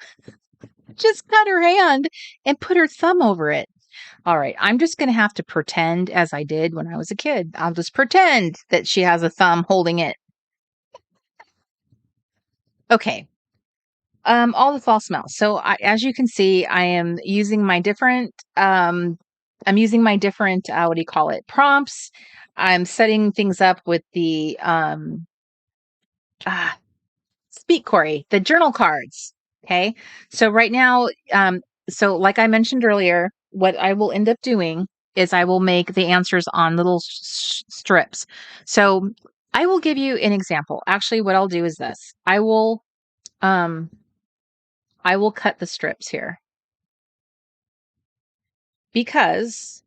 just cut her hand and put her thumb over it. All right, I'm just going to have to pretend as I did when I was a kid. I'll just pretend that she has a thumb holding it. Okay. All the fall smells. So as you can see, I am using my different, what do you call it? Prompts. I'm setting things up with the, ah, speak Cori, the journal cards. Okay. So right now, so like I mentioned earlier, what I will end up doing is I will make the answers on little strips. So I will give you an example. Actually, what I'll do is this. Um, I will cut the strips here because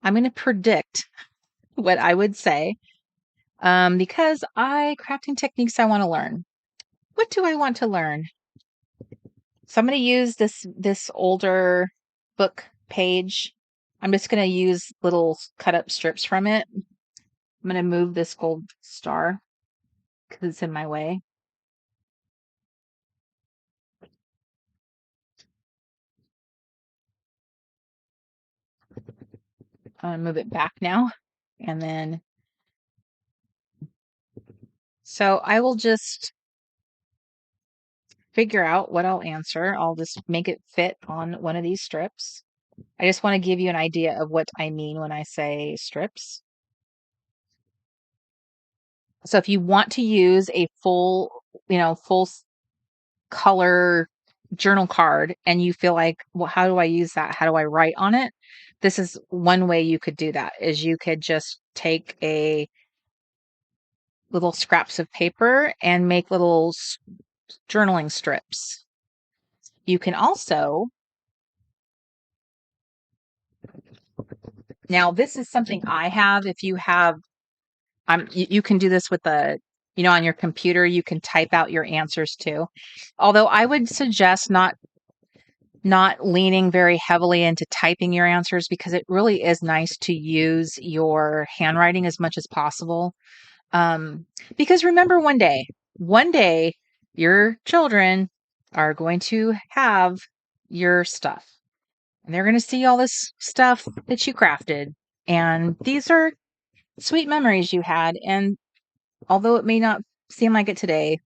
I'm going to predict what I would say. Because crafting techniques I want to learn. What do I want to learn? So I'm going to use this older book page. I'm just going to use little cut up strips from it. I'm going to move this gold star because it's in my way. I'm going to move it back now. And then, so I will just figure out what I'll answer. I'll just make it fit on one of these strips. I just want to give you an idea of what I mean when I say strips. So if you want to use a full color journal card and you feel like, well, how do I use that? How do I write on it? This is one way you could do that, is you could just take a little scraps of paper and make little journaling strips. You can also, now this is something I have. If you have, you can do this with on your computer, you can type out your answers too. Although I would suggest not leaning very heavily into typing your answers, because it really is nice to use your handwriting as much as possible. Because remember, one day, your children are going to have your stuff and they're going to see all this stuff that you crafted. And these are sweet memories you had. And although it may not seem like it today,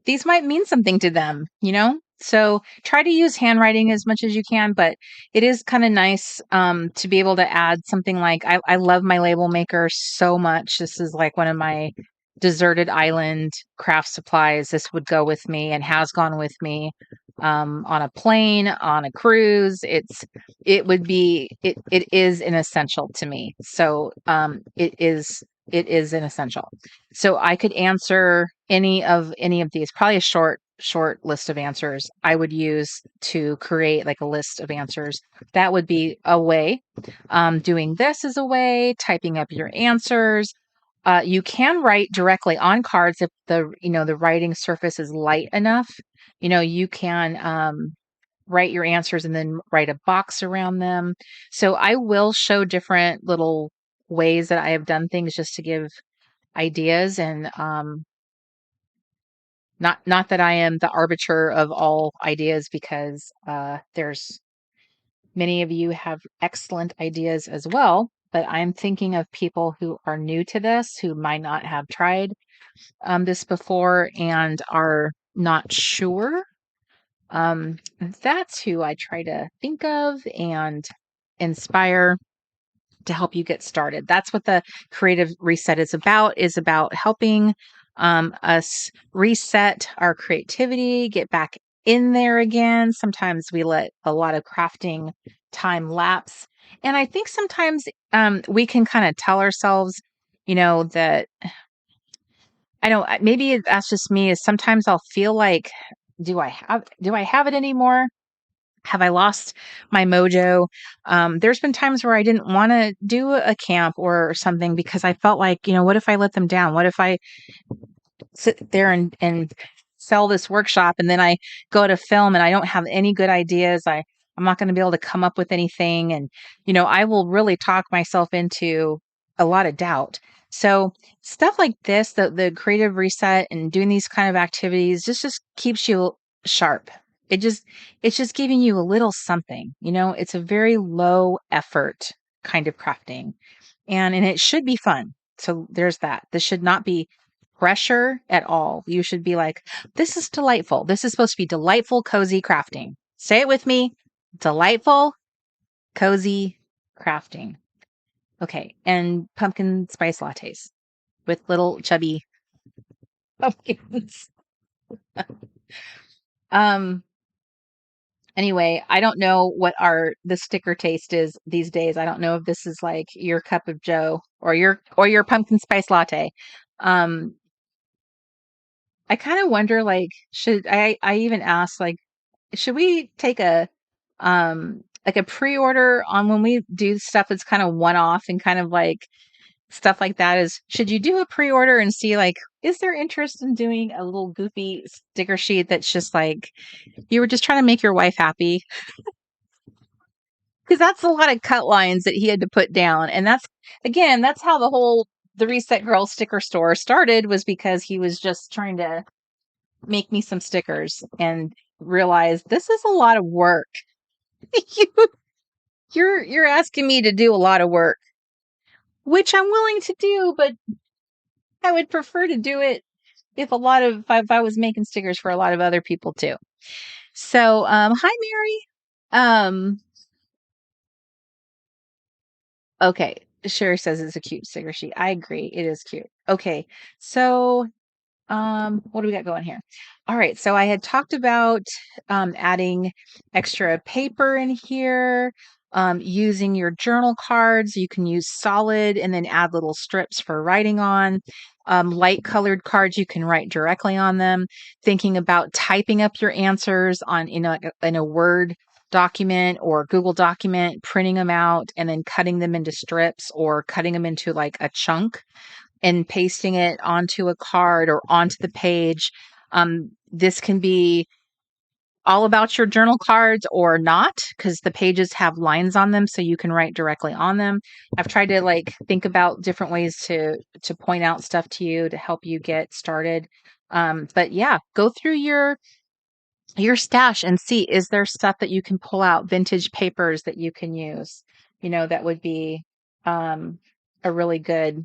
these might mean something to them, you know? So try to use handwriting as much as you can, but it is kind of nice to be able to add something like, I love my label maker so much. This is like one of my deserted island craft supplies. This would go with me and has gone with me on a plane, on a cruise. It is an essential to me. So it is an essential. So I could answer any of these, probably a short list of answers I would use to create like a list of answers. That would be a way. Doing this is a way. Typing up your answers. You can write directly on cards if the writing surface is light enough. You can write your answers and then write a box around them. So I will show different little ways that I have done things just to give ideas, and not that I am the arbiter of all ideas, because there's many of you have excellent ideas as well, but I'm thinking of people who are new to this, who might not have tried this before and are not sure. That's who I try to think of and inspire to help you get started. That's what the creative reset is about helping us reset our creativity, get back in there again. Sometimes we let a lot of crafting time lapse. And I think sometimes we can kind of tell ourselves, that I don't, maybe that's just me, is sometimes I'll feel like, do I have it anymore? Have I lost my mojo? There's been times where I didn't want to do a camp or something because I felt like, what if I let them down? What if I sit there and sell this workshop and then I go to film and I don't have any good ideas? I'm not going to be able to come up with anything. And, I will really talk myself into a lot of doubt. So stuff like this, the creative reset and doing these kind of activities just keeps you sharp. It's just giving you a little something, it's a very low effort kind of crafting, and it should be fun. So there's that. This should not be pressure at all. You should be like, this is delightful. This is supposed to be delightful, cozy crafting. Say it with me. Delightful, cozy crafting. Okay. And pumpkin spice lattes with little chubby pumpkins. um, Anyway, I don't know what the sticker taste is these days. I don't know if this is like your cup of joe or your pumpkin spice latte. Um, I kind of wonder, like, should I even ask, like, should we take a like a pre-order on when we do stuff that's kind of one off and kind of like stuff like that? Is, should you do a pre-order and see, like, is there interest in doing a little goofy sticker sheet that's just like, you were just trying to make your wife happy? because that's a lot of cut lines that he had to put down. And that's how the Reset Girl sticker store started, was because he was just trying to make me some stickers and realized this is a lot of work. you, you're asking me to do a lot of work, which I'm willing to do, but I would prefer to do it if I was making stickers for a lot of other people too. So, hi Mary. Um, okay. Sherry says it's a cute sticker sheet. I agree. It is cute. Okay. So, what do we got going here? All right. So I had talked about adding extra paper in here, using your journal cards. You can use solid and then add little strips for writing on. Light colored cards, you can write directly on them. Thinking about typing up your answers in a Word document or Google document, printing them out and then cutting them into strips or cutting them into like a chunk and pasting it onto a card or onto the page. This can be all about your journal cards or not, because the pages have lines on them, so you can write directly on them. I've tried to like think about different ways to point out stuff to you to help you get started. But yeah, go through your stash and see, is there stuff that you can pull out, vintage papers that you can use, that would be a really good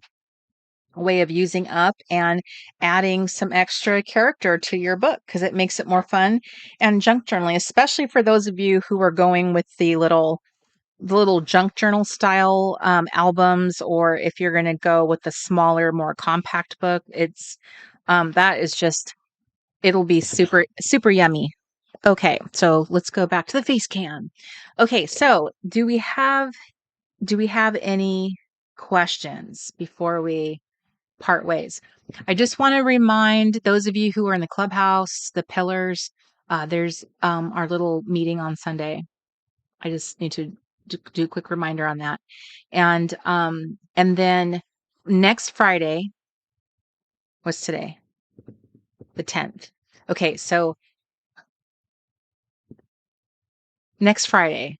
way of using up and adding some extra character to your book, because it makes it more fun. And junk journaling, especially for those of you who are going with the little junk journal style albums, or if you're going to go with the smaller, more compact book, that is just, it'll be super super yummy. Okay, so let's go back to the face cam. Okay, so do we have any questions before we part ways? I just want to remind those of you who are in the clubhouse, the pillars, there's our little meeting on Sunday. I just need to do a quick reminder on that. And then next Friday, what's today? The 10th. Okay, so next Friday,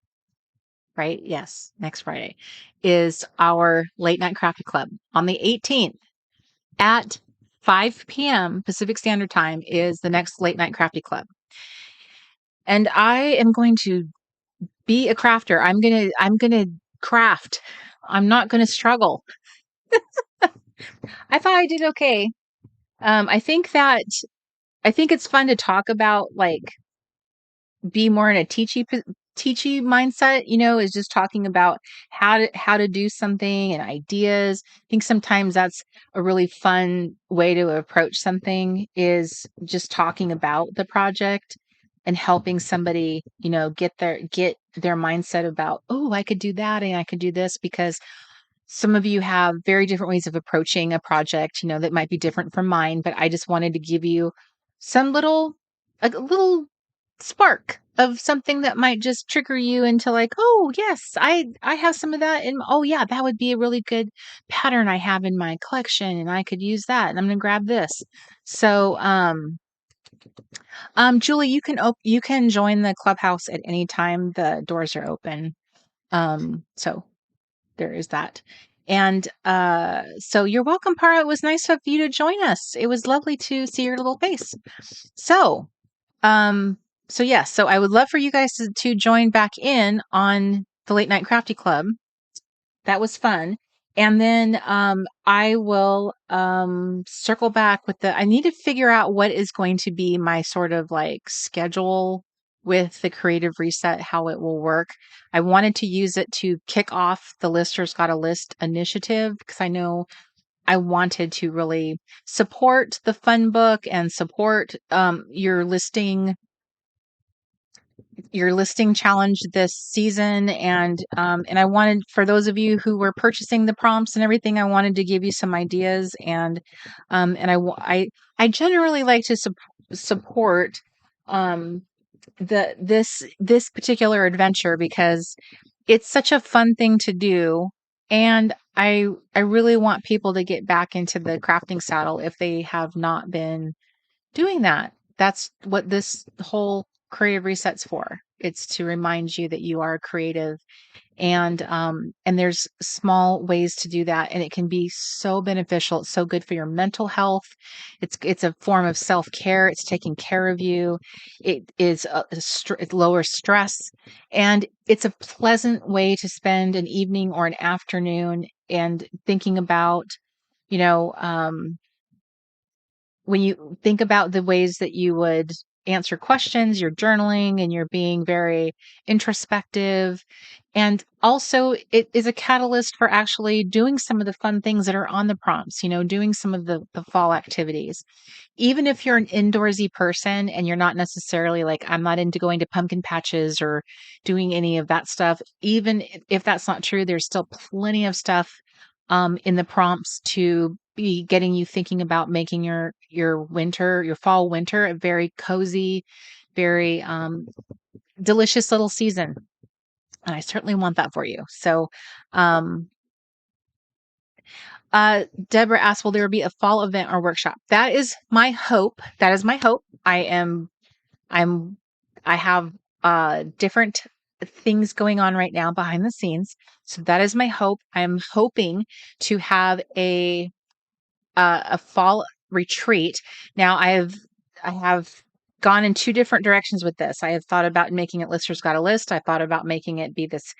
right? Yes, next Friday is our late night crafty club. On the 18th at 5 p.m. Pacific Standard Time is the next late night crafty club. And I am going to be a crafter. I'm gonna craft. I'm not gonna struggle. I thought I did okay. I think it's fun to talk about, like, be more in a teachy mindset, is just talking about how to do something and ideas. I think sometimes that's a really fun way to approach something, is just talking about the project and helping somebody, get their mindset about, oh, I could do that and I could do this, because some of you have very different ways of approaching a project, that might be different from mine, but I just wanted to give you some a little spark of something that might just trigger you into, like, oh yes, I have some of that, and oh yeah, that would be a really good pattern I have in my collection, and I could use that, and I'm gonna grab this. So Julie, you can join the clubhouse at any time. The doors are open. So there is that. And so you're welcome, Para. It was nice of you to join us. It was lovely to see your little face. So, um, so I would love for you guys to join back in on the Late Night Crafty Club. That was fun. And then I will circle back with I need to figure out what is going to be my sort of like schedule with the Creative Reset, how it will work. I wanted to use it to kick off the Listers Got a List initiative, because I know I wanted to really support the fun book and support your listing challenge this season. And I wanted, for those of you who were purchasing the prompts and everything, I wanted to give you some ideas. And I generally like to support this particular adventure, because it's such a fun thing to do, and I really want people to get back into the crafting saddle if they have not been doing that. That's what this whole Creative Reset's for. It's to remind you that you are creative, and there's small ways to do that, and it can be so beneficial. It's so good for your mental health. It's a form of self-care. It's taking care of you. It is it lowers stress, and it's a pleasant way to spend an evening or an afternoon and thinking about, you know, when you think about the ways that you would answer questions, you're journaling and you're being very introspective. And also, it is a catalyst for actually doing some of the fun things that are on the prompts, doing some of the fall activities. Even if you're an indoorsy person and you're not necessarily like, I'm not into going to pumpkin patches or doing any of that stuff, even if that's not true, there's still plenty of stuff in the prompts to be getting you thinking about making your fall winter a very cozy, very delicious little season. And I certainly want that for you. So, um, Deborah asked, will there be a fall event or workshop? That is my hope. That is my hope. I'm, I have different things going on right now behind the scenes. So that is my hope. I'm hoping to have a fall retreat. Now I have gone in two different directions with this. I have thought about making it Lister's Got a List. I thought about making it be this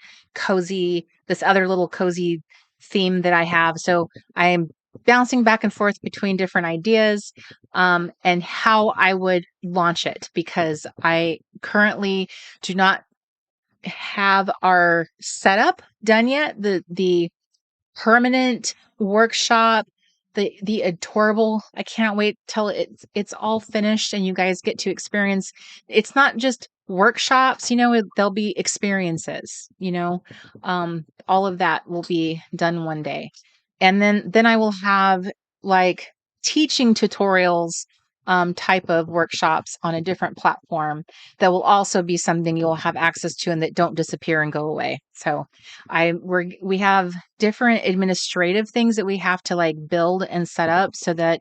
other little cozy theme that I have. So I am bouncing back and forth between different ideas and how I would launch it, because I currently do not have our setup done yet. The permanent workshop, the adorable, I can't wait till it's all finished and you guys get to experience. It's not just workshops, there'll be experiences, all of that will be done one day. And then I will have like teaching tutorials type of workshops on a different platform that will also be something you'll have access to and that don't disappear and go away. So we have different administrative things that we have to like build and set up so that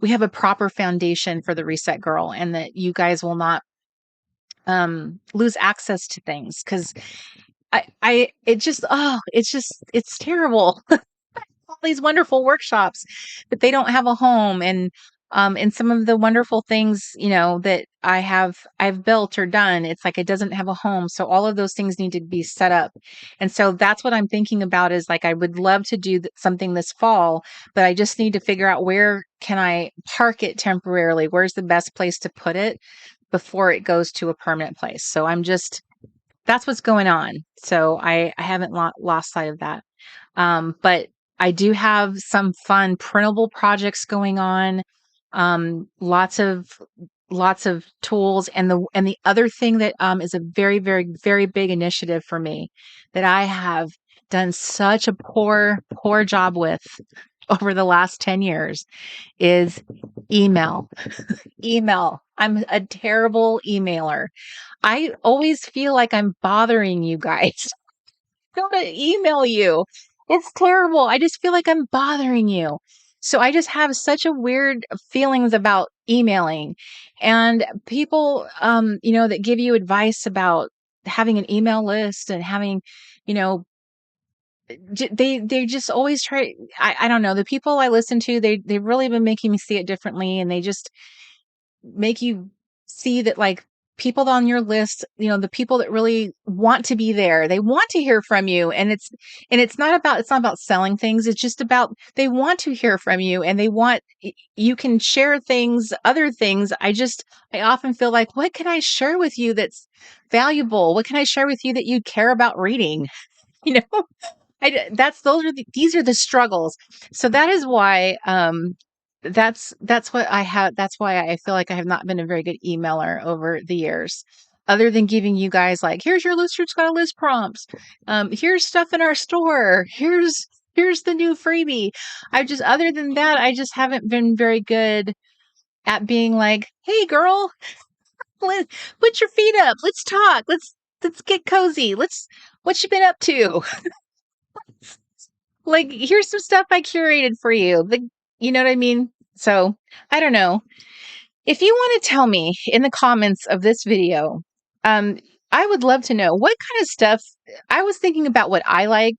we have a proper foundation for the Reset Girl, and that you guys will not lose access to things, because it's terrible. All these wonderful workshops, but they don't have a home. And some of the wonderful things, that I've built or done, it's like it doesn't have a home. So all of those things need to be set up. And so that's what I'm thinking about, is like I would love to do something this fall, but I just need to figure out where can I park it temporarily? Where's the best place to put it before it goes to a permanent place? So that's what's going on. So I haven't lost sight of that. But I do have some fun printable projects going on. Lots of tools. And the other thing that is a very, very, very big initiative for me that I have done such a poor job with over the last 10 years is email. Email. I'm a terrible emailer. I always feel like I'm bothering you guys. Going to email you. It's terrible. I just feel like I'm bothering you. So I just have such a weird feelings about emailing, and people, that give you advice about having an email list and having, you know, they just always try. I don't know. The people I listen to, they've really been making me see it differently, and they just make you see that, like, people on your list, the people that really want to be there, they want to hear from you. And it's not about selling things. It's just about, they want to hear from you, and you can share other things. I often feel like, what can I share with you that's valuable? What can I share with you that you care about reading? You know, these are the struggles. So that is why, that's what I have. That's why I feel like I have not been a very good emailer over the years, other than giving you guys like, here's your Lister's Got a List prompts. Here's stuff in our store. Here's the new freebie. Other than that, I just haven't been very good at being like, hey girl, put your feet up. Let's talk. Let's get cozy. What you been up to? Like, here's some stuff I curated for you. You know what I mean? So I don't know. If you want to tell me in the comments of this video, um, I would love to know what kind of stuff. I was thinking about what I like.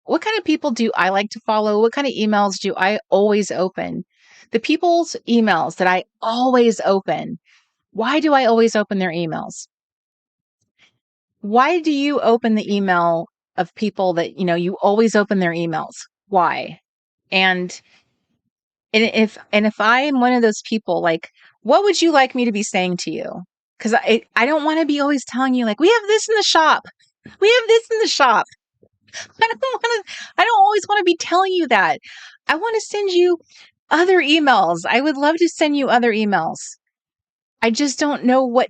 What kind of people do I like to follow? What kind of emails do I always open? The people's emails that I always open. Why do I always open their emails? Why do you open the email of people that, you always open their emails? Why? And and if I am one of those people, like, what would you like me to be saying to you? Because I don't want to be always telling you, like, we have this in the shop. We have this in the shop. I don't always want to be telling you that. I want to send you other emails. I would love to send you other emails. I just don't know what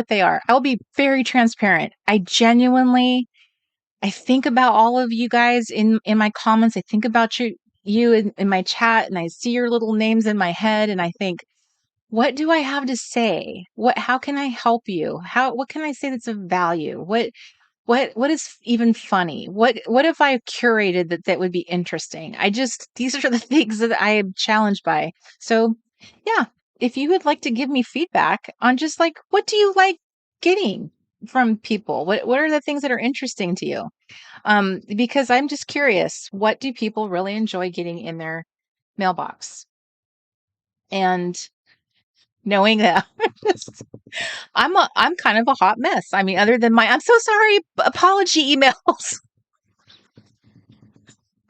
they are. I'll be very transparent. I think about all of you guys in my comments. I think about you in my chat, and I see your little names in my head, and I think, what do I have to say? How can I help you? What can I say that's of value? What is even funny? What if I curated that would be interesting? These are the things that I am challenged by. So, yeah, if you would like to give me feedback on just like, what do you like getting from people? What are the things that are interesting to you? Because I'm just curious, what do people really enjoy getting in their mailbox? And knowing that I'm kind of a hot mess. I mean, other than my I'm so sorry apology emails.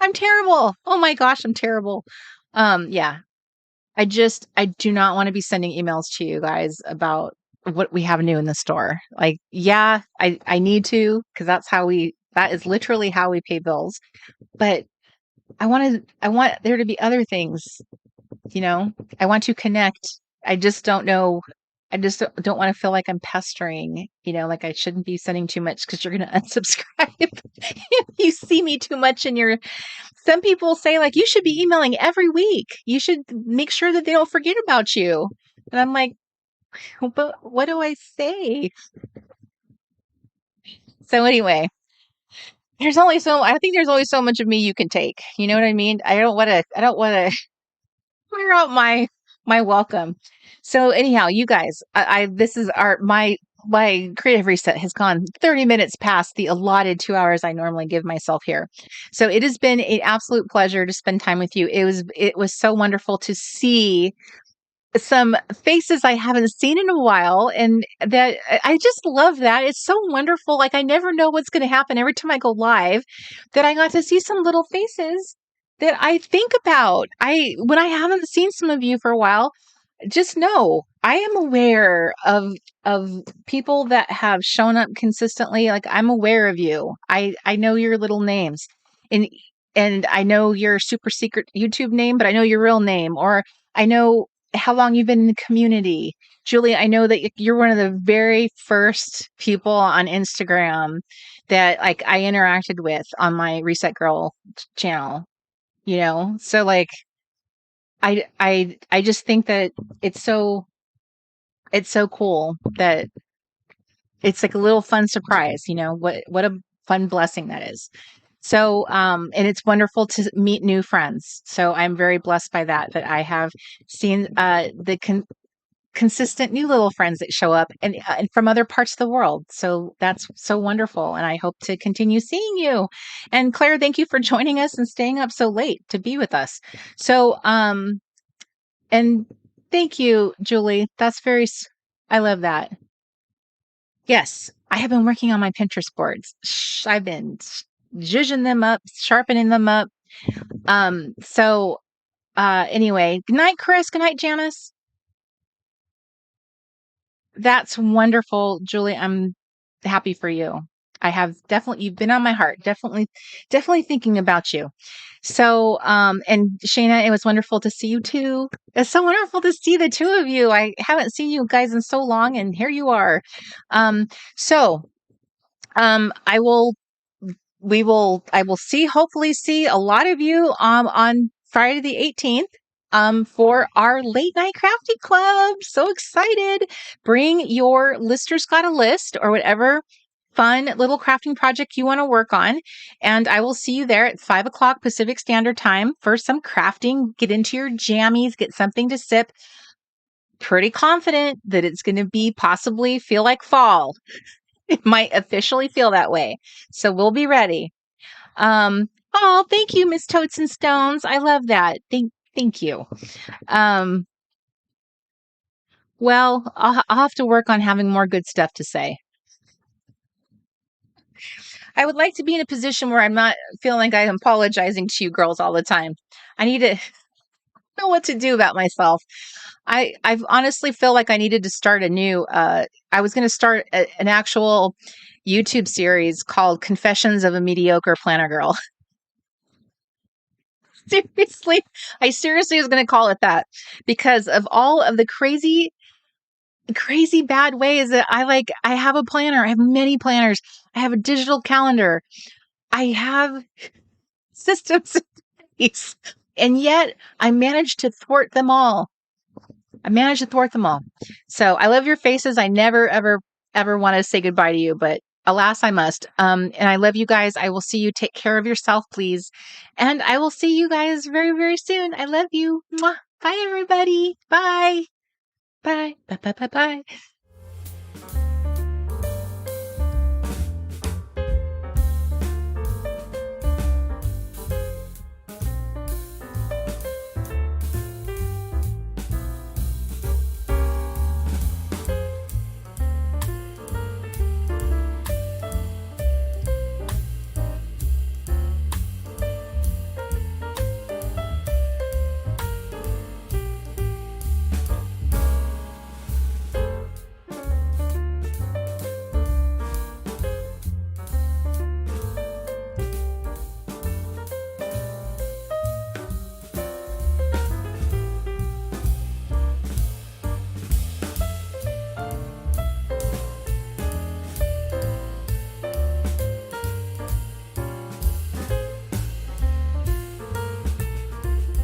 I'm terrible. Oh my gosh, I'm terrible. Yeah. I do not want to be sending emails to you guys about what we have new in the store. Like, yeah, I need to, because that is literally how we pay bills. But I want there to be other things, you know. I want to connect. I just don't know. I just don't want to feel like I'm pestering, like I shouldn't be sending too much because you're going to unsubscribe if you see me too much in your. Some people say, like, you should be emailing every week. You should make sure that they don't forget about you. And I'm like, but what do I say? So anyway, I think there's only so much of me you can take. You know what I mean? I don't want to clear out my welcome. So anyhow, you guys, this is my creative reset has gone 30 minutes past the allotted 2 hours I normally give myself here. So it has been an absolute pleasure to spend time with you. It was so wonderful to see some faces I haven't seen in a while. And that I just love that. It's so wonderful. Like, I never know what's going to happen every time I go live, that I got to see some little faces that I think about. When I haven't seen some of you for a while, just know I am aware of people that have shown up consistently. Like, I'm aware of you. I know your little names, and I know your super secret YouTube name, but I know your real name, or I know how long you've been in the community. Julie, I know that you're one of the very first people on Instagram that, like, I interacted with on my Reset Girl channel, So, like, I just think that it's so it's so cool that it's like a little fun surprise, what a fun blessing that is. So, and it's wonderful to meet new friends. So I'm very blessed by that I have seen the consistent new little friends that show up, and from other parts of the world. So that's so wonderful. And I hope to continue seeing you. And Claire, thank you for joining us and staying up so late to be with us. So, and thank you, Julie. I love that. Yes, I have been working on my Pinterest boards. I've been zhuzhing them up, sharpening them up. Anyway, good night, Chris. Good night, Janice. That's wonderful, Julie. I'm happy for you. You've been on my heart. Definitely thinking about you. So, and Shayna, it was wonderful to see you too. It's so wonderful to see the two of you. I haven't seen you guys in so long, and here you are. Um, so, I will hopefully see a lot of you on Friday the 18th for our late night crafty club. So excited. Bring your Lister's Got a List or whatever fun little crafting project you want to work on. And I will see you there at 5 o'clock Pacific Standard Time for some crafting. Get into your jammies, get something to sip. Pretty confident that it's going to be possibly feel like fall. It might officially feel that way. So we'll be ready. Oh, thank you, Miss Totes and Stones. I love that. Thank you. Um, well, I'll have to work on having more good stuff to say. I would like to be in a position where I'm not feeling like I'm apologizing to you girls all the time. I need to know what to do about myself. I honestly feel like I needed to start a new I was going to start an actual YouTube series called Confessions of a Mediocre Planner Girl. Seriously, I seriously was going to call it that because of all of the crazy bad ways that I have a planner. I have many planners. I have a digital calendar. I have systems in place, and yet I managed to thwart them all. So I love your faces. I never, ever want to say goodbye to you, but alas, I must. And I love you guys. I will see you. Take care of yourself, please. And I will see you guys very, very soon. I love you. Mwah. Bye, everybody. Bye. Bye. Bye. Bye. Bye. Bye.